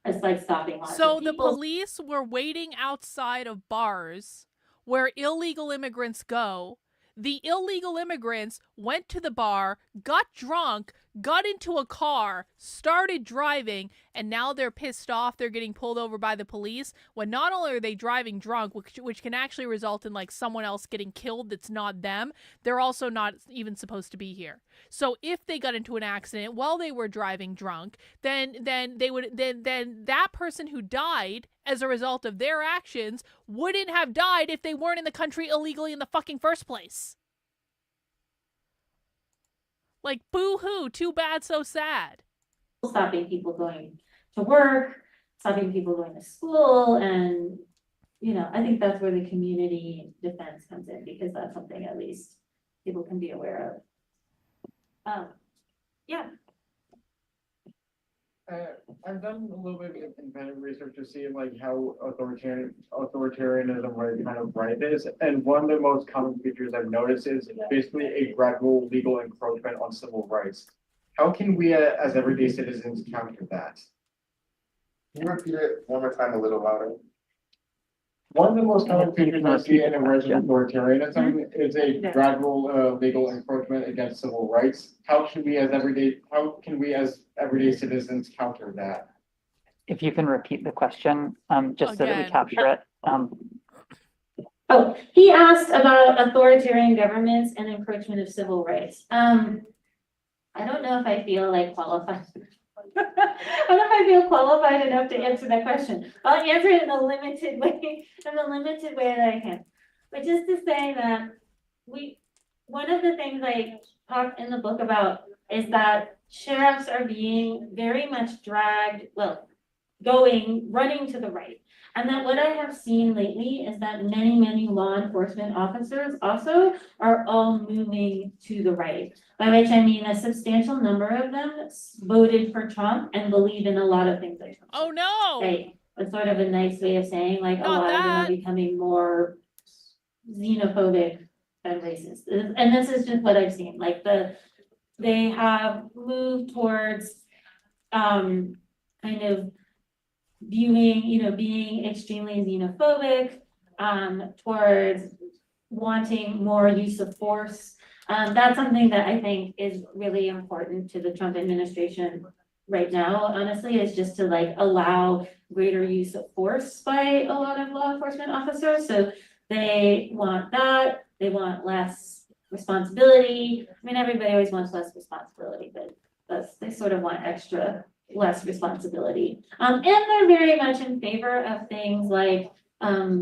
It's like stopping lots So of the people. police were waiting outside of bars where illegal immigrants go. The illegal immigrants went to the bar, got drunk, got into a car, started driving, and now they're pissed off. They're getting pulled over by the police when not only are they driving drunk, which can actually result in like someone else getting killed that's not them, they're also not even supposed to be here. So if they got into an accident while they were driving drunk, then that person who died as a result of their actions wouldn't have died if they weren't in the country illegally in the fucking first place. Like, boo-hoo, too bad, so sad. Stopping people going to work, stopping people going to school, and, I think that's where the community defense comes in, because that's something at least people can be aware of. Yeah. I've done a little bit of independent research to see like how authoritarianism kind of right is, and one of the most common features I've noticed is basically a gradual legal encroachment on civil rights. How can we, as everyday citizens, counter that? Can you repeat it one more time, a little louder? One of the most common features I see in emergent authoritarianism is a gradual legal encroachment against civil rights. How can we as everyday citizens counter that? If you can repeat the question, just so that we Again. capture it. Oh, he asked about authoritarian governments and encroachment of civil rights. I don't know if I feel like qualified. I don't know if I feel qualified enough to answer that question. I'll answer it in a limited way, that I can. Which is to say that one of the things I talk in the book about is that sheriffs are being very much dragged, running to the right. And that what I have seen lately is that many law enforcement officers also are all moving to the right. By which I mean a substantial number of them voted for Trump and believe in a lot of things that Trump. Oh no! Right. It's sort of a nice way of saying like Not a lot of them that. are becoming more xenophobic and racist. And this is just what I've seen. Like they have moved towards kind of viewing, being extremely xenophobic, towards wanting more use of force. That's something that I think is really important to the Trump administration right now, honestly, is just to like allow greater use of force by a lot of law enforcement officers. So they want that, they want less responsibility. I mean, everybody always wants less responsibility, but they sort of want less responsibility. And they're very much in favor of things like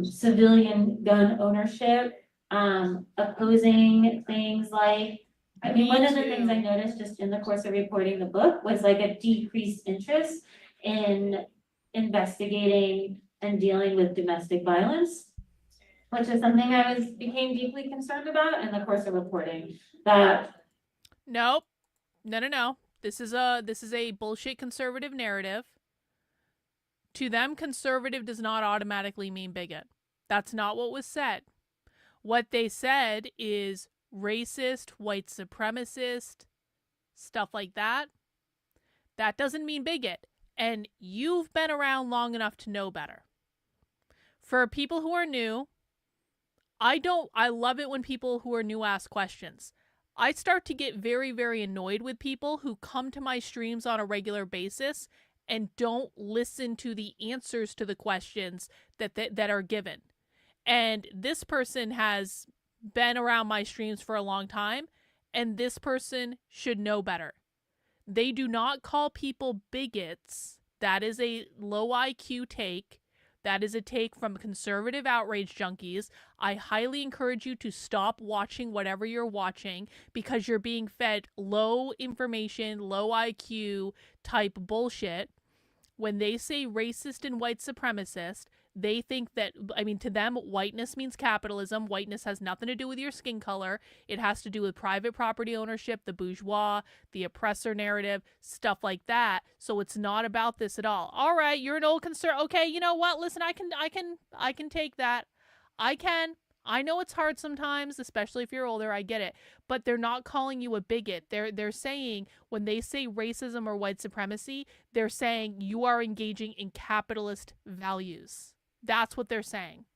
civilian gun ownership, opposing things like, I mean, one of the things I noticed just in the course of reporting the book was like a decreased interest in investigating and dealing with domestic violence, which is something I became deeply concerned about in the course of reporting that. Nope. No. This is a bullshit conservative narrative. To them, conservative does not automatically mean bigot. That's not what was said. What they said is racist, white supremacist, stuff like that. That doesn't mean bigot. And you've been around long enough to know better. For people who are new, I love it when people who are new ask questions. I start to get very, very annoyed with people who come to my streams on a regular basis and don't listen to the answers to the questions that are given. And this person has been around my streams for a long time, and this person should know better. They do not call people bigots. That is a low IQ take. That is a take from conservative outrage junkies. I highly encourage you to stop watching whatever you're watching because you're being fed low information, low IQ type bullshit. When they say racist and white supremacist, they think that, I mean, to them, whiteness means capitalism. Whiteness has nothing to do with your skin color. It has to do with private property ownership, the bourgeois, the oppressor narrative, stuff like that. So it's not about this at all. All right, you're an old conservative. Okay, you know what? Listen, I can take that. I can. I know it's hard sometimes, especially if you're older. I get it. But they're not calling you a bigot. They're saying, when they say racism or white supremacy, they're saying you are engaging in capitalist values. That's what they're saying.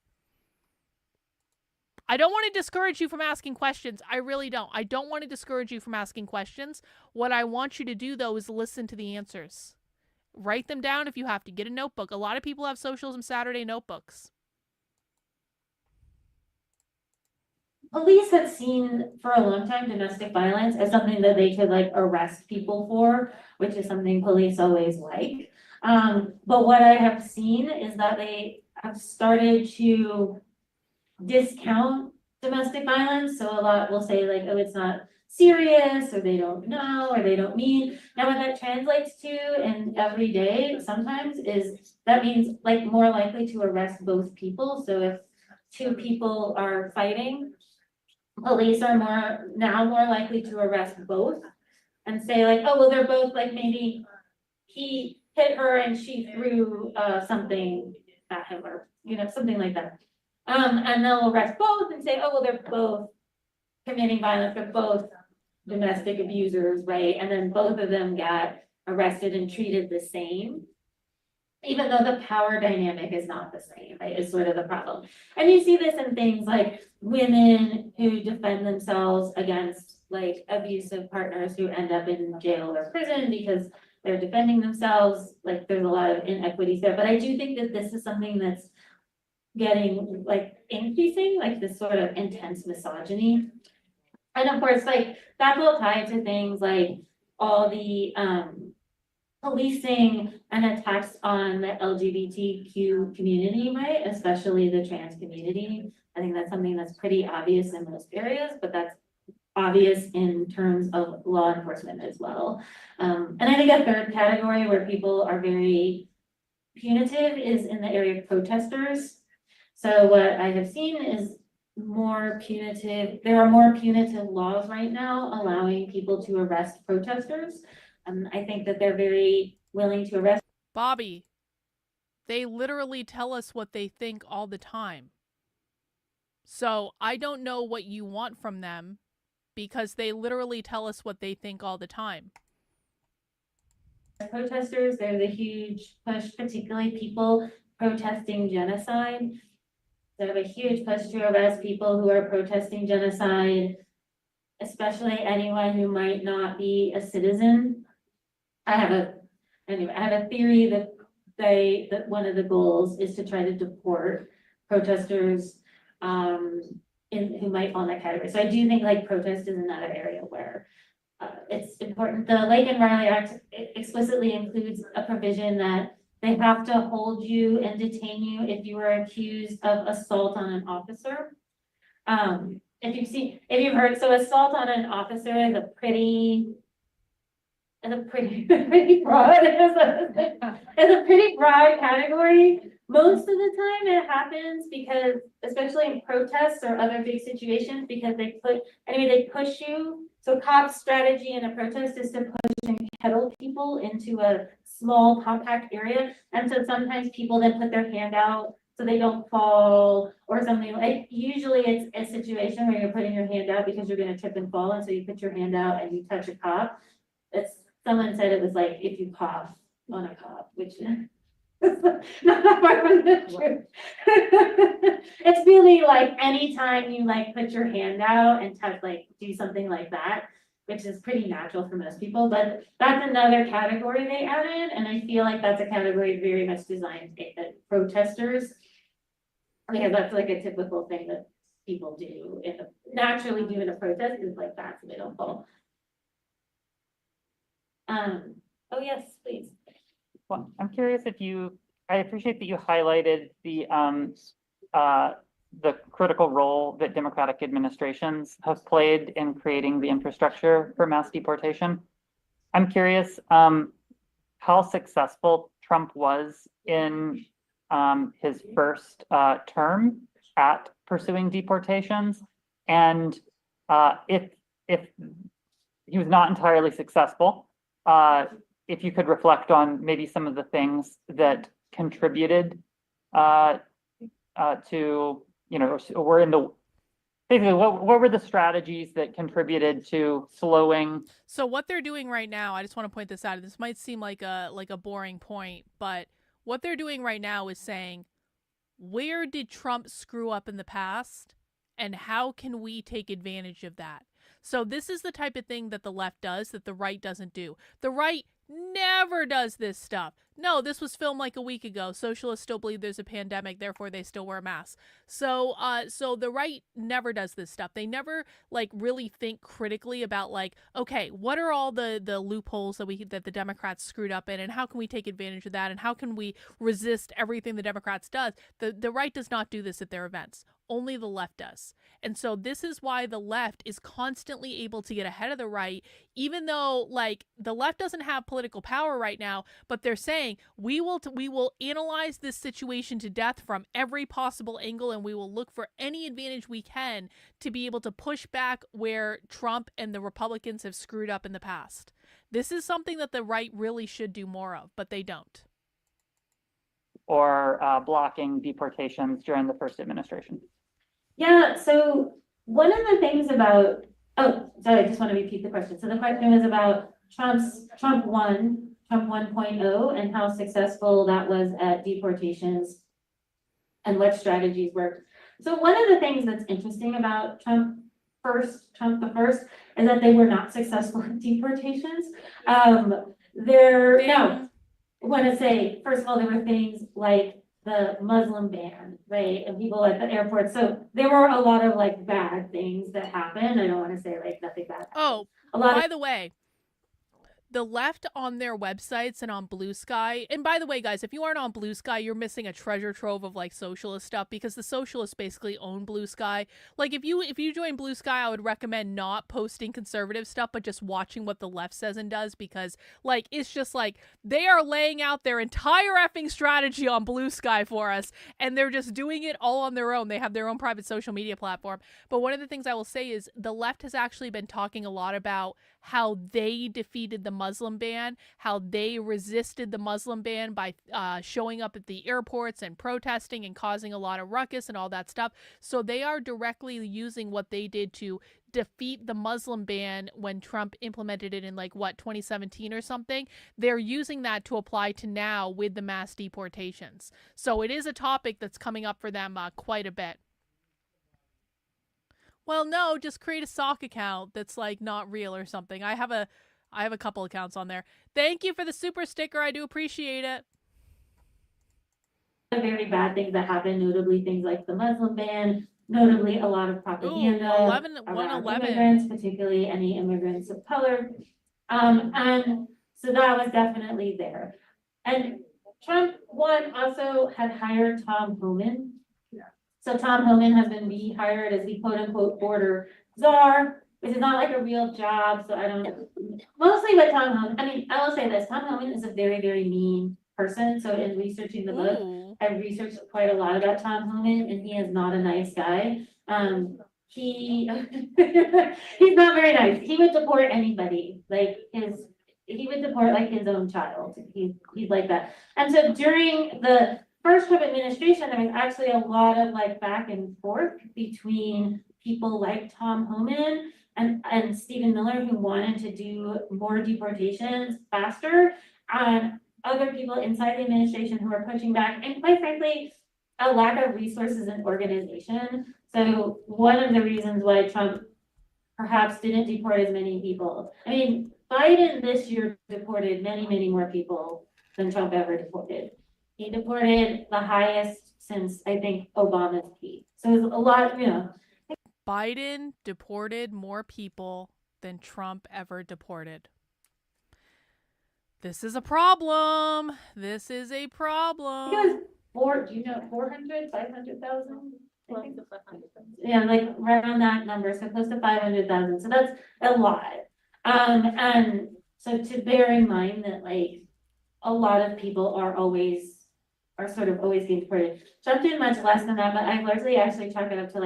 I don't want to discourage you from asking questions. I really don't. I don't want to discourage you from asking questions. What I want you to do, though, is listen to the answers. Write them down if you have to. Get a notebook. A lot of people have Socialism Saturday notebooks. Police have seen for a long time domestic violence as something that they could like arrest people for, which is something police always like. But what I have seen is that they have started to discount domestic violence. So a lot will say like, oh, it's not serious, or they don't know, or they don't mean. Now what that translates to in every day sometimes is that means like more likely to arrest both people. So if two people are fighting, police are more likely to arrest both and say like, oh, well, they're both like, maybe he hit her and she threw something at him, or, something like that. And they'll arrest both and say, oh, well, they're both committing violence, they're both domestic abusers, right? And then both of them got arrested and treated the same, even though the power dynamic is not the same, right? Is sort of the problem. And you see this in things like women who defend themselves against like abusive partners who end up in jail or prison because they're defending themselves. Like there's a lot of inequities there, but I do think that this is something that's getting like increasing, like this sort of intense misogyny. And of course, like that will tie to things like all the policing and attacks on the LGBTQ community, right? Especially the trans community. I think that's something that's pretty obvious in most areas, but that's obvious in terms of law enforcement as well. And I think a third category where people are very punitive is in the area of protesters. So what I have seen is more punitive, there are more punitive laws right now allowing people to arrest protesters. I think that they're very willing to arrest. Bobby, they literally tell us what they think all the time. So I don't know what you want from them because they literally tell us what they think all the time. Protesters, there's a huge push, particularly people protesting genocide. They have a huge push to arrest people who are protesting genocide, especially anyone who might not be a citizen. I have a theory that one of the goals is to try to deport protesters who might fall in that category. So I do think like protest is another area where it's important. The Laken Riley Act explicitly includes a provision that they have to hold you and detain you if you are accused of assault on an officer. If you've heard, so assault on an officer is a pretty broad, it's a pretty broad category. Most of the time it happens because, especially in protests or other big situations, because they push you. So cops' strategy in a protest is to push and kettle people into a small compact area. And so sometimes people then put their hand out so they don't fall or something. Like usually it's a situation where you're putting your hand out because you're going to trip and fall. And so you put your hand out and you touch a cop. Someone said it was like if you cough on a cop, which is not far from the truth. It's really like anytime you like put your hand out and touch, like do something like that, which is pretty natural for most people, but that's another category they added. And I feel like that's a category very much designed at protesters, because that's like a typical thing that people do naturally do in a protest is like that's they don't fall. Oh yes, please. Well, I'm curious I appreciate that you highlighted the critical role that democratic administrations have played in creating the infrastructure for mass deportation. I'm curious how successful Trump was in his first term at pursuing deportations, and if he was not entirely successful, if you could reflect on maybe some of the things that contributed to, basically what were the strategies that contributed to slowing? So what they're doing right now, I just want to point this out. This might seem like a boring point, but what they're doing right now is saying, where did Trump screw up in the past and how can we take advantage of that? So this is the type of thing that the left does that the right doesn't do. The right never does this stuff. No, this was filmed like a week ago. Socialists still believe there's a pandemic, therefore they still wear masks. So the right never does this stuff. They never like really think critically about like, okay, what are all the loopholes that the Democrats screwed up in, and how can we take advantage of that, and how can we resist everything the Democrats does? The right does not do this at their events. Only the left does. And so this is why the left is constantly able to get ahead of the right, even though like the left doesn't have political power right now, but they're saying we will analyze this situation to death from every possible angle, and we will look for any advantage we can to be able to push back where Trump and the Republicans have screwed up in the past. This is something that the right really should do more of, but they don't. Or blocking deportations during the first administration. Yeah, so one of the things about, I just want to repeat the question. So the question was about Trump 1.0 and how successful that was at deportations and what strategies worked. So one of the things that's interesting about Trump the first, is that they were not successful at deportations. I want to say, first of all, there were things like the Muslim ban, right? And people at the airport. So there were a lot of like bad things that happened. I don't want to say like nothing bad happened. Oh, A lot by the way, the left on their websites and on Blue Sky, and by the way, guys, if you aren't on Blue Sky, you're missing a treasure trove of like socialist stuff, because the socialists basically own Blue Sky. Like if you join Blue Sky, I would recommend not posting conservative stuff, but just watching what the left says and does, because like it's just like they are laying out their entire effing strategy on Blue Sky for us, and they're just doing it all on their own. They have their own private social media platform. But one of the things I will say is the left has actually been talking a lot about how they defeated the Muslim ban, how they resisted the Muslim ban by showing up at the airports and protesting and causing a lot of ruckus and all that stuff. So they are directly using what they did to defeat the Muslim ban when Trump implemented it in 2017 or something. They're using that to apply to now with the mass deportations. So it is a topic that's coming up for them quite a bit. Well, no, just create a sock account that's not real or something. I have a couple accounts on there. Thank you for the super sticker. I do appreciate it. Very bad things that happened, notably things like the Muslim ban, notably a lot of propaganda around immigrants, particularly any immigrants of color. And so that was definitely there. And Trump, also had hired Tom Homan. So Tom Homan has been rehired as the quote unquote border czar, which is not like a real job. So I don't know. Mostly with Tom Homan, I will say this, Tom Homan is a very, very mean person. So in researching the book, I researched quite a lot about Tom Homan, and he is not a nice guy. He's not very nice. He would deport anybody, he would deport his own child. He's like that. And so during the first Trump administration, there was actually a lot of back and forth between people like Tom Homan and Stephen Miller, who wanted to do more deportations faster, and other people inside the administration who were pushing back, and quite frankly, a lack of resources and organization. So one of the reasons why Trump perhaps didn't deport as many people. Biden this year deported many, many more people than Trump ever deported. He deported the highest since, I think, Obama's peak. So it was a lot, Biden deported more people than Trump ever deported. This is a problem. This is a problem. Do you know 400, 500,000? Yeah, right on that number, so close to 500,000. So that's a lot. And so to bear in mind that a lot of people are sort of always being deported. Trump did much less than that, but I largely actually chalk it up to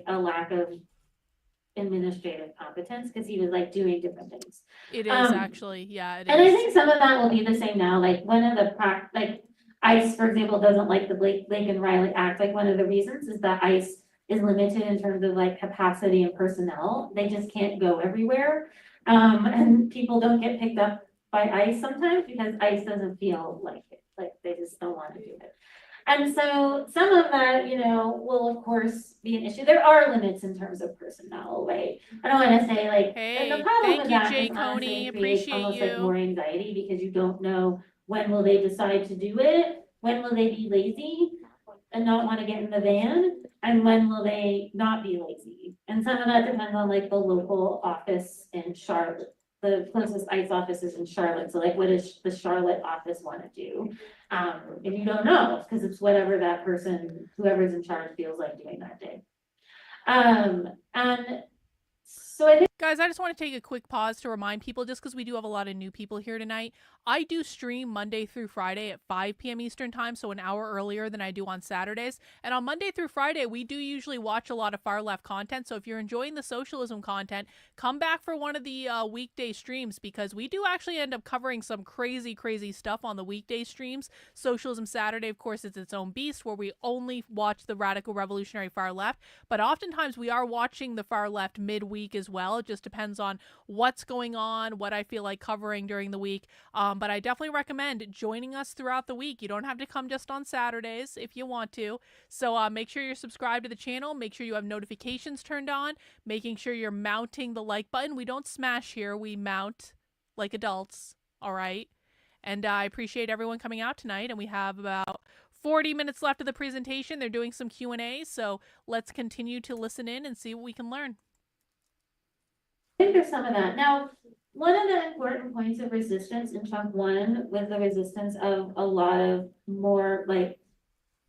a lack of administrative competence, because he was doing different things. It is actually, yeah, it is. And I think some of that will be the same now. One of the ICE, for example, doesn't like the Laken Riley Act. One of the reasons is that ICE is limited in terms of capacity and personnel. They just can't go everywhere. And people don't get picked up by ICE sometimes because ICE doesn't feel like it. They just don't want to do it. And so some of that, will of course be an issue. There are limits in terms of personnel, right? I don't want to say hey, and the problem with that Jay is honestly Coney, it creates almost more anxiety, because you don't know when will they decide to do it, when will they be lazy and not want to get in the van, and when will they not be lazy. And some of that depends on the local office in Charlotte. The closest ICE office is in Charlotte. So what does the Charlotte office want to do? And you don't know, because it's whatever that person, whoever's in charge, feels like doing that day. And so I think, guys, I just want to take a quick pause to remind people, just because we do have a lot of new people here tonight, I do stream Monday through Friday at 5 p.m. Eastern time, so an hour earlier than I do on Saturdays. And on Monday through Friday, we do usually watch a lot of far left content. So if you're enjoying the socialism content, come back for one of the weekday streams, because we do actually end up covering some crazy, crazy stuff on the weekday streams. Socialism Saturday, of course, is its own beast, where we only watch the radical revolutionary far left. But oftentimes we are watching the far left midweek as well. It just depends on what's going on, what I feel like covering during the week. But I definitely recommend joining us throughout the week. You don't have to come just on Saturdays if you want to. So make sure you're subscribed to the channel. Make sure you have notifications turned on. Making sure you're mounting the like button. We don't smash here. We mount like adults. All right. And I appreciate everyone coming out tonight. And we have about 40 minutes left of the presentation. They're doing some Q&A, so let's continue to listen in and see what we can learn. I think there's some of that. Now, one of the important points of resistance in Trump 1 was the resistance of a lot of more, like,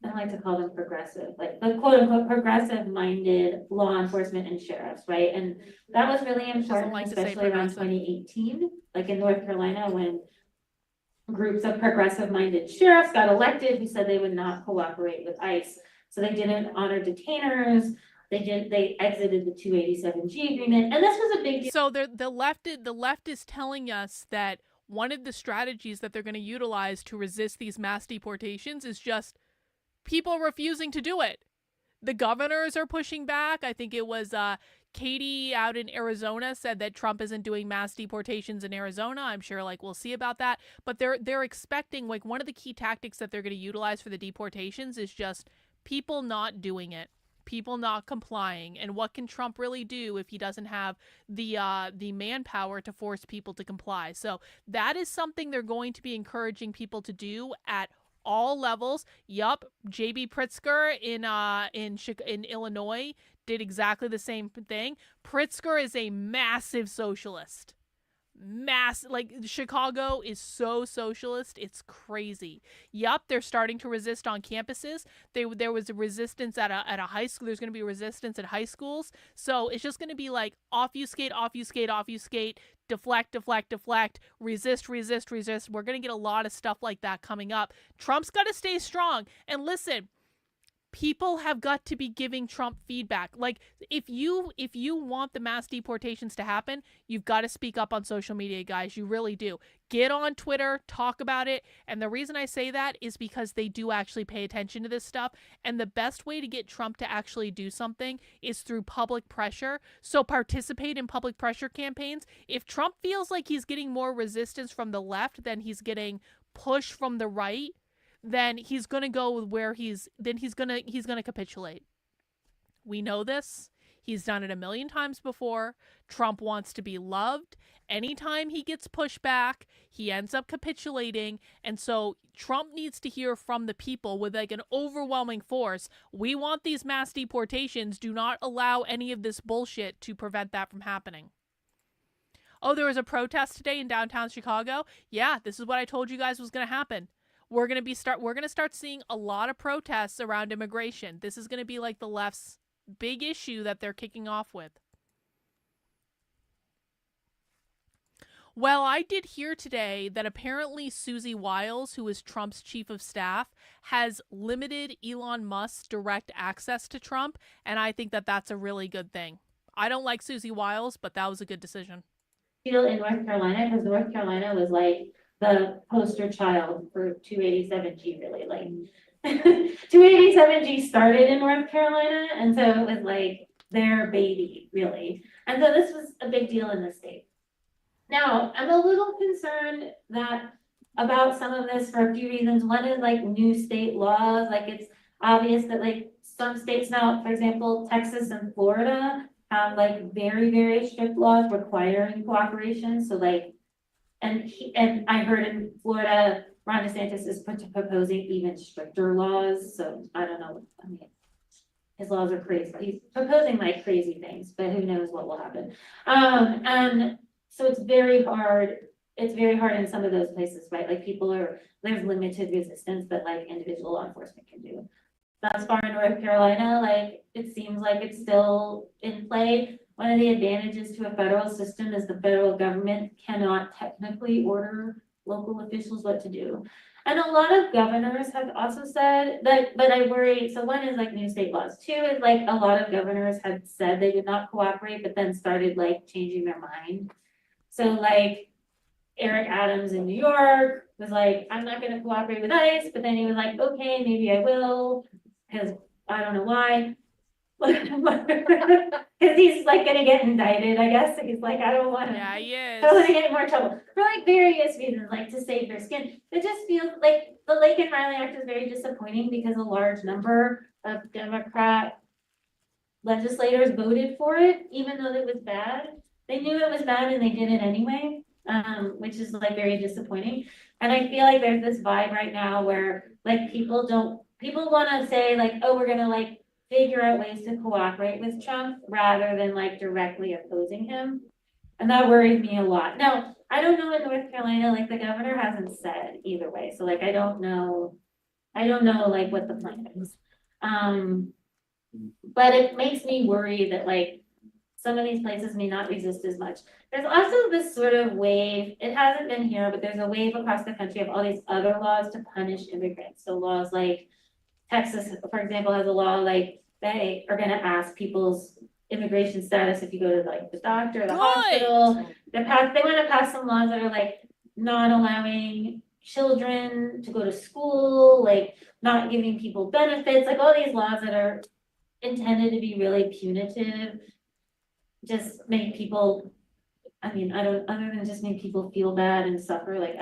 I don't like to call them progressive, like the quote unquote progressive minded law enforcement and sheriffs, right? And that was really important, like to say especially around progressive. 2018, like in North Carolina, when groups of progressive minded sheriffs got elected who said they would not cooperate with ICE. So they didn't honor detainers. They exited the 287G agreement. And this was a big deal. So the left is telling us that one of the strategies that they're going to utilize to resist these mass deportations is just people refusing to do it. The governors are pushing back. I think it was Katie out in Arizona said that Trump isn't doing mass deportations in Arizona. I'm sure like we'll see about that. But they're expecting, like, one of the key tactics that they're going to utilize for the deportations is just people not doing it, people not complying. And what can Trump really do if he doesn't have the manpower to force people to comply? So that is something they're going to be encouraging people to do at all levels. Yup, J.B. Pritzker in Illinois did exactly the same thing. Pritzker is a massive socialist. Like, Chicago is so socialist, it's crazy. Yup, they're starting to resist on campuses. There was a resistance at a high school. There's going to be resistance at high schools. So it's just going to be like obfuscate, deflect, resist. We're going to get a lot of stuff like that coming up. Trump's got to stay strong. And listen, people have got to be giving Trump feedback. Like, if you want the mass deportations to happen, you've got to speak up on social media, guys. You really do. Get on Twitter, talk about it. And the reason I say that is because they do actually pay attention to this stuff. And the best way to get Trump to actually do something is through public pressure. So participate in public pressure campaigns. If Trump feels like he's getting more resistance from the left than he's getting push from the right, then he's going to go with where he's going to capitulate. We know this. He's done it a million times before. Trump wants to be loved. Anytime he gets pushed back, he ends up capitulating. And so Trump needs to hear from the people with like an overwhelming force. We want these mass deportations. Do not allow any of this bullshit to prevent that from happening. Oh, there was a protest today in downtown Chicago. Yeah, this is what I told you guys was going to happen. We're going to start seeing a lot of protests around immigration. This is going to be like the left's big issue that they're kicking off with. Well, I did hear today that apparently Susie Wiles, who is Trump's chief of staff, has limited Elon Musk's direct access to Trump, and I think that that's a really good thing. I don't like Susie Wiles, but that was a good decision. In North Carolina, because North Carolina was like the poster child for 287G, really. Like 287G started in North Carolina, and so it was like their baby, really. And so this was a big deal in the state. Now, I'm a little concerned about some of this for a few reasons. One is like new state laws. Like, it's obvious that like some states now, for example, Texas and Florida have like very, very strict laws requiring cooperation. So like, and I heard in Florida, Ron DeSantis is proposing even stricter laws. So I don't know. I mean, his laws are crazy. He's proposing like crazy things, but who knows what will happen. And so it's very hard. It's very hard in some of those places, right? Like there's limited resistance that like individual law enforcement can do. Thus far in North Carolina, like it seems like it's still in play. One of the advantages to a federal system is the federal government cannot technically order local officials what to do. And a lot of governors have also said that, but I worry, so one is like new state laws. Two is like a lot of governors had said they would not cooperate, but then started like changing their mind. So like Eric Adams in New York was like, I'm not gonna cooperate with ICE, but then he was like, okay, maybe I will, because I don't know why. Because he's like gonna get indicted, I guess. He's like, I don't want to. Yeah, he is. I don't want to get in more trouble for like various reasons, like to save their skin. It just feels like the Laken Riley Act is very disappointing because a large number of Democrat legislators voted for it, even though it was bad. They knew it was bad and they did it anyway, which is like very disappointing. And I feel like there's this vibe right now where like people don't people want to say like, oh, we're gonna like figure out ways to cooperate with Trump rather than like directly opposing him. And that worried me a lot. Now, I don't know in North Carolina, like the governor hasn't said either way. So like, I don't know like what the plan is. But it makes me worry that like some of these places may not resist as much. There's also this sort of wave, it hasn't been here, but there's a wave across the country of all these other laws to punish immigrants. So laws like Texas, for example, has a law like they are gonna ask people's immigration status if you go to like the doctor or the hospital. They want to pass some laws that are like not allowing children to go to school, like not giving people benefits, like all these laws that are intended to be really punitive, just make people, I mean, other than just make people feel bad and suffer, like.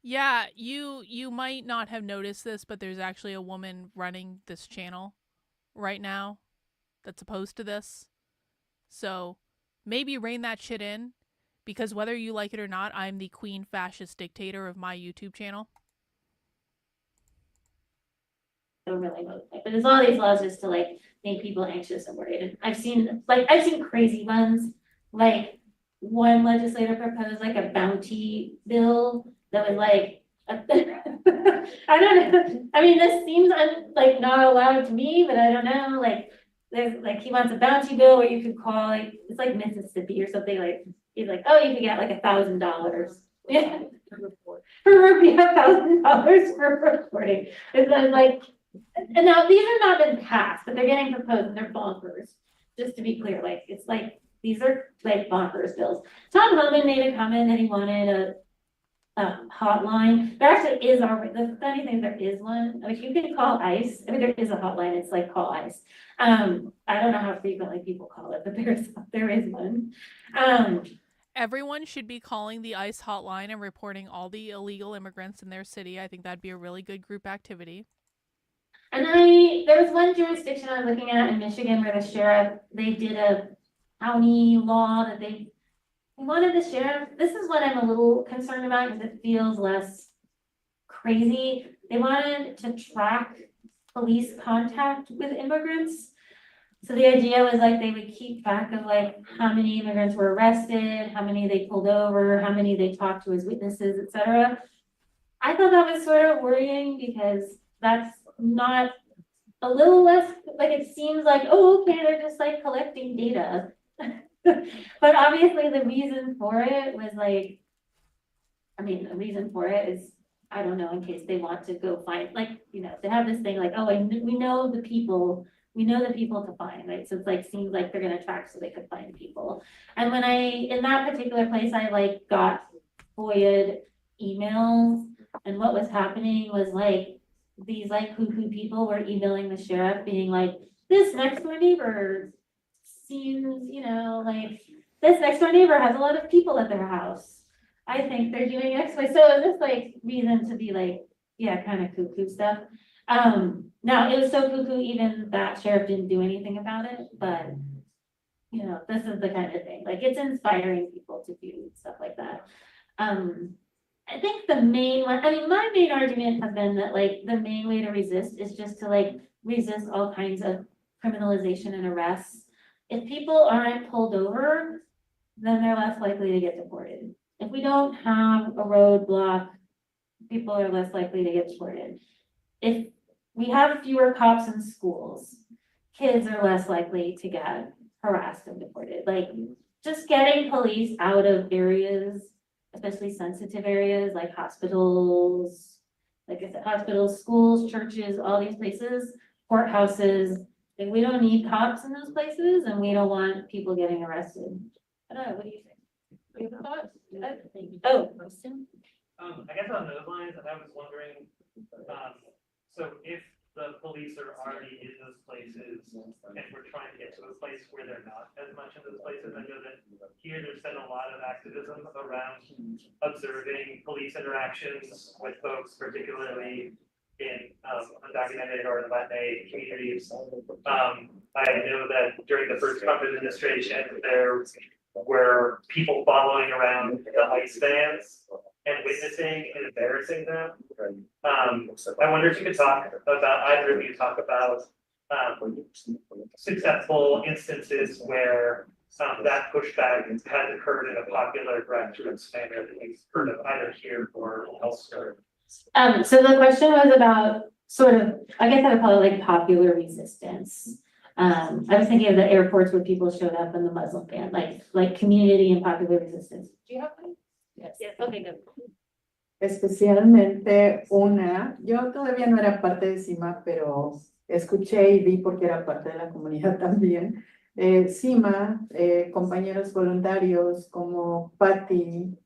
Yeah, you might not have noticed this, but there's actually a woman running this channel right now that's opposed to this. So maybe rein that shit in, because whether you like it or not, I'm the queen fascist dictator of my YouTube channel. Don't really motivate, but there's all these laws just to like make people anxious and worried. And I've seen crazy ones, like one legislator proposed like a bounty bill that was like, I don't know. I mean, this seems like not allowed to me, but I don't know. Like, there's like he wants a bounty bill where you could call like it's like Mississippi or something. Like he's like, oh, you could get like $1,000. Yeah, for $1,000 for reporting. And then like, and now these are not been passed, but they're getting proposed and they're bonkers. Just to be clear, like it's like these are like bonkers bills. Tom Homan made a comment that he wanted a hotline. There actually is the funny thing, there is one. Like you can call ICE. I mean, there is a hotline. It's like call ICE. I don't know how frequently people call it, but there is one. Everyone should be calling the ICE hotline and reporting all the illegal immigrants in their city. I think that'd be a really good group activity. And there was one jurisdiction I was looking at in Michigan where the sheriff, they did a county law that they wanted the sheriff. This is what I'm a little concerned about because it feels less crazy. They wanted to track police contact with immigrants. So the idea was like they would keep track of like how many immigrants were arrested, how many they pulled over, how many they talked to as witnesses, etc. I thought that was sort of worrying because that's not a little less like it seems like, oh, okay, they're just like collecting data. But obviously the reason for it was like, I mean, the reason for it is, I don't know, in case they want to go find, like, you know, they have this thing like, oh, we know the people to find, right? So it's like, seems like they're going to track so they could find people. And when in that particular place, I like got FOIA'd emails, and what was happening was like, these like cuckoo people were emailing the sheriff being like, this next door neighbor seems, you know, like this next door neighbor has a lot of people at their house. I think they're doing X, Y. So is this like reason to be like, yeah, kind of cuckoo stuff. Now it was so cuckoo, even that sheriff didn't do anything about it, but you know, this is the kind of thing, like it's inspiring people to do stuff like that. I think the main one, I mean, my main argument has been that like the main way to resist is just to like resist all kinds of criminalization and arrests. If people aren't pulled over, then they're less likely to get deported. If we don't have a roadblock, people are less likely to get deported. If we have fewer cops in schools, kids are less likely to get harassed and deported. Like just getting police out of areas, especially sensitive areas like hospitals, like I said, hospitals, schools, churches, all these places, courthouses. Like we don't need cops in those places, and we don't want people getting arrested. I don't know. What do you think? Do you have thoughts? Oh, I guess on those lines, I was wondering, so if the police are already in those places, and we're trying to get to a place where they're not as much in those places, I know that here there's been a lot of activism around observing police interactions with folks, particularly in undocumented or Latin communities. I know that during the first Trump administration, there were people following around the ICE vans and witnessing and embarrassing them. I wonder if you could talk about, either of you talk about, successful instances where, that pushback has occurred in a popular grassroots manner that you've heard of either here or elsewhere. So the question was about sort of, I guess I would call it like popular resistance. I was thinking of the airports where people showed up in the Muslim ban, like community and popular resistance. Do you have one? Yes. Okay, good. Especialmente yo todavía no era parte de CIMA, pero escuché y vi porque era parte de la comunidad también. CIMA, compañeros voluntarios como Patty,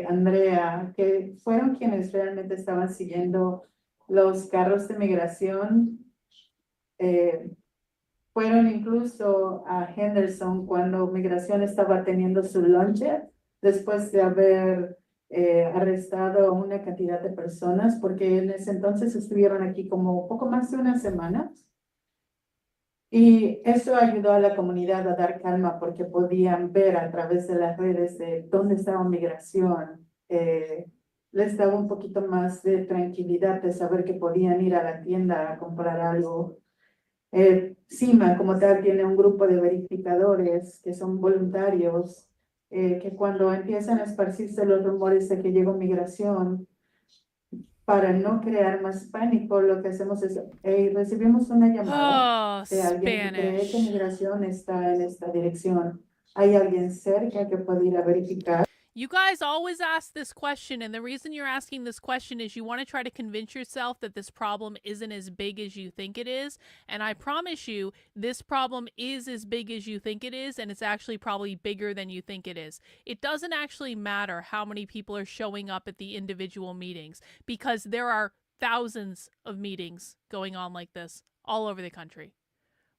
Andrea, que fueron quienes realmente estaban siguiendo los carros de migración, fueron incluso a Henderson cuando migración estaba teniendo su launcher, después de haber arrestado a una cantidad de personas, porque en ese entonces estuvieron aquí como poco más de una semana. Y eso ayudó a la comunidad a dar calma porque podían ver a través de las redes de dónde estaba migración. Les daba un poquito más de tranquilidad de saber que podían ir a la tienda a comprar algo. CIMA como tal tiene un grupo de verificadores que son voluntarios que cuando empiezan a esparcirse los rumores de que llegó migración, para no crear más pánico, lo que hacemos es, recibimos una llamada de alguien que cree que migración está en esta dirección. ¿Hay alguien cerca que pueda ir a verificar? You guys always ask this question, and the reason you're asking this question is you want to try to convince yourself that this problem isn't as big as you think it is, and I promise you, this problem is as big as you think it is, and it's actually probably bigger than you think it is. It doesn't actually matter how many people are showing up at the individual meetings, because there are thousands of meetings going on like this all over the country.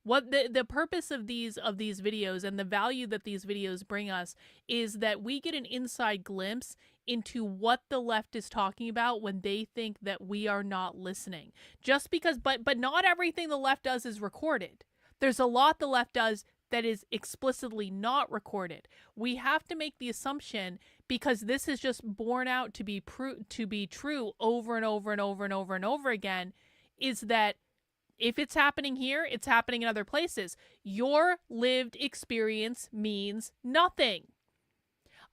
What the purpose of these videos and the value that these videos bring us is that we get an inside glimpse into what the left is talking about when they think that we are not listening. Just because, but not everything the left does is recorded. There's a lot the left does that is explicitly not recorded. We have to make the assumption, because this is just borne out to be true over and over and over and over and over again, is that if it's happening here, it's happening in other places. Your lived experience means nothing.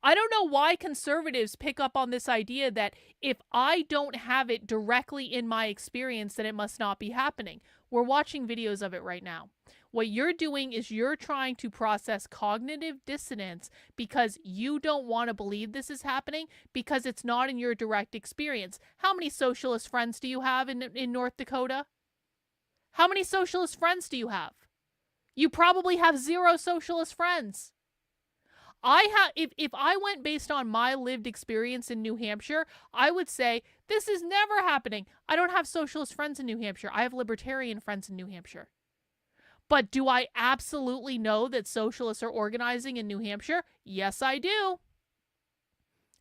I don't know why conservatives pick up on this idea that if I don't have it directly in my experience, then it must not be happening. We're watching videos of it right now. What you're doing is you're trying to process cognitive dissonance because you don't want to believe this is happening because it's not in your direct experience. How many socialist friends do you have in North Dakota? How many socialist friends do you have? You probably have 0 socialist friends. If I went based on my lived experience in New Hampshire, I would say this is never happening. I don't have socialist friends in New Hampshire. I have libertarian friends in New Hampshire. But do I absolutely know that socialists are organizing in New Hampshire? Yes, I do.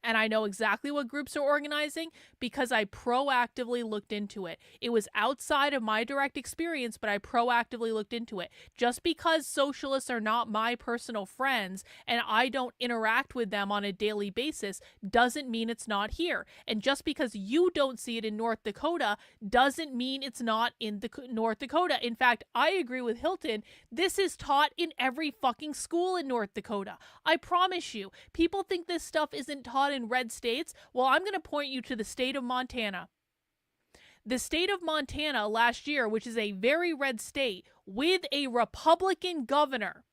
And I know exactly what groups are organizing because I proactively looked into it. It was outside of my direct experience, but I proactively looked into it. Just because socialists are not my personal friends and I don't interact with them on a daily basis doesn't mean it's not here. And just because you don't see it in North Dakota doesn't mean it's not in North Dakota. In fact, I agree with Hilton. This is taught in every fucking school in North Dakota. I promise you. People think this stuff isn't taught in red states. Well, I'm going to point you to the state of Montana. The state of Montana last year, which is a very red state with a Republican governor,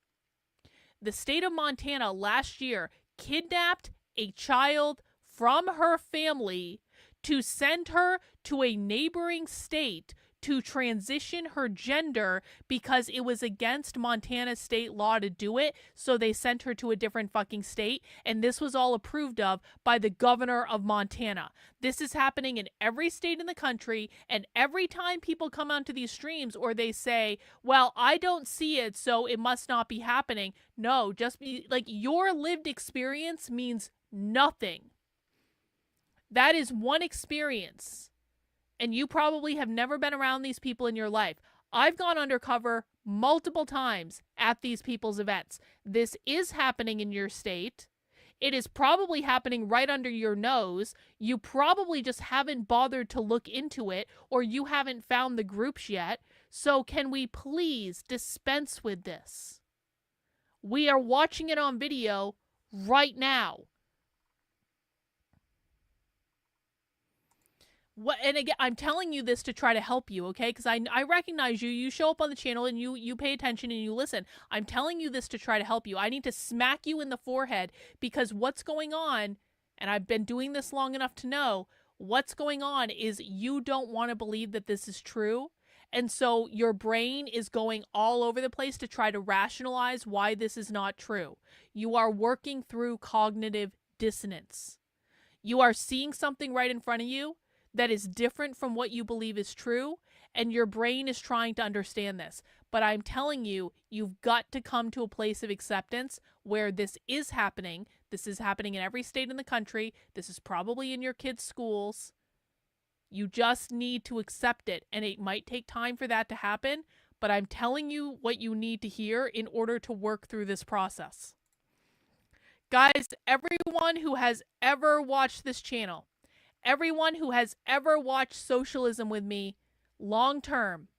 the state of Montana last year kidnapped a child from her family to send her to a neighboring state to transition her gender because it was against Montana state law to do it, so they sent her to a different fucking state, and this was all approved of by the governor of Montana. This is happening in every state in the country, and every time people come onto these streams or they say, well, I don't see it, so it must not be happening. No, just be like, your lived experience means nothing. That is one experience. And you probably have never been around these people in your life. I've gone undercover multiple times at these people's events. This is happening in your state. It is probably happening right under your nose. You probably just haven't bothered to look into it, or you haven't found the groups yet. So can we please dispense with this? We are watching it on video right now. And again, I'm telling you this to try to help you, okay? Because I recognize you. You show up on the channel and you pay attention and you listen. I'm telling you this to try to help you. I need to smack you in the forehead because what's going on, and I've been doing this long enough to know, what's going on is you don't want to believe that this is true. And so your brain is going all over the place to try to rationalize why this is not true. You are working through cognitive dissonance. You are seeing something right in front of you that is different from what you believe is true, and your brain is trying to understand this. But I'm telling you, you've got to come to a place of acceptance where this is happening. This is happening in every state in the country. This is probably in your kids' schools. You just need to accept it, and it might take time for that to happen, but I'm telling you what you need to hear in order to work through this process. Guys, everyone who has ever watched this channel, everyone who has ever watched Socialism with me long term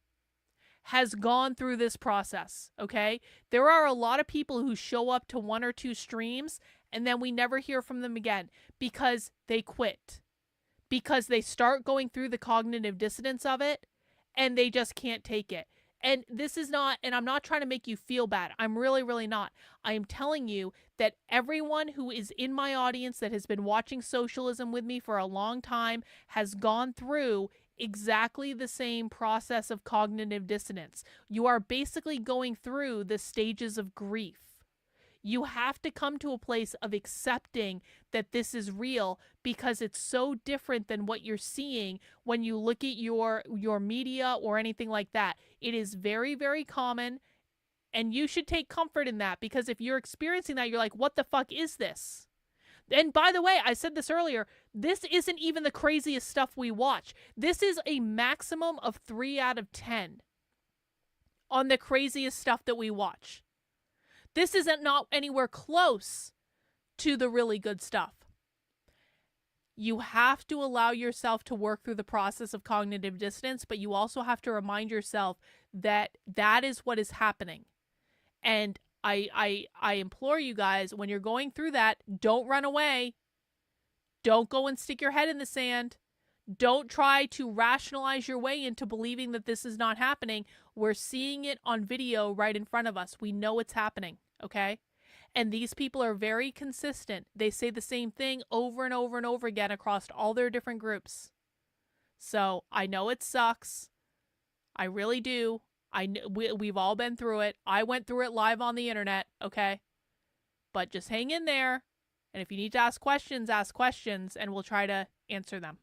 has gone through this process, okay? There are a lot of people who show up to 1 or 2 streams and then we never hear from them again because they quit. Because they start going through the cognitive dissonance of it and they just can't take it. And this is not, and I'm not trying to make you feel bad. I'm really, really not. I am telling you that everyone who is in my audience that has been watching Socialism with me for a long time has gone through exactly the same process of cognitive dissonance. You are basically going through the stages of grief. You have to come to a place of accepting that this is real because it's so different than what you're seeing when you look at your media or anything like that. It is very, very common, and you should take comfort in that because if you're experiencing that, you're like, what the fuck is this? And by the way, I said this earlier, this isn't even the craziest stuff we watch. This is a maximum of 3 out of 10 on the craziest stuff that we watch. This isn't not anywhere close to the really good stuff. You have to allow yourself to work through the process of cognitive dissonance, but you also have to remind yourself that that is what is happening. And I implore you guys, when you're going through that, don't run away. Don't go and stick your head in the sand. Don't try to rationalize your way into believing that this is not happening. We're seeing it on video right in front of us. We know it's happening, okay? And these people are very consistent. They say the same thing over and over and over again across all their different groups. So I know it sucks. I really do. We've all been through it. I went through it live on the internet, okay? But just hang in there. And if you need to ask questions, and we'll try to answer them.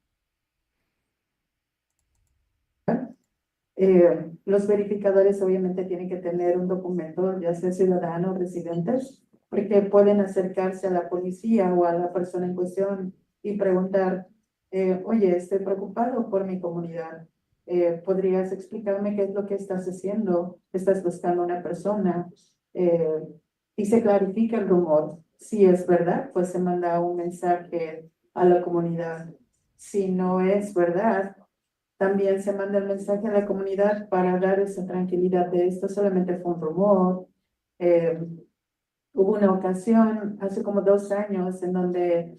Los verificadores obviamente tienen que tener un documento, ya sea ciudadano o residentes, porque pueden acercarse a la policía o a la persona en cuestión y preguntar, oye, estoy preocupado por mi comunidad. ¿Podrías explicarme qué es lo que estás haciendo? ¿Estás buscando una persona? Y se clarifica el rumor. Si es verdad, pues se manda un mensaje a la comunidad. Si no es verdad, también se manda el mensaje a la comunidad para dar esa tranquilidad de esto solamente fue un rumor. Hubo una ocasión hace como 2 años en donde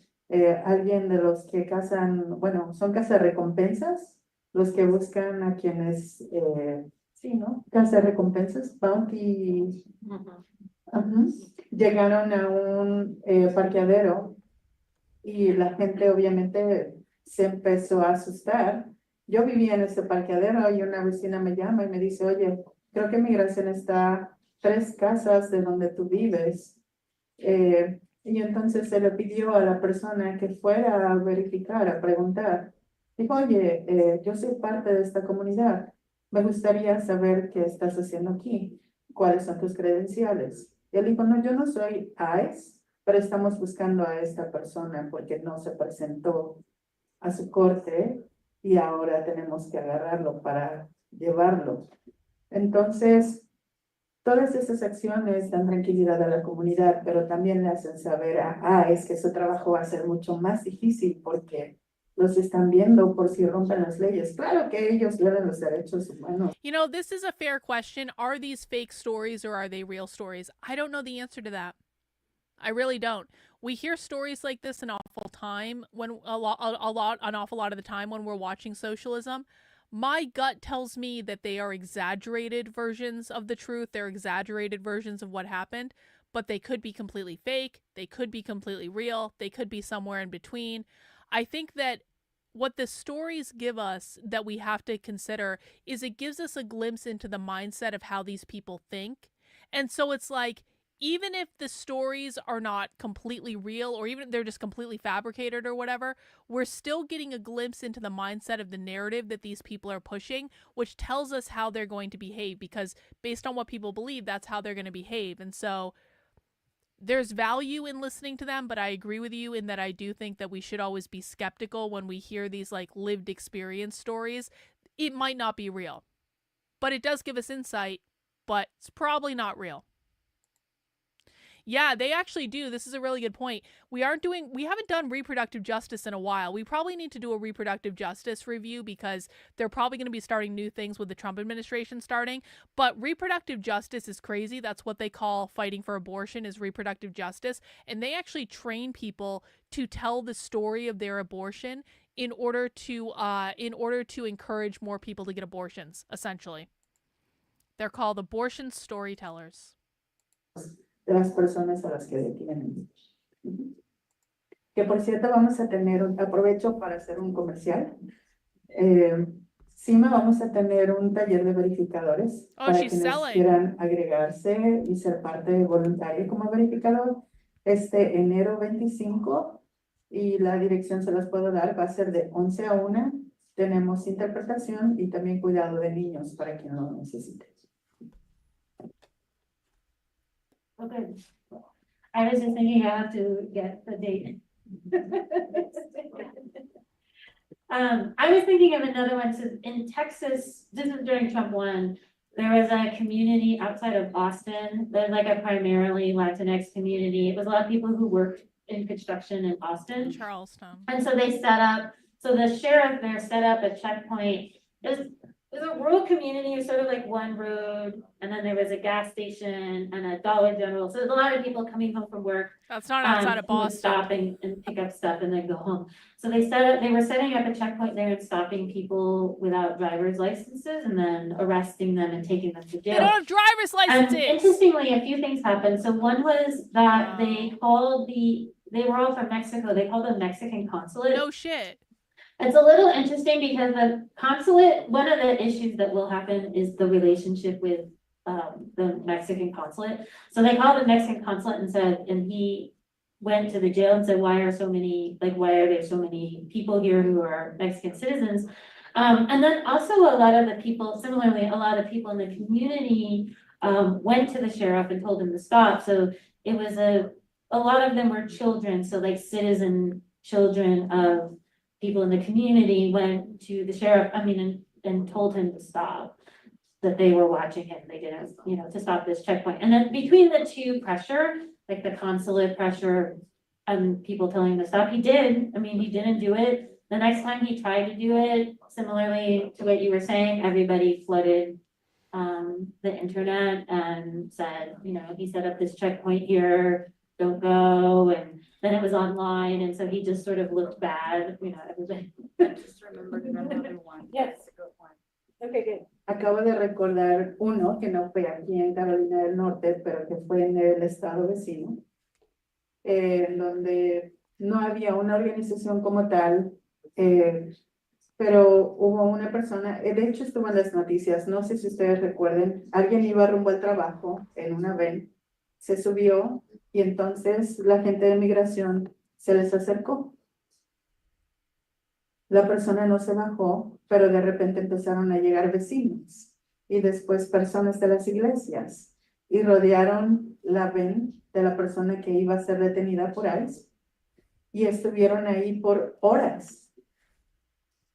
alguien de los que cazan, bueno, son cazarrecompensas, los que buscan a quienes, sí, ¿no? Cazarrecompensas, bounty. Llegaron a un parqueadero y la gente obviamente se empezó a asustar. Yo vivía en ese parqueadero y una vecina me llama y me dice, oye, creo que migración está 3 casas de donde tú vives. Y entonces se le pidió a la persona que fuera a verificar, a preguntar. Dijo, oye, yo soy parte de esta comunidad. Me gustaría saber qué estás haciendo aquí. ¿Cuáles son tus credenciales? Y él dijo, no, yo no soy ICE, pero estamos buscando a esta persona porque no se presentó a su corte y ahora tenemos que agarrarlo para llevarlo. Entonces, Todas estas acciones dan tranquilidad a la comunidad, pero también le hacen saber es que su trabajo va a ser mucho más difícil porque los están viendo por si rompen las leyes. Claro que ellos violan los derechos humanos. You know, this is a fair question. Are these fake stories or are they real stories? I don't know the answer to that. I really don't. We hear stories like this an awful time when an awful lot of the time when we're watching socialism. My gut tells me that they are exaggerated versions of the truth. They're exaggerated versions of what happened, but they could be completely fake. They could be completely real. They could be somewhere in between. I think that what the stories give us that we have to consider is it gives us a glimpse into the mindset of how these people think. And so it's like, even if the stories are not completely real or even if they're just completely fabricated or whatever, we're still getting a glimpse into the mindset of the narrative that these people are pushing, which tells us how they're going to behave, because based on what people believe, that's how they're going to behave. And so there's value in listening to them, but I agree with you in that I do think that we should always be skeptical when we hear these like lived experience stories. It might not be real, but it does give us insight, but it's probably not real. Yeah, they actually do. This is a really good point. We haven't done reproductive justice in a while. We probably need to do a reproductive justice review because they're probably going to be starting new things with the Trump administration starting. But reproductive justice is crazy. That's what they call fighting for abortion, is reproductive justice. And they actually train people to tell the story of their abortion in order to encourage more people to get abortions, essentially. They're called abortion storytellers. De las personas a las que detienen. Que por cierto vamos a tener, aprovecho para hacer un comercial. CIMA vamos a tener un taller de verificadores para quienes quieran agregarse y ser parte voluntaria como verificador. Enero 25 y la dirección se las puedo dar, va a ser de 11 a 1. Tenemos interpretación y también cuidado de niños para quien lo necesite. Okay. I was just thinking I have to get the date. I was thinking of another one. So in Texas, this is during Trump 1, there was a community outside of Austin. There's like a primarily Latinx community. It was a lot of people who worked in construction in Austin. Charleston. And so they so the sheriff there set up a checkpoint. It was a rural community, it was sort of like one road, and then there was a gas station and a Dollar General. So there's a lot of people coming home from work. That's not outside of Boston. Stop and pick up stuff and then go home. So they were setting up a checkpoint there and stopping people without driver's licenses and then arresting them and taking them to jail. They don't have driver's licenses. And interestingly, a few things happened. So one was that they were all from Mexico. They called the Mexican consulate. No shit. It's a little interesting because the consulate, one of the issues that will happen is the relationship with the Mexican consulate. So they called the Mexican consulate and he went to the jail and said, why are there so many people here who are Mexican citizens? And then also a lot of people in the community went to the sheriff and told him to stop. So it was a lot of them were children. So like citizen children of people in the community went to the sheriff, and told him to stop, that they were watching him. They didn't, to stop this checkpoint. And then between the two pressure, like the consulate pressure and people telling him to stop, he didn't do it. The next time he tried to do it, similarly to what you were saying, everybody flooded the internet and said, he set up this checkpoint here, don't go, and then it was online, and so he just sort of looked bad, everybody. Just remembered another one. Yes. Okay, good. Acabo de recordar uno que no fue aquí en Carolina del Norte, pero que fue en el estado vecino, en donde no había una organización como tal, pero hubo una persona, de hecho estuvo en las noticias, no sé si ustedes recuerden, alguien iba rumbo al trabajo en una van, se subió y entonces la gente de migración se les acercó. La persona no se bajó, pero de repente empezaron a llegar vecinos y después personas de las iglesias y rodearon la van de la persona que iba a ser detenida por ICE y estuvieron ahí por horas.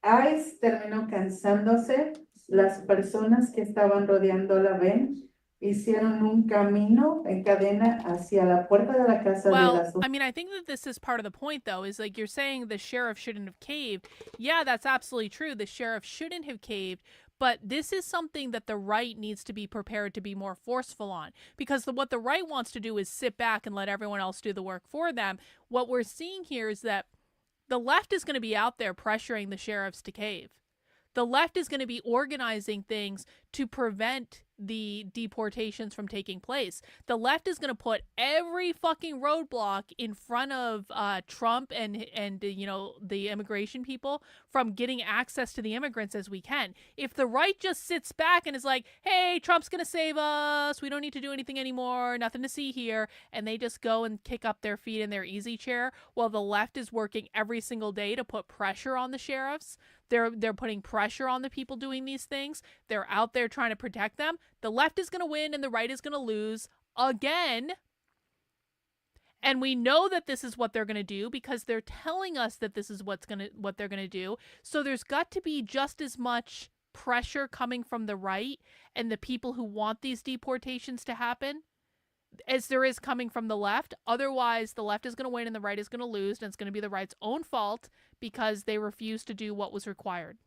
ICE terminó cansándose, las personas que estaban rodeando la van hicieron un camino en cadena hacia la puerta de la casa de Well, las. I mean, I think that this is part of the point, though, is like you're saying the sheriff shouldn't have caved. Yeah, that's absolutely true. The sheriff shouldn't have caved. But this is something that the right needs to be prepared to be more forceful on. Because what the right wants to do is sit back and let everyone else do the work for them. What we're seeing here is that the left is going to be out there pressuring the sheriffs to cave. The left is going to be organizing things to prevent the deportations from taking place. The left is going to put every fucking roadblock in front of Trump and you know, the immigration people from getting access to the immigrants as we can. If the right just sits back and is like, hey, Trump's going to save us, we don't need to do anything anymore, nothing to see here, and they just go and kick up their feet in their easy chair while the left is working every single day to put pressure on the sheriffs, they're putting pressure on the people doing these things. They're out there trying to protect them. The left is going to win and the right is going to lose again. And we know that this is what they're going to do because they're telling us that this is what they're going to do. So there's got to be just as much pressure coming from the right and the people who want these deportations to happen as there is coming from the left. Otherwise, the left is going to win and the right is going to lose, and it's going to be the right's own fault because they refused to do what was required.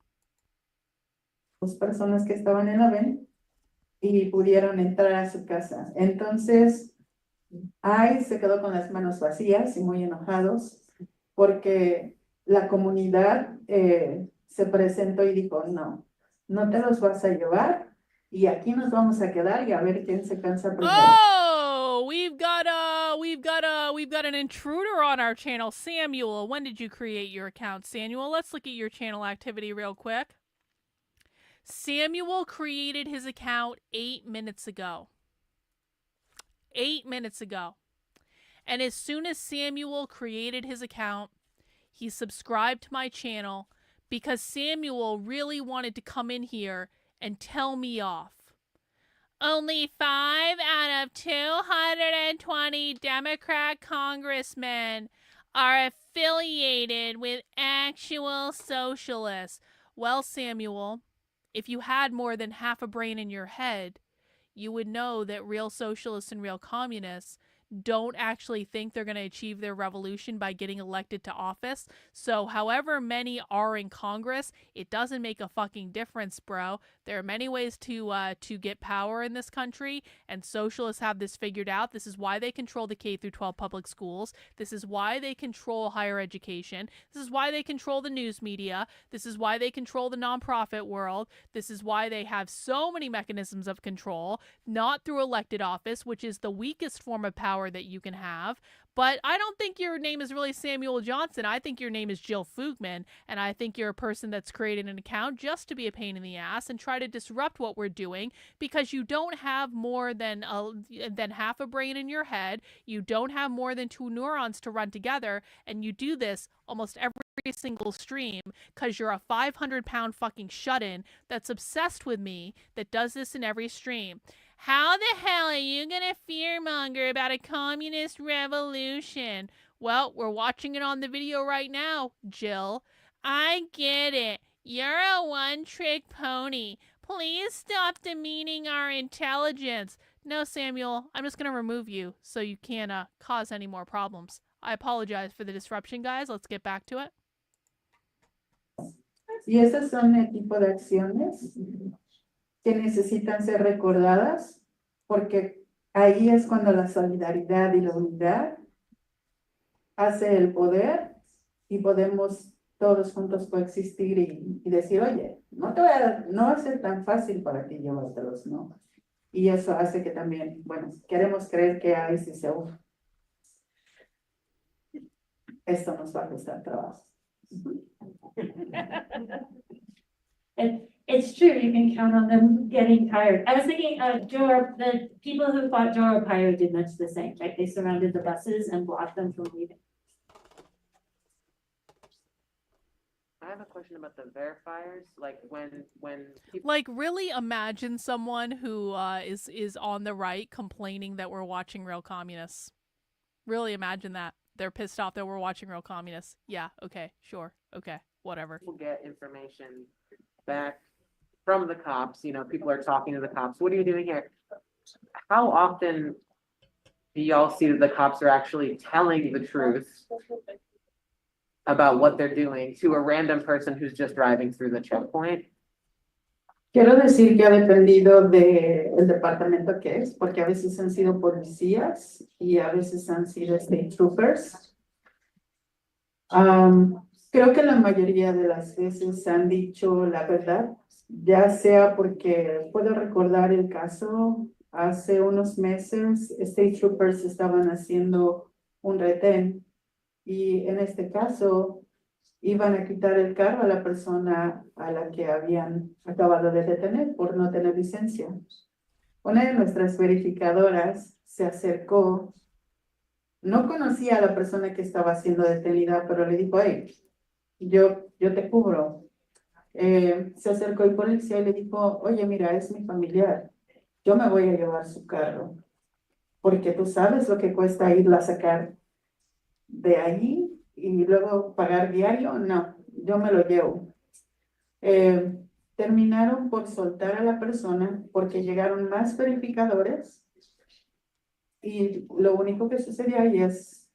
Dos personas que estaban en la ven y pudieron entrar a su casa. Entonces, se quedó con las manos vacías y muy enojados porque la comunidad se presentó y dijo, no, no te los vas a llevar y aquí nos vamos a quedar y a ver quién se cansa primero. Oh, we've got an intruder on our channel. Samuel, when did you create your account? Samuel, let's look at your channel activity real quick. Samuel created his account 8 minutes ago. 8 minutes ago. And as soon as Samuel created his account, he subscribed to my channel because Samuel really wanted to come in here and tell me off. Only 5 out of 220 Democrat congressmen are affiliated with actual socialists. Well, Samuel, if you had more than half a brain in your head, you would know that real socialists and real communists don't actually think they're going to achieve their revolution by getting elected to office. So however many are in Congress, it doesn't make a fucking difference, bro. There are many ways to get power in this country, and socialists have this figured out. This is why they control the K through 12 public schools. This is why they control higher education. This is why they control the news media. This is why they control the nonprofit world. This is why they have so many mechanisms of control, not through elected office, which is the weakest form of power that you can have. But I don't think your name is really Samuel Johnson. I think your name is Jill Fugman, and I think you're a person that's created an account just to be a pain in the ass and try to disrupt what we're doing because you don't have more than half a brain in your head. You don't have more than 2 neurons to run together, and you do this almost every single stream because you're a 500-pound fucking shut-in that's obsessed with me that does this in every stream. How the hell are you gonna fearmonger about a communist revolution? Well, we're watching it on the video right now, Jill. I get it. You're a one-trick pony. Please stop demeaning our intelligence. No, Samuel, I'm just gonna remove you so you can't cause any more problems. I apologize for the disruption, guys. Let's get back to it. Y esas son el tipo de acciones que necesitan ser recordadas, porque ahí es cuando la solidaridad y la unidad hace el poder y podemos todos juntos coexistir y decir, oye, no va a ser tan fácil para ti llevártelos, ¿no? Y eso hace que también, bueno, queremos creer que ahí sí se usa. Esto nos va a costar trabajo. It's true, you can count on them getting tired. I was thinking the people who fought Joe Arpaio did much the same, right? They surrounded the buses and blocked them from leaving. I have a question about the verifiers. Like when people... Like, really imagine someone who is on the right complaining that we're watching real communists. Really imagine that. They're pissed off that we're watching real communists. Yeah, okay, sure, okay, whatever. People get information back from the cops. You know, people are talking to the cops. What are you doing here? how often do y'all see that the cops are actually telling the truth about what they're doing to a random person who's just driving through the checkpoint? Quiero decir que ha dependido del departamento que es, porque a veces han sido policías y a veces han sido state troopers. Creo que la mayoría de las veces han dicho la verdad, ya sea porque puedo recordar el caso, hace unos meses state troopers estaban haciendo un retén y en este caso iban a quitar el carro a la persona a la que habían acabado de detener por no tener licencia. Una de nuestras verificadoras se acercó, no conocía a la persona que estaba siendo detenida, pero le dijo, hey, yo te cubro. Se acercó el policía y le dijo, oye, mira, es mi familiar, yo me voy a llevar su carro, porque tú sabes lo que cuesta irla a sacar de allí y luego pagar diario, no, yo me lo llevo. Terminaron por soltar a la persona porque llegaron más verificadores y lo único que sucedió ahí es,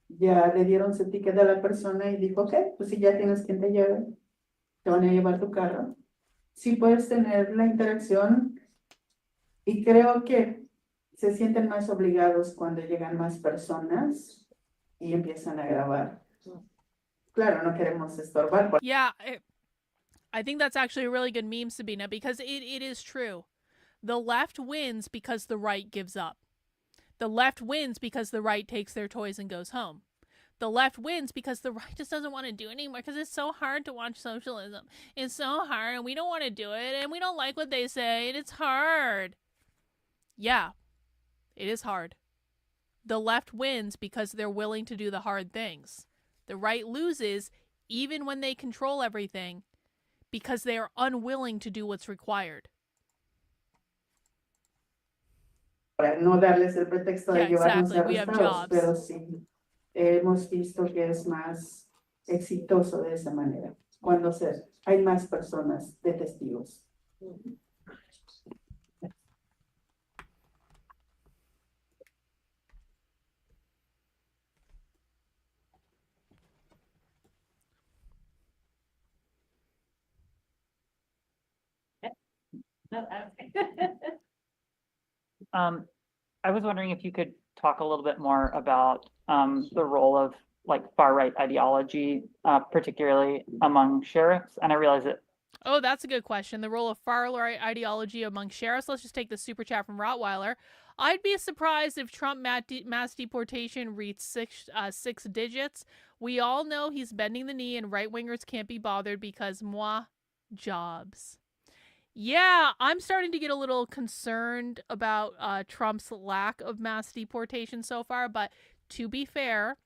ya le dieron su ticket a la persona y dijo, ok, pues si ya tienes quien te lleve, te van a llevar tu carro. Sí puedes tener la interacción y creo que se sienten más obligados cuando llegan más personas y empiezan a grabar. Claro, no queremos estorbar. Yeah, I think that's actually a really good meme, Sabina, because it is true. The left wins because the right gives up. The left wins because the right takes their toys and goes home. The left wins because the right just doesn't want to do it anymore because it's so hard to watch socialism. It's so hard and we don't want to do it and we don't like what they say and it's hard. Yeah, it is hard. The left wins because they're willing to do the hard things. The right loses even when they control everything because they are unwilling to do what's required. Para no darles el pretexto de llevarnos exactly. We have arrestados, jobs. pero sí, hemos visto que es más exitoso de esa manera, cuando hay más personas de testigos. I was wondering if you could talk a little bit more about the role of like far right ideology, particularly among sheriffs. And I realize that. Oh, that's a good question. The role of far right ideology among sheriffs. Let's just take the super chat from Rottweiler. I'd be surprised if Trump mass deportation reached six digits. We all know he's bending the knee and right-wingers can't be bothered because jobs. Yeah, I'm starting to get a little concerned about Trump's lack of mass deportation so far, but to be fair,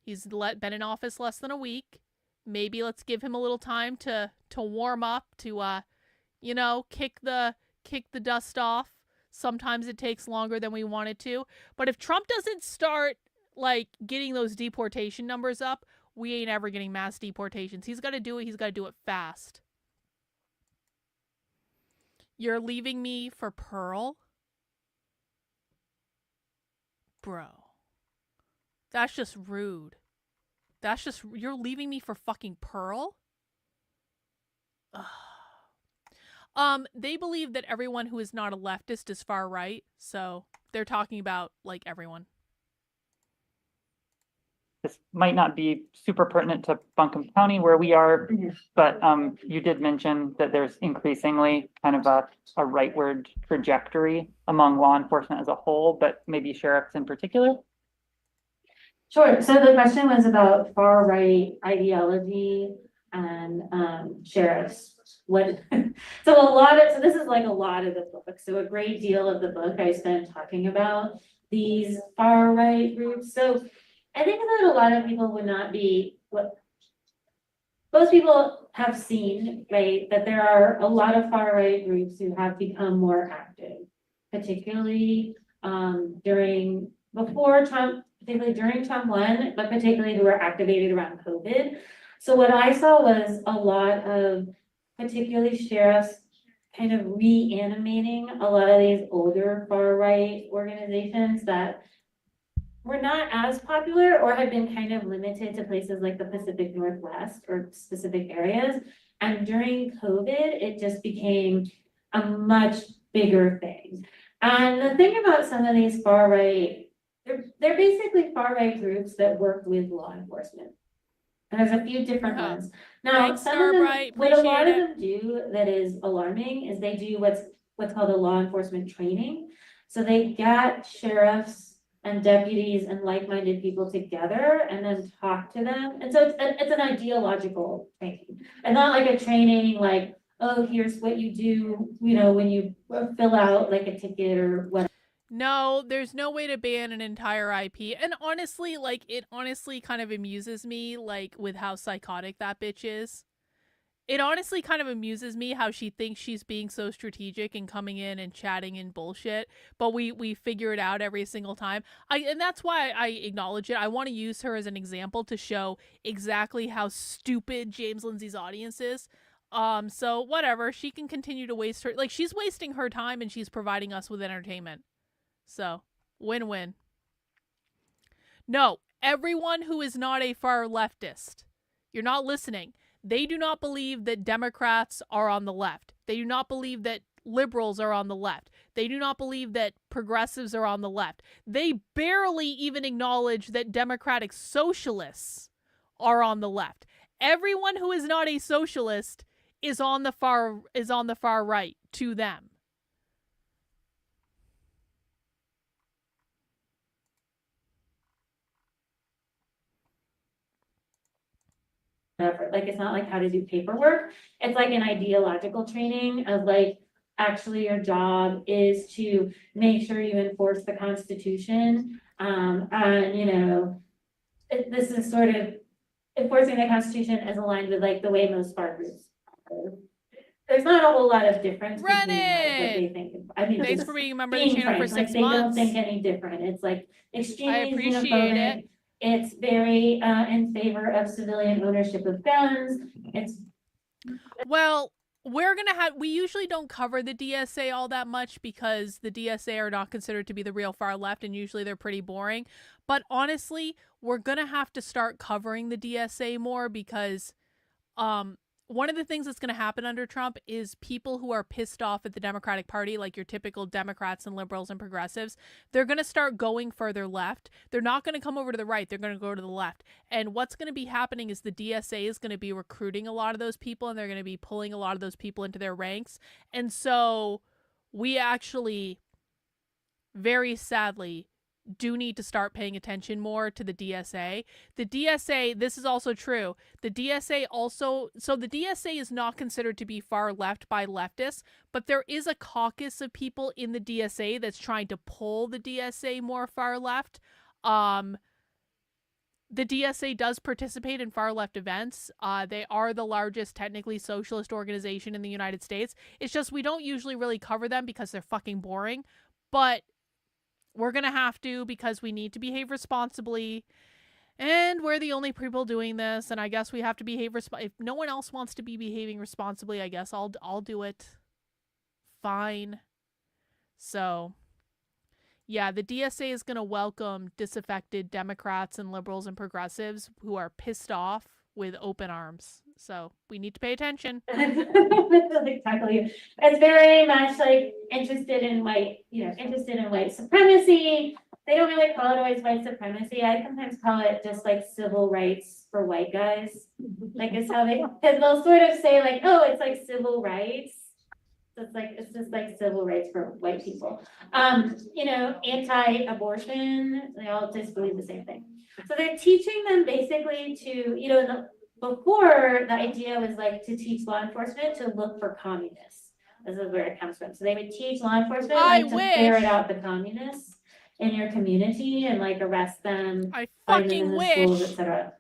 he's been in office less than a week. Maybe let's give him a little time to warm up, to kick the dust off. Sometimes it takes longer than we want it to. But if Trump doesn't start like getting those deportation numbers up, we ain't ever getting mass deportations. He's got to do it. He's got to do it fast. You're leaving me for Pearl? Bro. That's just rude. You're leaving me for fucking Pearl? They believe that everyone who is not a leftist is far right, so they're talking about, like, everyone. This might not be super pertinent to Buncombe County where we are, but you did mention that there's increasingly kind of a rightward trajectory among law enforcement as a whole, but maybe sheriffs in particular. Sure. So the question was about far right ideology and sheriffs. So this is like a lot of the book. So a great deal of the book I spent talking about these far right groups. So I think that a lot of people would not be what most people have seen, right? That there are a lot of far right groups who have become more active, particularly before Trump, particularly during Trump 1, but particularly who were activated around COVID. So what I saw was a lot of particularly sheriffs kind of reanimating a lot of these older far-right organizations that were not as popular or had been kind of limited to places like the Pacific Northwest or specific areas. And during COVID, it just became a much bigger thing. And the thing about some of these far-right, they're basically far-right groups that work with law enforcement. And there's a few different ones. Now, Thanks, some of them, Starbright. what a lot of Appreciate them do that is alarming is they do what's called a law enforcement training. So they get sheriffs and deputies and like-minded people together and then talk to them. And so it's an ideological training. And not like a training like, oh, here's what you do, you know, when you fill out like a ticket or whatever. No, there's no way to ban an entire IP. And honestly, like, it honestly kind of amuses me, like, with how psychotic that bitch is. It honestly kind of amuses me how she thinks she's being so strategic and coming in and chatting in bullshit, but we figure it out every single time. And that's why I acknowledge it. I want to use her as an example to show exactly how stupid James Lindsay's audience is. So whatever, she can continue to waste her, like, she's wasting her time and she's providing us with entertainment. So, win-win. No, everyone who is not a far leftist, you're not listening. They do not believe that Democrats are on the left. They do not believe that liberals are on the left. They do not believe that progressives are on the left. They barely even acknowledge that democratic socialists are on the left. Everyone who is not a socialist is on the far right to them. Like, it's not like how to do paperwork. It's like an ideological training of like, actually your job is to make sure you enforce the Constitution. And you know, this is sort of enforcing the Constitution as aligned with like the way most far groups are. There's not a whole lot of difference between like, what they think. I mean, thanks for being a member of the channel for 6 months. They don't think any different. It's like extremely I appreciate xenophobic. it. It's very in favor of civilian ownership of guns. Well, we usually don't cover the DSA all that much because the DSA are not considered to be the real far left and usually they're pretty boring. But honestly, we're gonna have to start covering the DSA more because one of the things that's going to happen under Trump is people who are pissed off at the Democratic Party, like your typical Democrats and liberals and progressives, they're going to start going further left. They're not going to come over to the right. They're going to go to the left. And what's going to be happening is the DSA is going to be recruiting a lot of those people and they're going to be pulling a lot of those people into their ranks. And so we actually, very sadly, do need to start paying attention more to the DSA. The DSA, this is also true. The DSA is not considered to be far left by leftists, but there is a caucus of people in the DSA that's trying to pull the DSA more far left. The DSA does participate in far left events. They are the largest technically socialist organization in the United States. It's just we don't usually really cover them because they're fucking boring, but we're going to have to because we need to behave responsibly. And we're the only people doing this. And I guess we have to behave responsibly. If no one else wants to be behaving responsibly, I guess I'll do it. Fine. So, yeah, the DSA is going to welcome disaffected Democrats and liberals and progressives who are pissed off with open arms. So we need to pay attention. Exactly. It's very much like interested in white supremacy. They don't really call it always white supremacy. I sometimes call it just like civil rights for white guys. Like it's how because they'll sort of say like, oh, it's like civil rights. It's just like civil rights for white people. Anti-abortion, they all just believe the same thing. So they're teaching them basically to, before the idea was like to teach law enforcement to look for communists. This is where it comes from. So they would teach law enforcement to ferret out the communists in your community and like arrest them, find them in the schools, etc.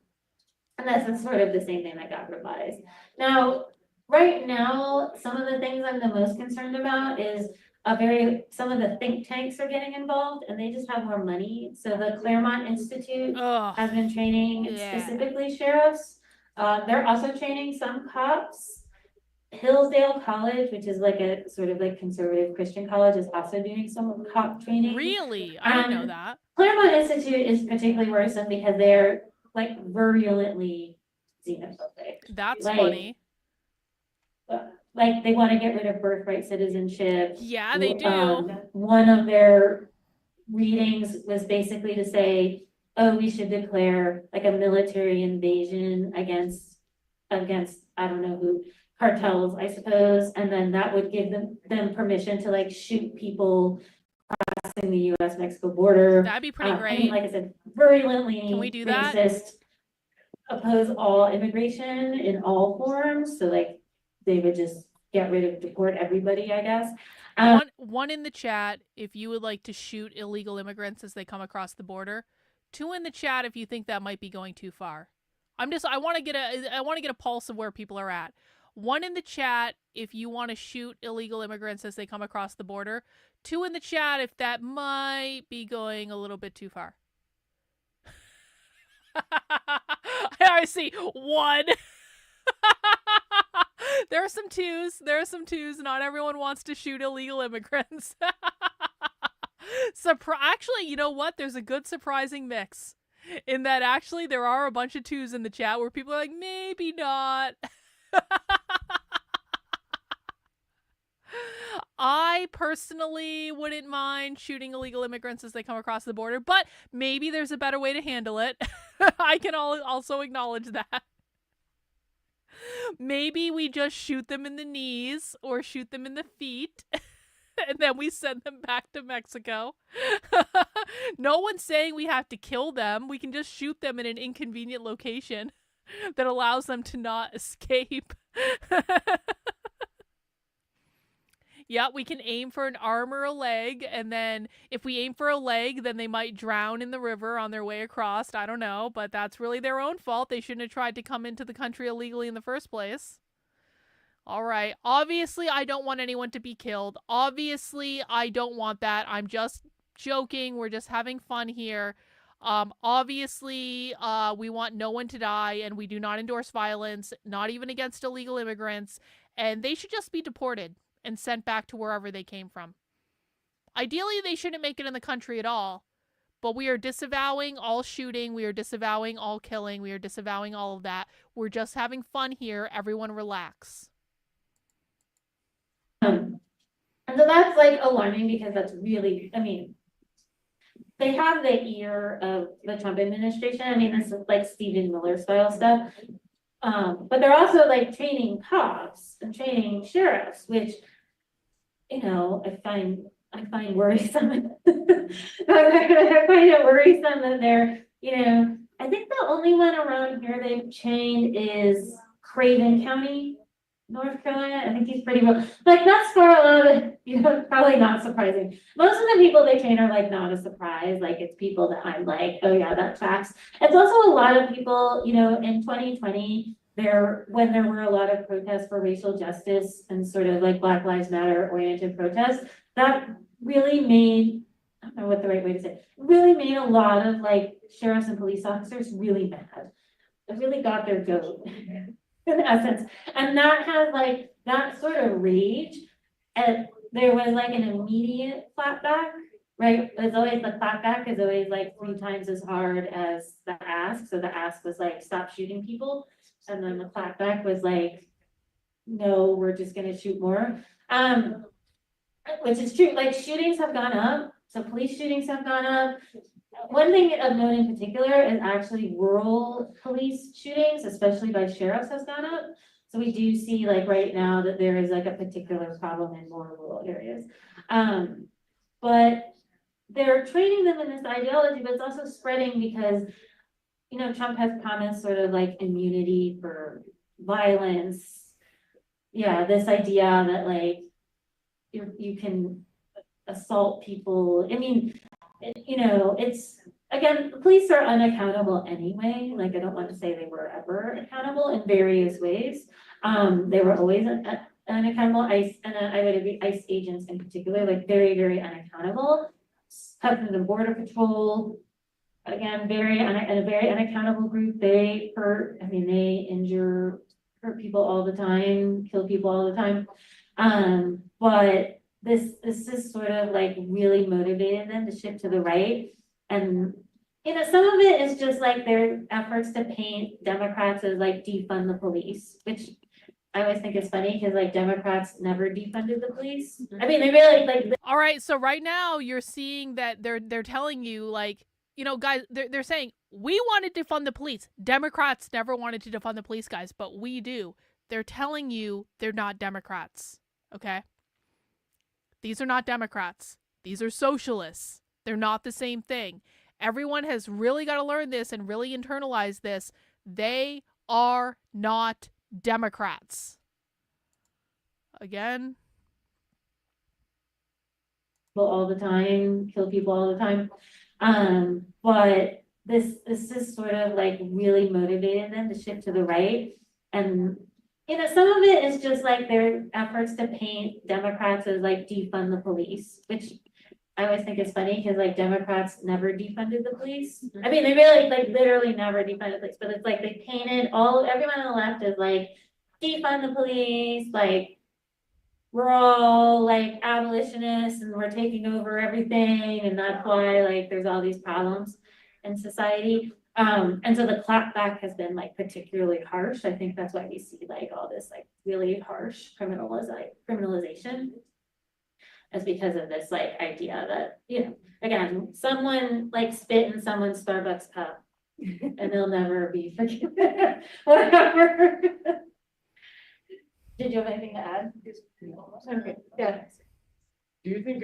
And that's sort of the same thing that got revised. Now, right now, some of the things I'm the most concerned about is some of the think tanks are getting involved and they just have more money. So the Claremont Institute has been training specifically sheriffs. They're also training some cops. Hillsdale College, which is like a sort of like conservative Christian college, is also doing some cop training. Really? I didn't know that. Claremont Institute is particularly worrisome because they're like virulently xenophobic. That's like, funny. Like they want to get rid of birthright citizenship. Yeah, they do. One of their readings was basically to say, oh, we should declare like a military invasion against I don't know who, cartels, I suppose, and then that would give them permission to like shoot people crossing the US-Mexico border. That'd be pretty great. I mean, like I said, virulently Can we do that? racist, oppose all immigration in all forms. So like they would just get rid of, deport everybody, I guess. One in the chat if you would like to shoot illegal immigrants as they come across the border. 2 in the chat if you think that might be going too far. I want to get a pulse of where people are at. 1 in the chat if you want to shoot illegal immigrants as they come across the border. 2 in the chat if that might be going a little bit too far. I see 1. There are some 2s. Not everyone wants to shoot illegal immigrants. Actually, you know what? There's a good surprising mix. In that actually there are a bunch of 2s in the chat where people are like, maybe not. I personally wouldn't mind shooting illegal immigrants as they come across the border, but maybe there's a better way to handle it. I can also acknowledge that. Maybe we just shoot them in the knees or shoot them in the feet. And then we send them back to Mexico. No one's saying we have to kill them. We can just shoot them in an inconvenient location that allows them to not escape. Yeah, we can aim for an arm or a leg, and then if we aim for a leg, then they might drown in the river on their way across. I don't know, but that's really their own fault. They shouldn't have tried to come into the country illegally in the first place. All right. Obviously, I don't want anyone to be killed. Obviously, I don't want that. I'm just joking. We're just having fun here. Obviously, we want no one to die, and we do not endorse violence, not even against illegal immigrants, and they should just be deported and sent back to wherever they came from. Ideally, they shouldn't make it in the country at all, but we are disavowing all shooting, we are disavowing all killing, we are disavowing all of that. We're just having fun here. Everyone relax. And so that's like alarming because that's really, I mean, they have the ear of the Trump administration. I mean, this is like Stephen Miller style stuff. But they're also like training cops and training sheriffs, which, you know, I find worrisome. I find it worrisome that they're, you know, I think the only one around here they've trained is Craven County, North Carolina. I think he's pretty well. Like that's for a lot of, you know, probably not surprising. Most of the people they train are like not a surprise. Like it's people that I'm like, oh yeah, that tracks. It's also a lot of people, you know, in 2020, when there were a lot of protests for racial justice and sort of like Black Lives Matter oriented protests, that really made, I don't know what the right way to say it, really made a lot of like sheriffs and police officers really mad. It really got their goat. In essence, and that has like that sort of rage, and there was like an immediate clapback, right? It's always the clapback is always like 3 times as hard as the ask. So the ask was like stop shooting people, and then the clapback was like, no, we're just gonna shoot more. Which is true. Like shootings have gone up, so police shootings have gone up. One thing of note in particular is actually rural police shootings, especially by sheriffs, has gone up. So we do see like right now that there is like a particular problem in more rural areas. But they're training them in this ideology, but it's also spreading because, you know, Trump has promised sort of like immunity for violence. Yeah, this idea that like you can assault people. I mean, you know, it's, again, the police are unaccountable anyway. Like, I don't want to say they were ever accountable in various ways. They were always unaccountable. ICE, and I would agree, ICE agents in particular, like very, very unaccountable. Customs and Border Patrol, again, a very unaccountable group. They hurt, I mean, they injure hurt people all the time, kill people all the time. But this is sort of like really motivated them to shift to the right. And, you know, some of it is just like their efforts to paint Democrats as like defund the police, which I always think is funny because like Democrats never defunded the police. I mean, they really like. All right, so right now you're seeing that they're telling you like, you know, guys, they're saying we wanted to defund the police. Democrats never wanted to defund the police, guys, but we do. They're telling you they're not Democrats. Okay? These are not Democrats. These are socialists. They're not the same thing. Everyone has really got to learn this and really internalize this. They are not Democrats. Again. All the time, kill people all the time. But this is sort of like really motivated them to shift to the right. And, you know, some of it is just like their efforts to paint Democrats as like defund the police, which I always think is funny because like Democrats never defunded the police. I mean, they really like literally never defunded the police, but it's like they painted everyone on the left as like defund the police, like we're all like abolitionists and we're taking over everything, and that's why like there's all these problems in society. And so the clapback has been like particularly harsh. I think that's why we see like all this like really harsh criminalization. Is because of this like idea that, you know, again, someone like spit in someone's Starbucks cup and they'll never be forgiven. Whatever. Did you have anything to add? Okay, yeah. Do you think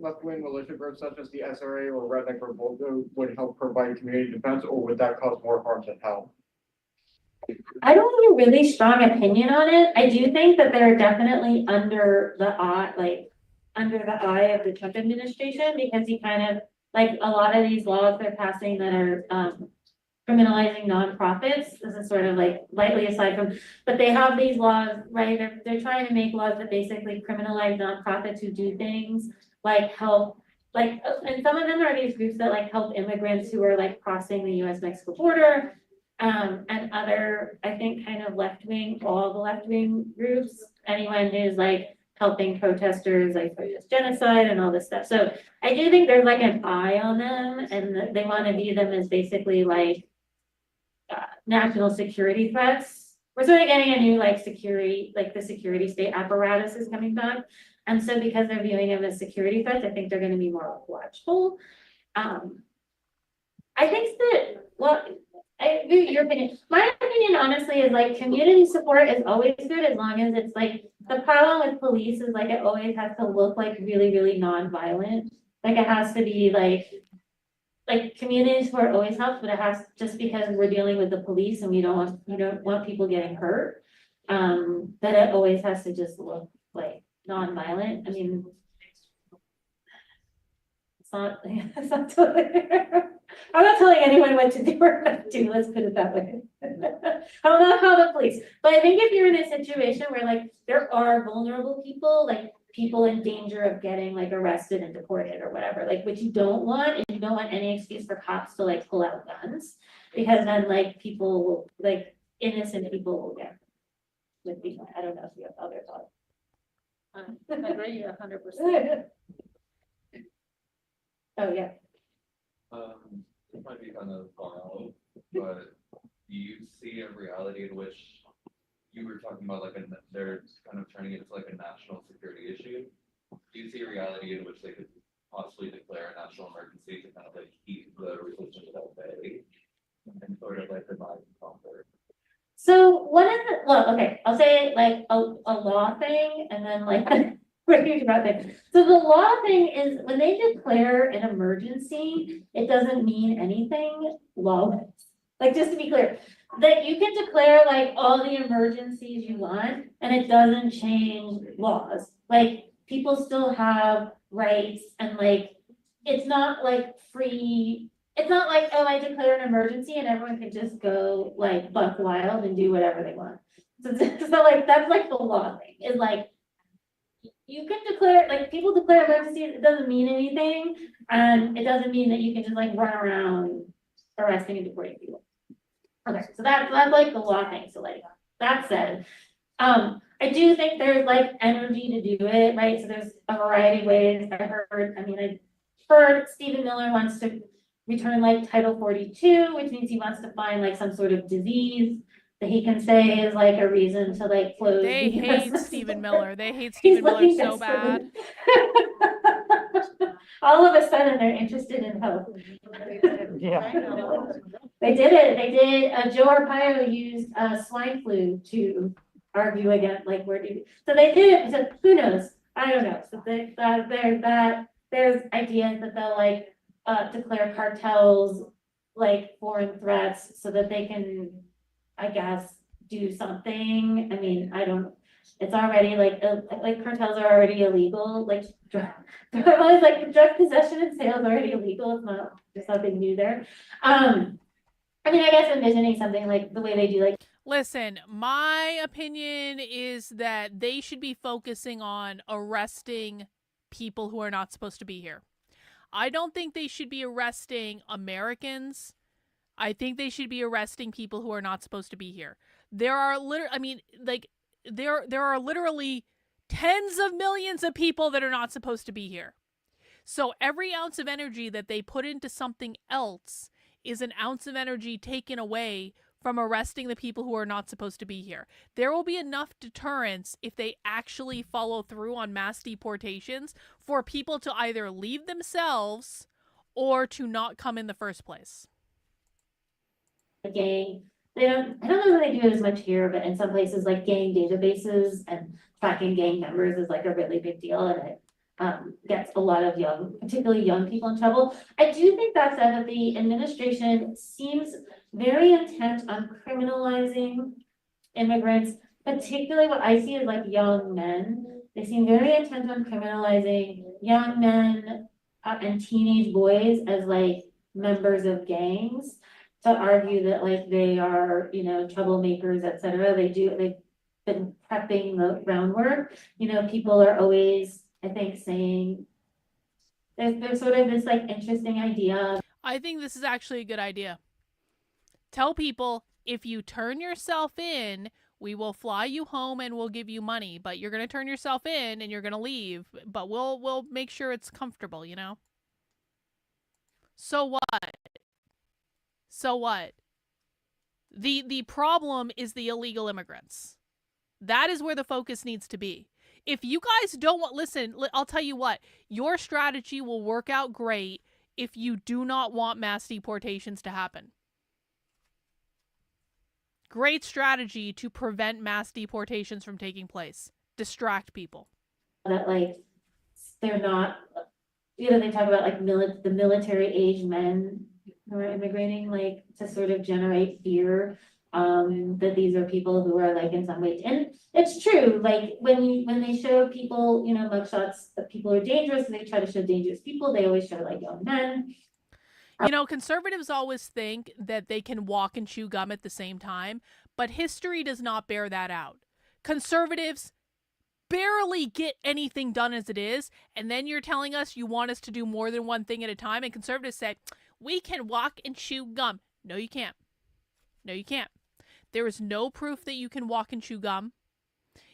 left-wing militia groups such as the SRA or Redneck Revolt would help provide community defense, or would that cause more harm than help? I don't have a really strong opinion on it. I do think that they're definitely under the eye of the Trump administration, because he kind of like a lot of these laws they're passing that are criminalizing nonprofits. This is sort of like lightly aside from, but they have these laws, right? They're trying to make laws that basically criminalize nonprofits who do things like help, like, and some of them are these groups that like help immigrants who are like crossing the US-Mexico border, and other, I think, kind of left-wing, all the left-wing groups, anyone who's like helping protesters, like protest genocide and all this stuff. So I do think there's like an eye on them, and they want to view them as basically like national security threats. We're sort of getting a new like security, like the security state apparatus is coming back. And so because they're viewing them as security threats, I think they're going to be more watchful. I think that, well, I agree with your opinion. My opinion, honestly, is like community support is always good as long as it's like, the problem with police is like it always has to look like really, really non-violent. Like it has to be like community support always helps, but it has, just because we're dealing with the police and we don't want people getting hurt, that it always has to just look like non-violent. I mean, it's not totally fair. I'm not telling anyone what to do or not to do, let's put it that way. I don't know how the police, but I think if you're in a situation where like there are vulnerable people, like people in danger of getting like arrested and deported or whatever, like what you don't want is you don't want any excuse for cops to like pull out guns, because then like people will, like innocent people will get with people. I don't know if you have other thoughts. I agree 100%. Oh yeah. It might be kind of far out, but do you see a reality in which you were talking about like they're kind of turning it into like a national security issue? Do you see a reality in which they could possibly declare a national emergency to kind of like keep the resistance at bay and sort of like divide and conquer? So one of the, well, okay, I'll say like a law thing and then like we're huge about things. So the law thing is when they declare an emergency, it doesn't mean anything lawless. Like just to be clear, that you can declare like all the emergencies you want and it doesn't change laws. Like people still have rights, and like it's not like free. It's not like, oh, I declare an emergency and everyone can just go like buck wild and do whatever they want. So like that's like the law thing is like you can declare, like people declare emergencies, it doesn't mean anything, and it doesn't mean that you can just like run around arresting and deporting people. Okay, so that's like the law thing. So like That said, I do think there's like energy to do it, right? So there's a variety of ways. I heard Stephen Miller wants to return like Title 42, which means he wants to find like some sort of disease that he can say is like a reason to like close. They the hate US Stephen store. Miller. They hate He's Stephen Miller looking so desperately. bad. All of a sudden, they're interested in health. Yeah. They did it. They did. Joe Arpaio used swine flu to argue against, like, so they did it. So who knows? I don't know. So there's ideas that they'll like declare cartels like foreign threats so that they can, I guess, do something. I mean, I don't. It's already like cartels are already illegal. Like drug possession and sales are already illegal. It's not there's nothing new there. I mean, I guess envisioning something like the way they do, like. Listen, my opinion is that they should be focusing on arresting people who are not supposed to be here. I don't think they should be arresting Americans. I think they should be arresting people who are not supposed to be here. There are there are literally tens of millions of people that are not supposed to be here. So every ounce of energy that they put into something else is an ounce of energy taken away from arresting the people who are not supposed to be here. There will be enough deterrence if they actually follow through on mass deportations for people to either leave themselves or to not come in the first place. Gang, I don't know that they do it as much here, but in some places like gang databases and tracking gang members is like a really big deal, and it gets a lot of particularly young people in trouble. I do think that said that the administration seems very intent on criminalizing immigrants, particularly what I see is like young men. They seem very intent on criminalizing young men and teenage boys as like members of gangs, to argue that like they are, troublemakers, etc. They've been prepping the groundwork. People are always, I think, saying there's sort of this like interesting idea. I think this is actually a good idea. Tell people, if you turn yourself in, we will fly you home and we'll give you money, but you're going to turn yourself in and you're going to leave, but we'll make sure it's comfortable, So what? So what? The problem is the illegal immigrants. That is where the focus needs to be. If you guys don't want, listen, I'll tell you what, your strategy will work out great if you do not want mass deportations to happen. Great strategy to prevent mass deportations from taking place. Distract people. That like, they're not, they talk about like the military age men who are immigrating, like to sort of generate fear that these are people who are like in some way, and it's true, like when they show people, mugshots that people are dangerous, and they try to show dangerous people, they always show like young men. Conservatives always think that they can walk and chew gum at the same time, but history does not bear that out. Conservatives barely get anything done as it is, and then you're telling us you want us to do more than one thing at a time, and conservatives say, we can walk and chew gum. No, you can't. No, you can't. There is no proof that you can walk and chew gum.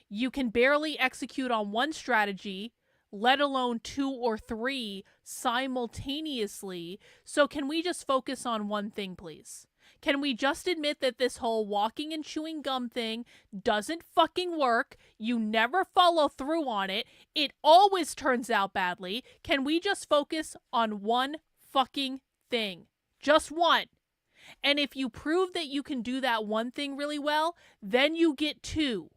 You can barely execute on one strategy, let alone 2 or 3 simultaneously. So can we just focus on one thing, please? Can we just admit that this whole walking and chewing gum thing doesn't fucking work? You never follow through on it. It always turns out badly. Can we just focus on one fucking thing? Just one. And if you prove that you can do that one thing really well, then you get 2.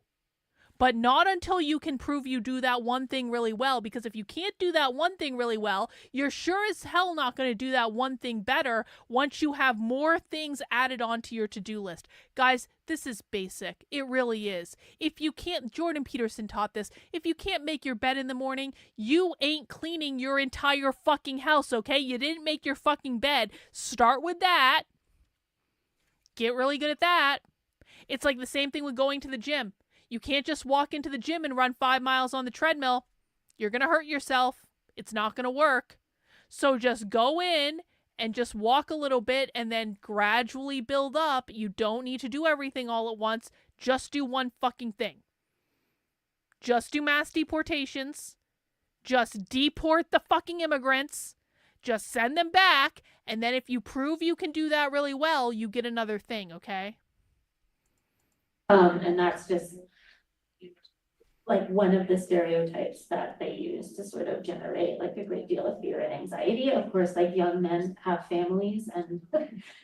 But not until you can prove you do that one thing really well, because if you can't do that one thing really well, you're sure as hell not going to do that one thing better once you have more things added onto your to-do list. Guys, this is basic. It really is. If you can't, Jordan Peterson taught this, if you can't make your bed in the morning, you ain't cleaning your entire fucking house, okay? You didn't make your fucking bed. Start with that. Get really good at that. It's like the same thing with going to the gym. You can't just walk into the gym and run 5 miles on the treadmill. You're going to hurt yourself. It's not going to work. So just go in and just walk a little bit and then gradually build up. You don't need to do everything all at once. Just do one fucking thing. Just do mass deportations. Just deport the fucking immigrants. Just send them back. And then if you prove you can do that really well, you get another thing, okay? And that's just like one of the stereotypes that they use to sort of generate like a great deal of fear and anxiety. Of course, like young men have families and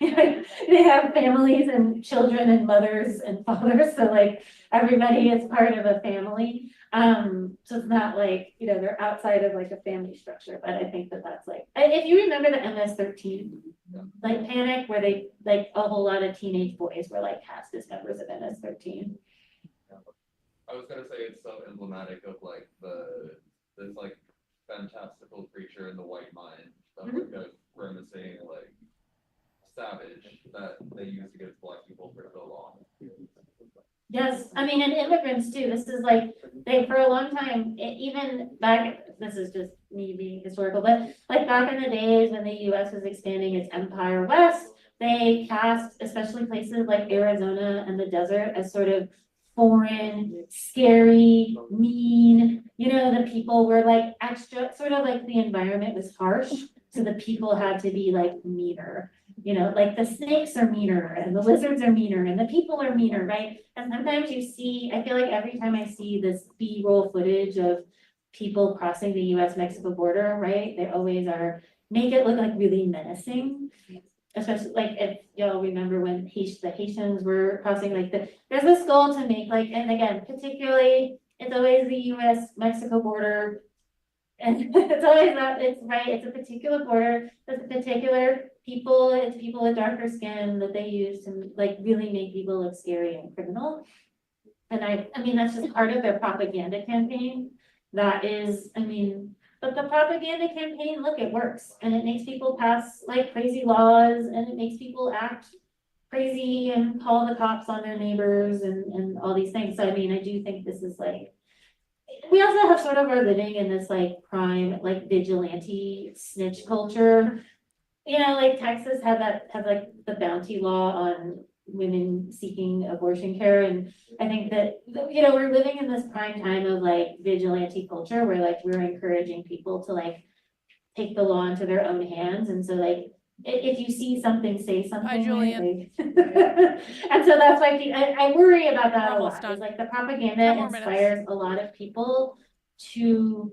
they have families and children and mothers and fathers. So like everybody is part of a family. So it's not like, they're outside of like a family structure, but I think that that's like, if you remember the MS-13 like panic where they like a whole lot of teenage boys were like cast as members of MS-13. I was gonna say it's so emblematic of like this like fantastical creature in the white mind of like a grimacing like savage that they used against black people for so long. Yes, I mean, and immigrants too. This is like they for a long time, even back. This is just me being historical, but like back in the days when the U.S. was expanding its empire west, they cast especially places like Arizona and the desert as sort of foreign, scary, mean. The people were like extra, sort of like the environment was harsh, so the people had to be like meaner. Like the snakes are meaner and the lizards are meaner and the people are meaner, right? And sometimes you see, I feel like every time I see this B-roll footage of people crossing the US-Mexico border, right? They always make it look like really menacing. Especially like if y'all remember when the Haitians were crossing, like there's this goal to make like, and again, particularly, it's always the US-Mexico border. And it's always not, it's right, it's a particular border, there's a particular people, it's people with darker skin that they use to like really make people look scary and criminal. And I mean, that's just part of their propaganda campaign. That is, but the propaganda campaign, look, it works. And it makes people pass like crazy laws and it makes people act crazy and call the cops on their neighbors and all these things. So I mean, I do think this is like, we also have sort of are living in this like crime, like vigilante snitch culture. Like Texas has like the bounty law on women seeking abortion care. And I think that, we're living in this prime time of like vigilante culture where like we're encouraging people to like take the law into their own hands. And so like, if you see something, say something. Hi, Julian. And so that's why I worry about that a lot. It's like the propaganda inspires a lot of people to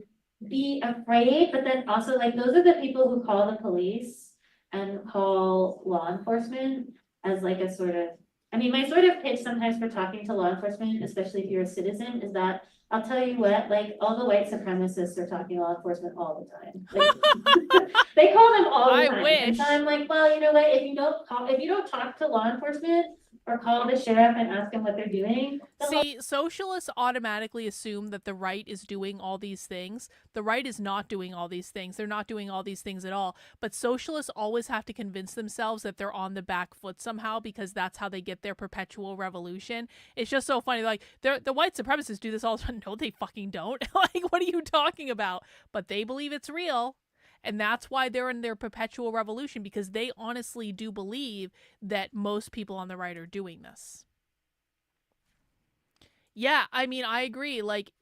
be afraid, but then also like those are the people who call the police and call law enforcement as like a sort of, my sort of pitch sometimes for talking to law enforcement, especially if you're a citizen, is that I'll tell you what, like all the white supremacists are talking to law enforcement all the time. Like, they call them all the time. I wish. And so I'm like, well, you know what, if you don't talk to law enforcement or call the sheriff and ask them what they're doing. See, socialists automatically assume that the right is doing all these things. The right is not doing all these things. They're not doing all these things at all. But socialists always have to convince themselves that they're on the back foot somehow because that's how they get their perpetual revolution. It's just so funny. Like, the white supremacists do this all the time. No, they fucking don't. Like, what are you talking about? But they believe it's real. And that's why they're in their perpetual revolution, because they honestly do believe that most people on the right are doing this. Yeah, I agree. Like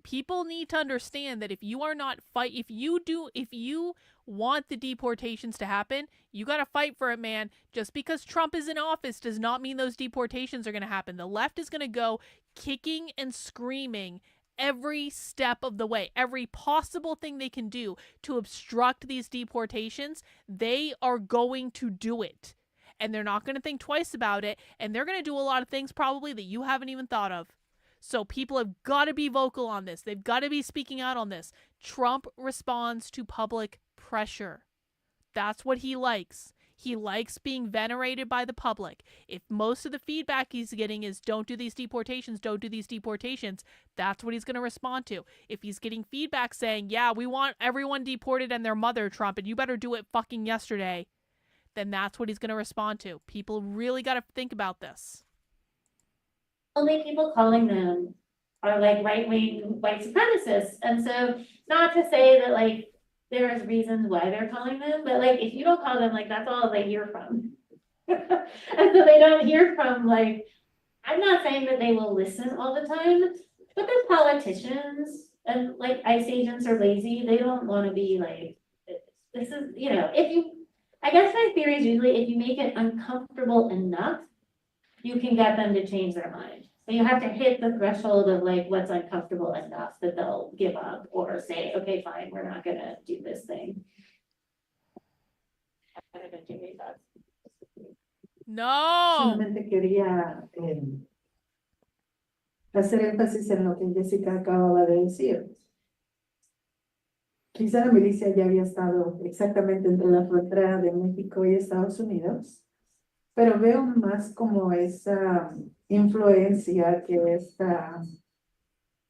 people need to understand that if you are not if you want the deportations to happen, you got to fight for it, man. Just because Trump is in office does not mean those deportations are going to happen. The left is going to go kicking and screaming every step of the way, every possible thing they can do to obstruct these deportations. They are going to do it, and they're not going to think twice about it, and they're going to do a lot of things probably that you haven't even thought of. So people have got to be vocal on this. They've got to be speaking out on this. Trump responds to public pressure. That's what he likes. He likes being venerated by the public. If most of the feedback he's getting is don't do these deportations, don't do these deportations, that's what he's going to respond to. If he's getting feedback saying, yeah, we want everyone deported and their mother, Trump, and you better do it fucking yesterday, then that's what he's going to respond to. People really got to think about this. Only people calling them are like right-wing white supremacists. And so not to say that like there's reasons why they're calling them, but like if you don't call them, like that's all they hear from. And so they don't hear from like I'm not saying that they will listen all the time, but the politicians and like ICE agents are lazy. They don't want to be like, this is, you know, I guess my theory is usually if you make it uncomfortable enough, you can get them to change their mind. So you have to hit the threshold of like what's uncomfortable enough that they'll give up or say, okay, fine, we're not gonna do this thing. No. Solamente quería hacer énfasis en lo que Jessica acababa de decir. Quizá la milicia ya había estado exactamente entre la frontera de México y Estados Unidos, pero veo más como esa influencia que esta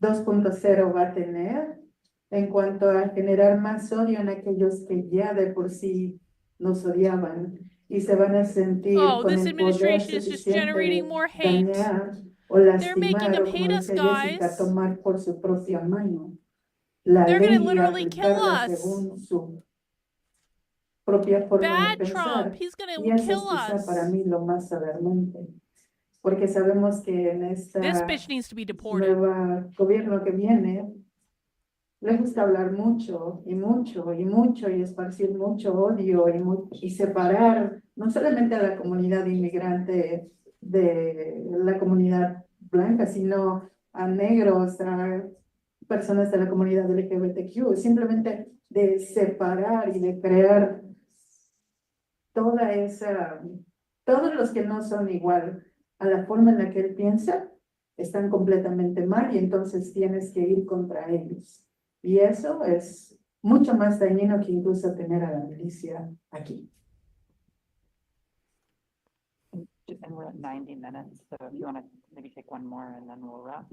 2.0 va a tener en cuanto a generar más odio en aquellos que ya de por sí nos odiaban y se van a sentir con this el poder administration is just generating suficiente more de hate. dañar o They're making lastimar them o, como hate us, dice Jessica, guys. tomar por su propia mano la They're gonna ley y literally kill aplicarla us. según su propia forma de Bad Trump. pensar. He's gonna Y eso es kill quizá us. para mí lo más alarmante, porque sabemos que en This esta bitch needs to be deported. nueva gobierno que viene le gusta hablar mucho y mucho y mucho y esparcir mucho odio y separar no solamente a la comunidad inmigrante de la comunidad blanca, sino a negros, a personas de la comunidad LGBTQ, simplemente de separar y de crear toda esa, todos los que no son igual a la forma en la que él piensa, están completamente mal y entonces tienes que ir contra ellos. Y eso es mucho más dañino que incluso tener a la milicia aquí. And we're at 90 minutes, so if you want to maybe take one more and then we'll wrap.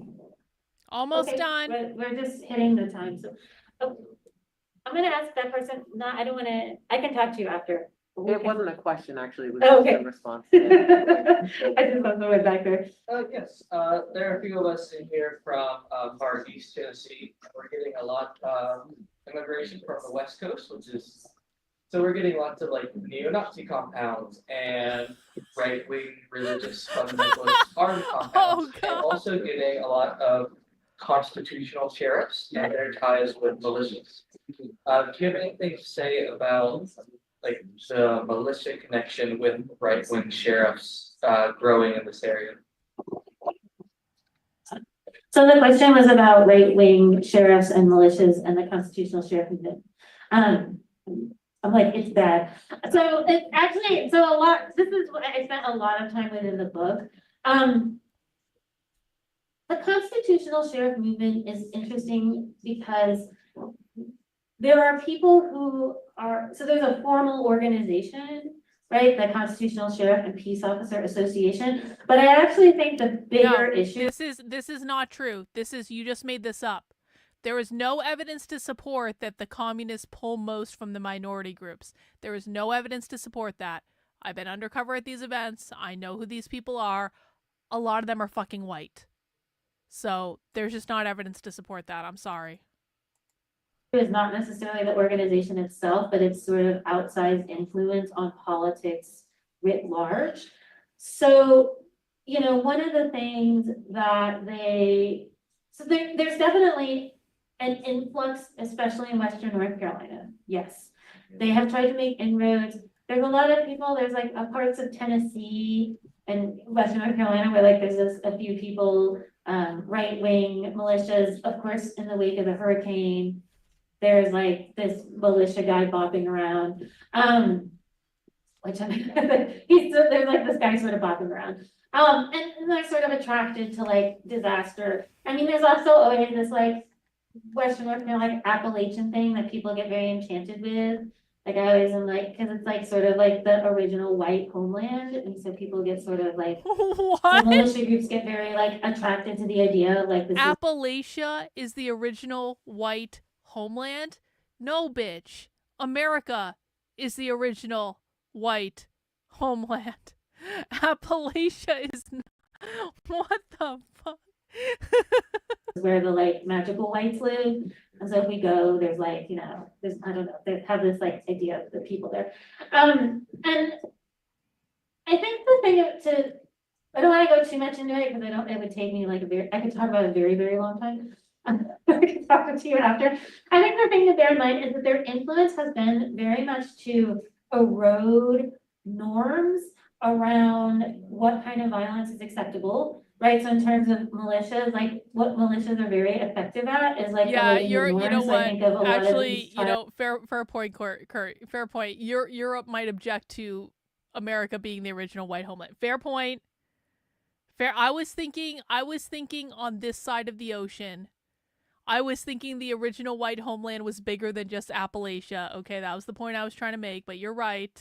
Almost Okay, done. We're just hitting the time, so. I'm gonna ask that person, I don't wanna, I can talk to you after. It wasn't a question, actually, it was Oh, just okay. a response. I just love the way back there. Yes, there are a few of us in here from far east Tennessee. We're getting a lot of immigration from the West Coast, so we're getting lots of like neo-Nazi compounds and right-wing religious fundamentalist armed compounds. And also getting a lot of constitutional sheriffs and their ties with militias. Do you have anything to say about like the militia connection with right-wing sheriffs growing in this area? So the question was about right-wing sheriffs and militias and the constitutional sheriff movement. I'm like, it's bad. So it's actually, this is what I spent a lot of time with in the book. The constitutional sheriff movement is interesting because there are people who are, so there's a formal organization, right? The Constitutional Sheriff and Peace Officer Association. But I actually think the bigger issue. This is not true. You just made this up. There is no evidence to support that the communists pull most from the minority groups. There is no evidence to support that. I've been undercover at these events. I know who these people are. A lot of them are fucking white. So there's just not evidence to support that. I'm sorry. It is not necessarily the organization itself, but it's sort of outsized influence on politics writ large. So, you know, one of the things that there's definitely an influx, especially in Western North Carolina. Yes, they have tried to make inroads. There's a lot of people, there's like parts of Tennessee and Western North Carolina where like there's a few people, right-wing militias, of course, in the wake of the hurricane. There's like this militia guy bopping around, which there's like this guy sort of bopping around. And they're sort of attracted to like disaster. I mean, there's also always this like Western North Carolina Appalachian thing that people get very enchanted with. Like I always am like, because it's like sort of like the original white homeland. And so people get sort of like, what? Militia groups get very like attracted to the idea of like this Appalachia is the original white homeland? No, bitch. America is the original white homeland. Appalachia is not. What the fuck? where the like magical whites live. And so if we go, there's like, you know, there's, I don't know, they have this like idea of the people there. And I think the thing I don't want to go too much into it because it would take me like I could talk about a very, very long time. I could talk to you after. I think the thing to bear in mind is that their influence has been very much to erode norms around what kind of violence is acceptable, right? So in terms of militias, like what militias are very effective at is like Yeah, eroding the norms. you know So I what? think of a lot of Actually, these you know, fair point, Kurt. Fair point. Europe might object to America being the original white homeland. Fair point. Fair. I was thinking on this side of the ocean. I was thinking the original white homeland was bigger than just Appalachia. Okay, that was the point I was trying to make, but you're right.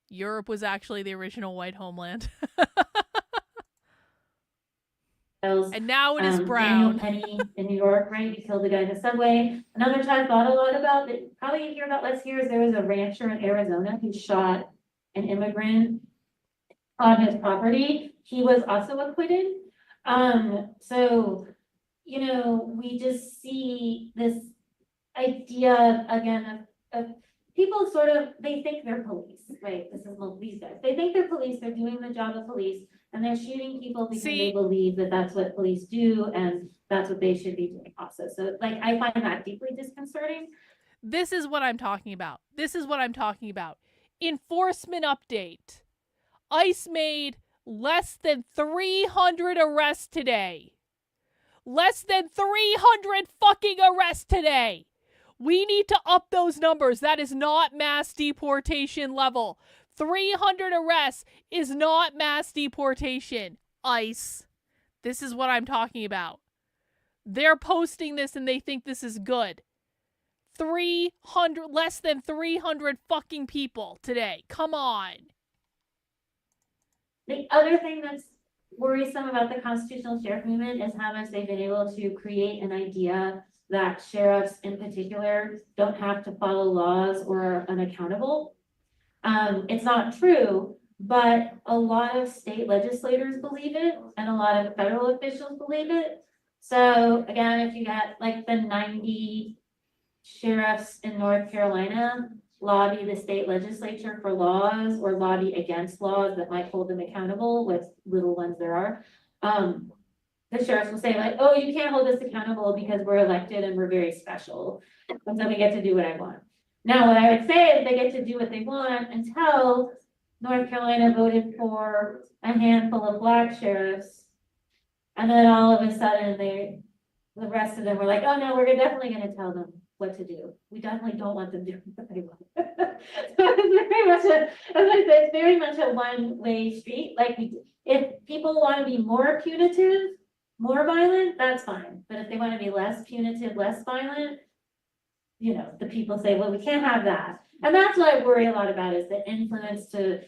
Europe was actually the original white homeland. And now it is brown. Daniel Penny in New York, right? He killed the guy in the subway. Another time I thought a lot about that probably you hear about less here is there was a rancher in Arizona who shot an immigrant on his property. He was also acquitted. So, you know, we just see this idea again of people sort of, they think they're police, right? This is these guys. They think they're police, they're doing the job of police, and they're shooting people because they believe that that's what police do and that's what they should be doing also. So like, I find that deeply disconcerting. This is what I'm talking about. Enforcement update. ICE made less than 300 arrests today. Less than 300 fucking arrests today. We need to up those numbers. That is not mass deportation level. 300 arrests is not mass deportation. ICE. This is what I'm talking about. They're posting this and they think this is good. 300, less than 300 fucking people today. Come on. The other thing that's worrisome about the constitutional sheriff movement is how much they've been able to create an idea that sheriffs in particular don't have to follow laws or are unaccountable. It's not true, but a lot of state legislators believe it and a lot of federal officials believe it. So again, if you got like the 90 sheriffs in North Carolina lobby the state legislature for laws or lobby against laws that might hold them accountable, with little ones there are, the sheriffs will say like, oh, you can't hold us accountable because we're elected and we're very special. And so we get to do what I want. Now, what I would say is they get to do what they want until North Carolina voted for a handful of black sheriffs. And then all of a sudden the rest of them were like, oh no, we're definitely going to tell them what to do. We definitely don't want them doing what they want. So it's very much a one-way street. Like if people want to be more punitive, more violent, that's fine. But if they want to be less punitive, less violent, you know, the people say, well, we can't have that. And that's what I worry a lot about, is the influence to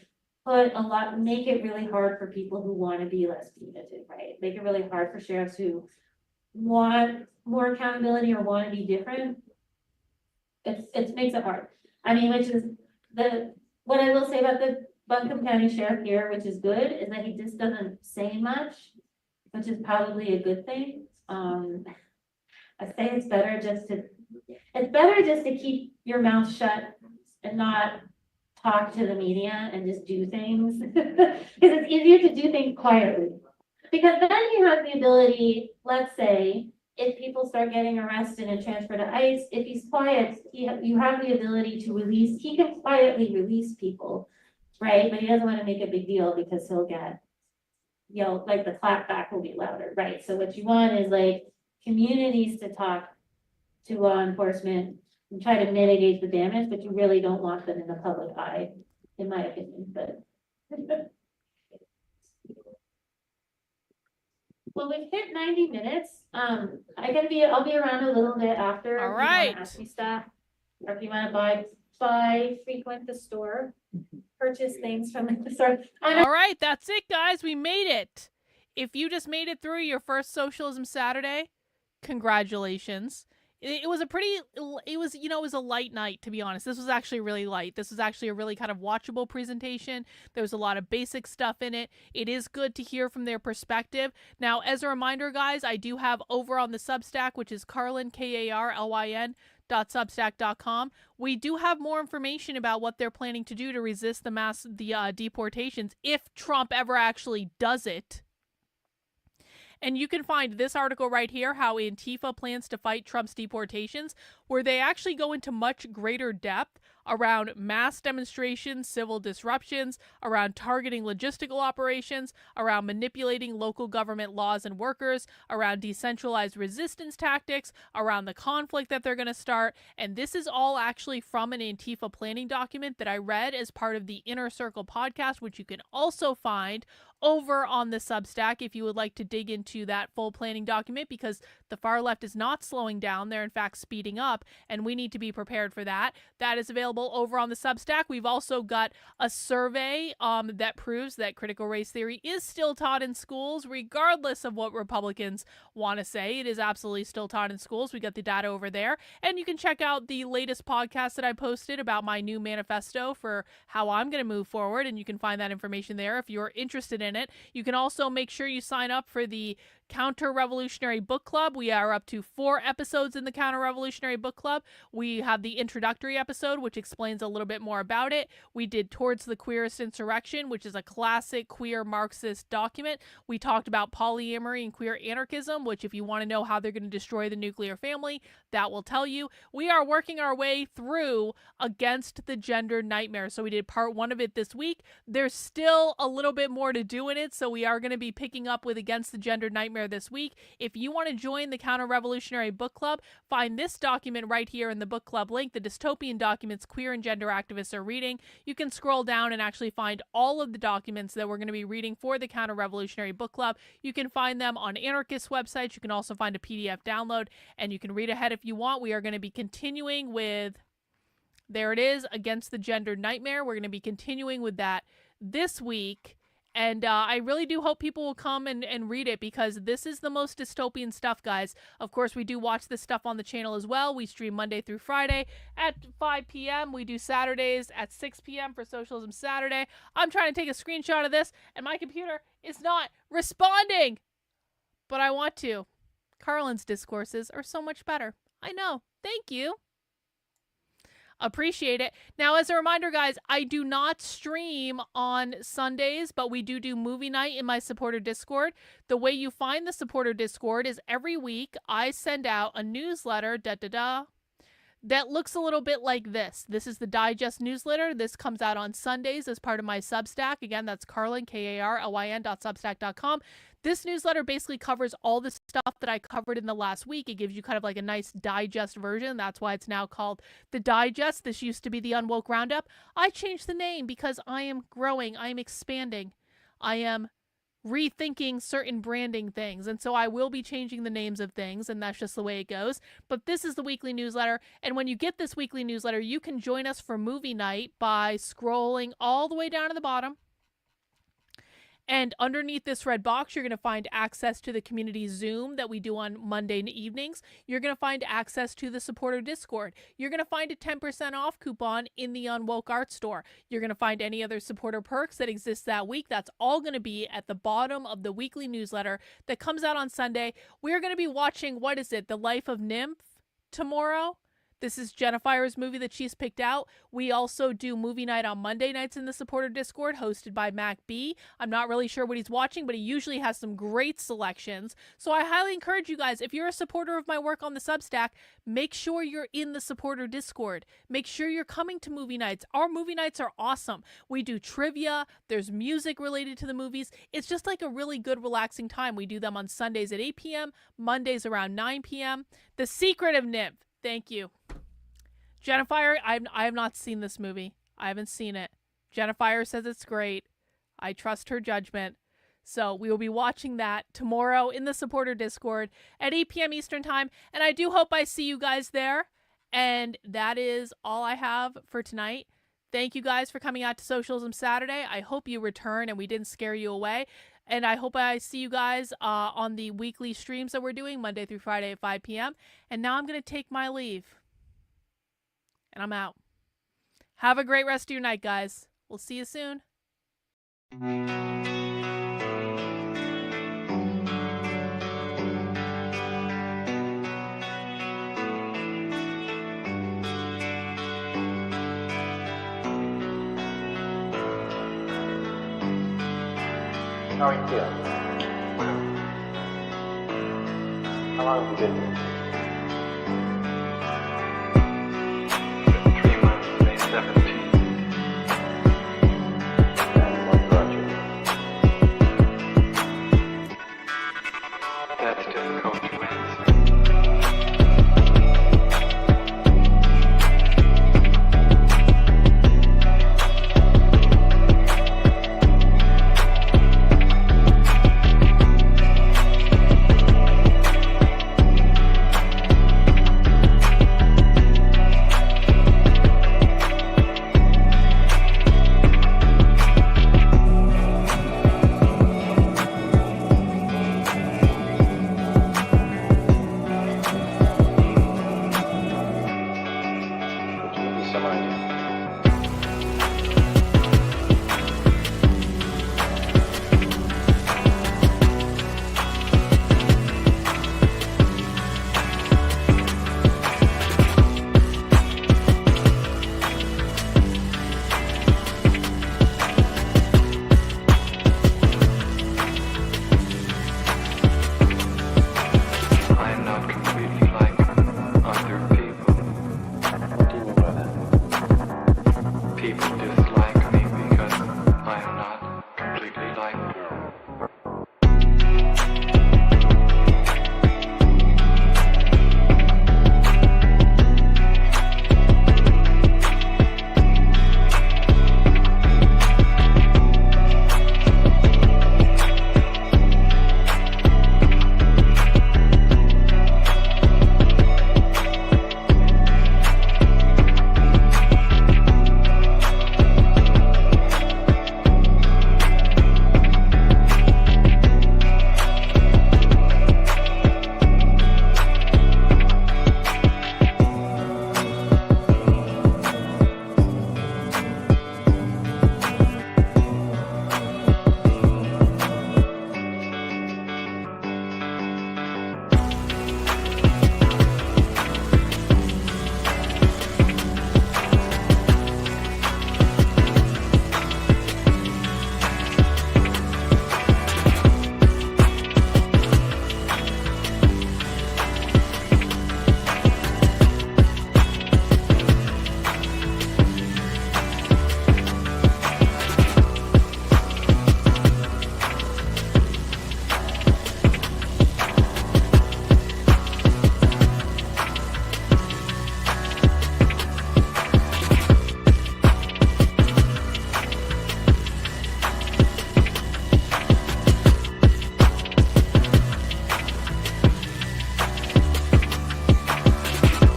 make it really hard for people who want to be less punitive, right? Make it really hard for sheriffs who want more accountability or want to be different. It makes it hard. I mean, which is what I will say about the Buncombe County Sheriff here, which is good, is that he just doesn't say much, which is probably a good thing. I say it's better just to keep your mouth shut and not talk to the media and just do things. Because it's easier to do things quietly. Because then you have the ability, let's say, if people start getting arrested and transferred to ICE, if he's quiet, you have the ability to release, he can quietly release people, right? But he doesn't want to make a big deal because he'll get yelled, like the clapback will be louder, right? So what you want is like communities to talk to law enforcement and try to mitigate the damage, but you really don't want them in the public eye, in my opinion, but. Well, we've hit 90 minutes. I'll be around a little bit after. All if you right. wanna ask me stuff, or if you want to frequent the store, purchase things from the store. All right, that's it, guys. We made it. If you just made it through your first Socialism Saturday, congratulations. It was a light night, to be honest. This was actually really light. This was actually a really kind of watchable presentation. There was a lot of basic stuff in it. It is good to hear from their perspective. Now, as a reminder, guys, I do have over on the Substack, which is Carlyn, Karlyn.com, convict.substack.com. We do have more information about what they're planning to do to resist the deportations if Trump ever actually does it. And you can find this article right here, how Antifa plans to fight Trump's deportations, where they actually go into much greater depth around mass demonstrations, civil disruptions, around targeting logistical operations, around manipulating local government laws and workers, around decentralized resistance tactics, around the conflict that they're going to start. And this is all actually from an Antifa planning document that I read as part of the Inner Circle podcast, which you can also find over on the Substack if you would like to dig into that full planning document, because the far left is not slowing down. They're in fact speeding up, and we need to be prepared for that. That is available over on the Substack. We've also got a survey that proves that critical race theory is still taught in schools, regardless of what Republicans want to say. It is absolutely still taught in schools. We got the data over there. And you can check out the latest podcast that I posted about my new manifesto for how I'm going to move forward, and you can find that information there if you're interested in it. You can also make sure you sign up for the Counter-Revolutionary Book Club. We are up to 4 episodes in the Counter-Revolutionary Book Club. We have the introductory episode, which explains a little bit more about it. We did Towards the Queerest Insurrection, which is a classic queer Marxist document. We talked about polyamory and queer anarchism, which if you want to know how they're going to destroy the nuclear family, that will tell you. We are working our way through Against the Gender Nightmare. So we did part 1 of it this week. There's still a little bit more to do in it, so we are going to be picking up with Against the Gender Nightmare this week. If you want to join the Counter-Revolutionary Book Club, find this document right here in the book club link, the dystopian documents queer and gender activists are reading. You can scroll down and actually find all of the documents that we're going to be reading for the Counter-Revolutionary Book Club. You can find them on anarchist websites. You can also find a PDF download, and you can read ahead if you want. We are going to be continuing with, there it is, Against the Gender Nightmare. We're going to be continuing with that this week. And I really do hope people will come and read it, because this is the most dystopian stuff, guys. Of course, we do watch this stuff on the channel as well. We stream Monday through Friday at 5 p.m. We do Saturdays at 6 p.m. for Socialism Saturday. I'm trying to take a screenshot of this, and my computer is not responding. But I want to. Carlin's discourses are so much better. I know. Thank you. Appreciate it. Now, as a reminder, guys, I do not stream on Sundays, but we do movie night in my supporter Discord. The way you find the supporter Discord is every week I send out a newsletter, that looks a little bit like this. This is the digest newsletter. This comes out on Sundays as part of my Substack. Again, that's Carlin, KARLYN.substack.com. This newsletter basically covers all the stuff that I covered in the last week. It gives you kind of like a nice digest version. That's why it's now called the Digest. This used to be the Unwoke Roundup. I changed the name because I am growing. I am expanding. I am rethinking certain branding things, and so I will be changing the names of things, and that's just the way it goes. But this is the weekly newsletter, and when you get this weekly newsletter, you can join us for movie night by scrolling all the way down to the bottom. And underneath this red box, you're going to find access to the community Zoom that we do on Monday evenings. You're going to find access to the supporter Discord. You're going to find a 10% off coupon in the Unwoke Art Store. You're going to find any other supporter perks that exist that week. That's all going to be at the bottom of the weekly newsletter that comes out on Sunday. We're going to be watching, what is it, The Life of Nymph tomorrow? This is Jennifer's movie that she's picked out. We also do movie night on Monday nights in the supporter Discord, hosted by Mac B. I'm not really sure what he's watching, but he usually has some great selections. So I highly encourage you guys, if you're a supporter of my work on the Substack, make sure you're in the supporter Discord. Make sure you're coming to movie nights. Our movie nights are awesome. We do trivia. There's music related to the movies. It's just like a really good, relaxing time. We do them on Sundays at 8 p.m., Mondays around 9 p.m. The Secret of Nymph. Thank you. Jennifer, I have not seen this movie. I haven't seen it. Jennifer says it's great. I trust her judgment. So we will be watching that tomorrow in the supporter Discord at 8 p.m. Eastern time. And I do hope I see you guys there. And that is all I have for tonight. Thank you guys for coming out to Socialism Saturday. I hope you return and we didn't scare you away. And I hope I see you guys on the weekly streams that we're doing Monday through Friday at 5 p.m. And now I'm going to take my leave. And I'm out. Have a great rest of your night, guys. We'll see you soon. How are you feeling? How long have you been here? 3 months, May 17th. And what brought you? That's difficult to answer. Would you give me some idea? I am not completely like other people. What do you mean by that? People dislike me because I am not completely like them.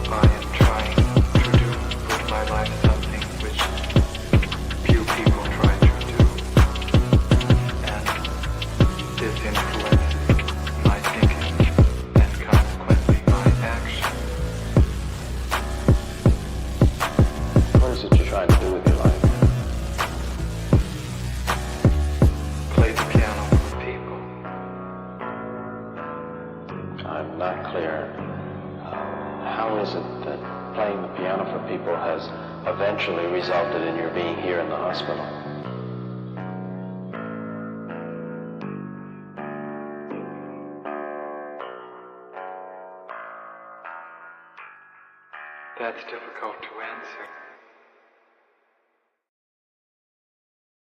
I am trying to do with my life something which few people try to do, and this influences my thinking and consequently my action. What is it you're trying to do with your life? Play the piano for people. I'm not clear. How is it that playing the piano for people has eventually resulted in your being here in the hospital? That's difficult to answer.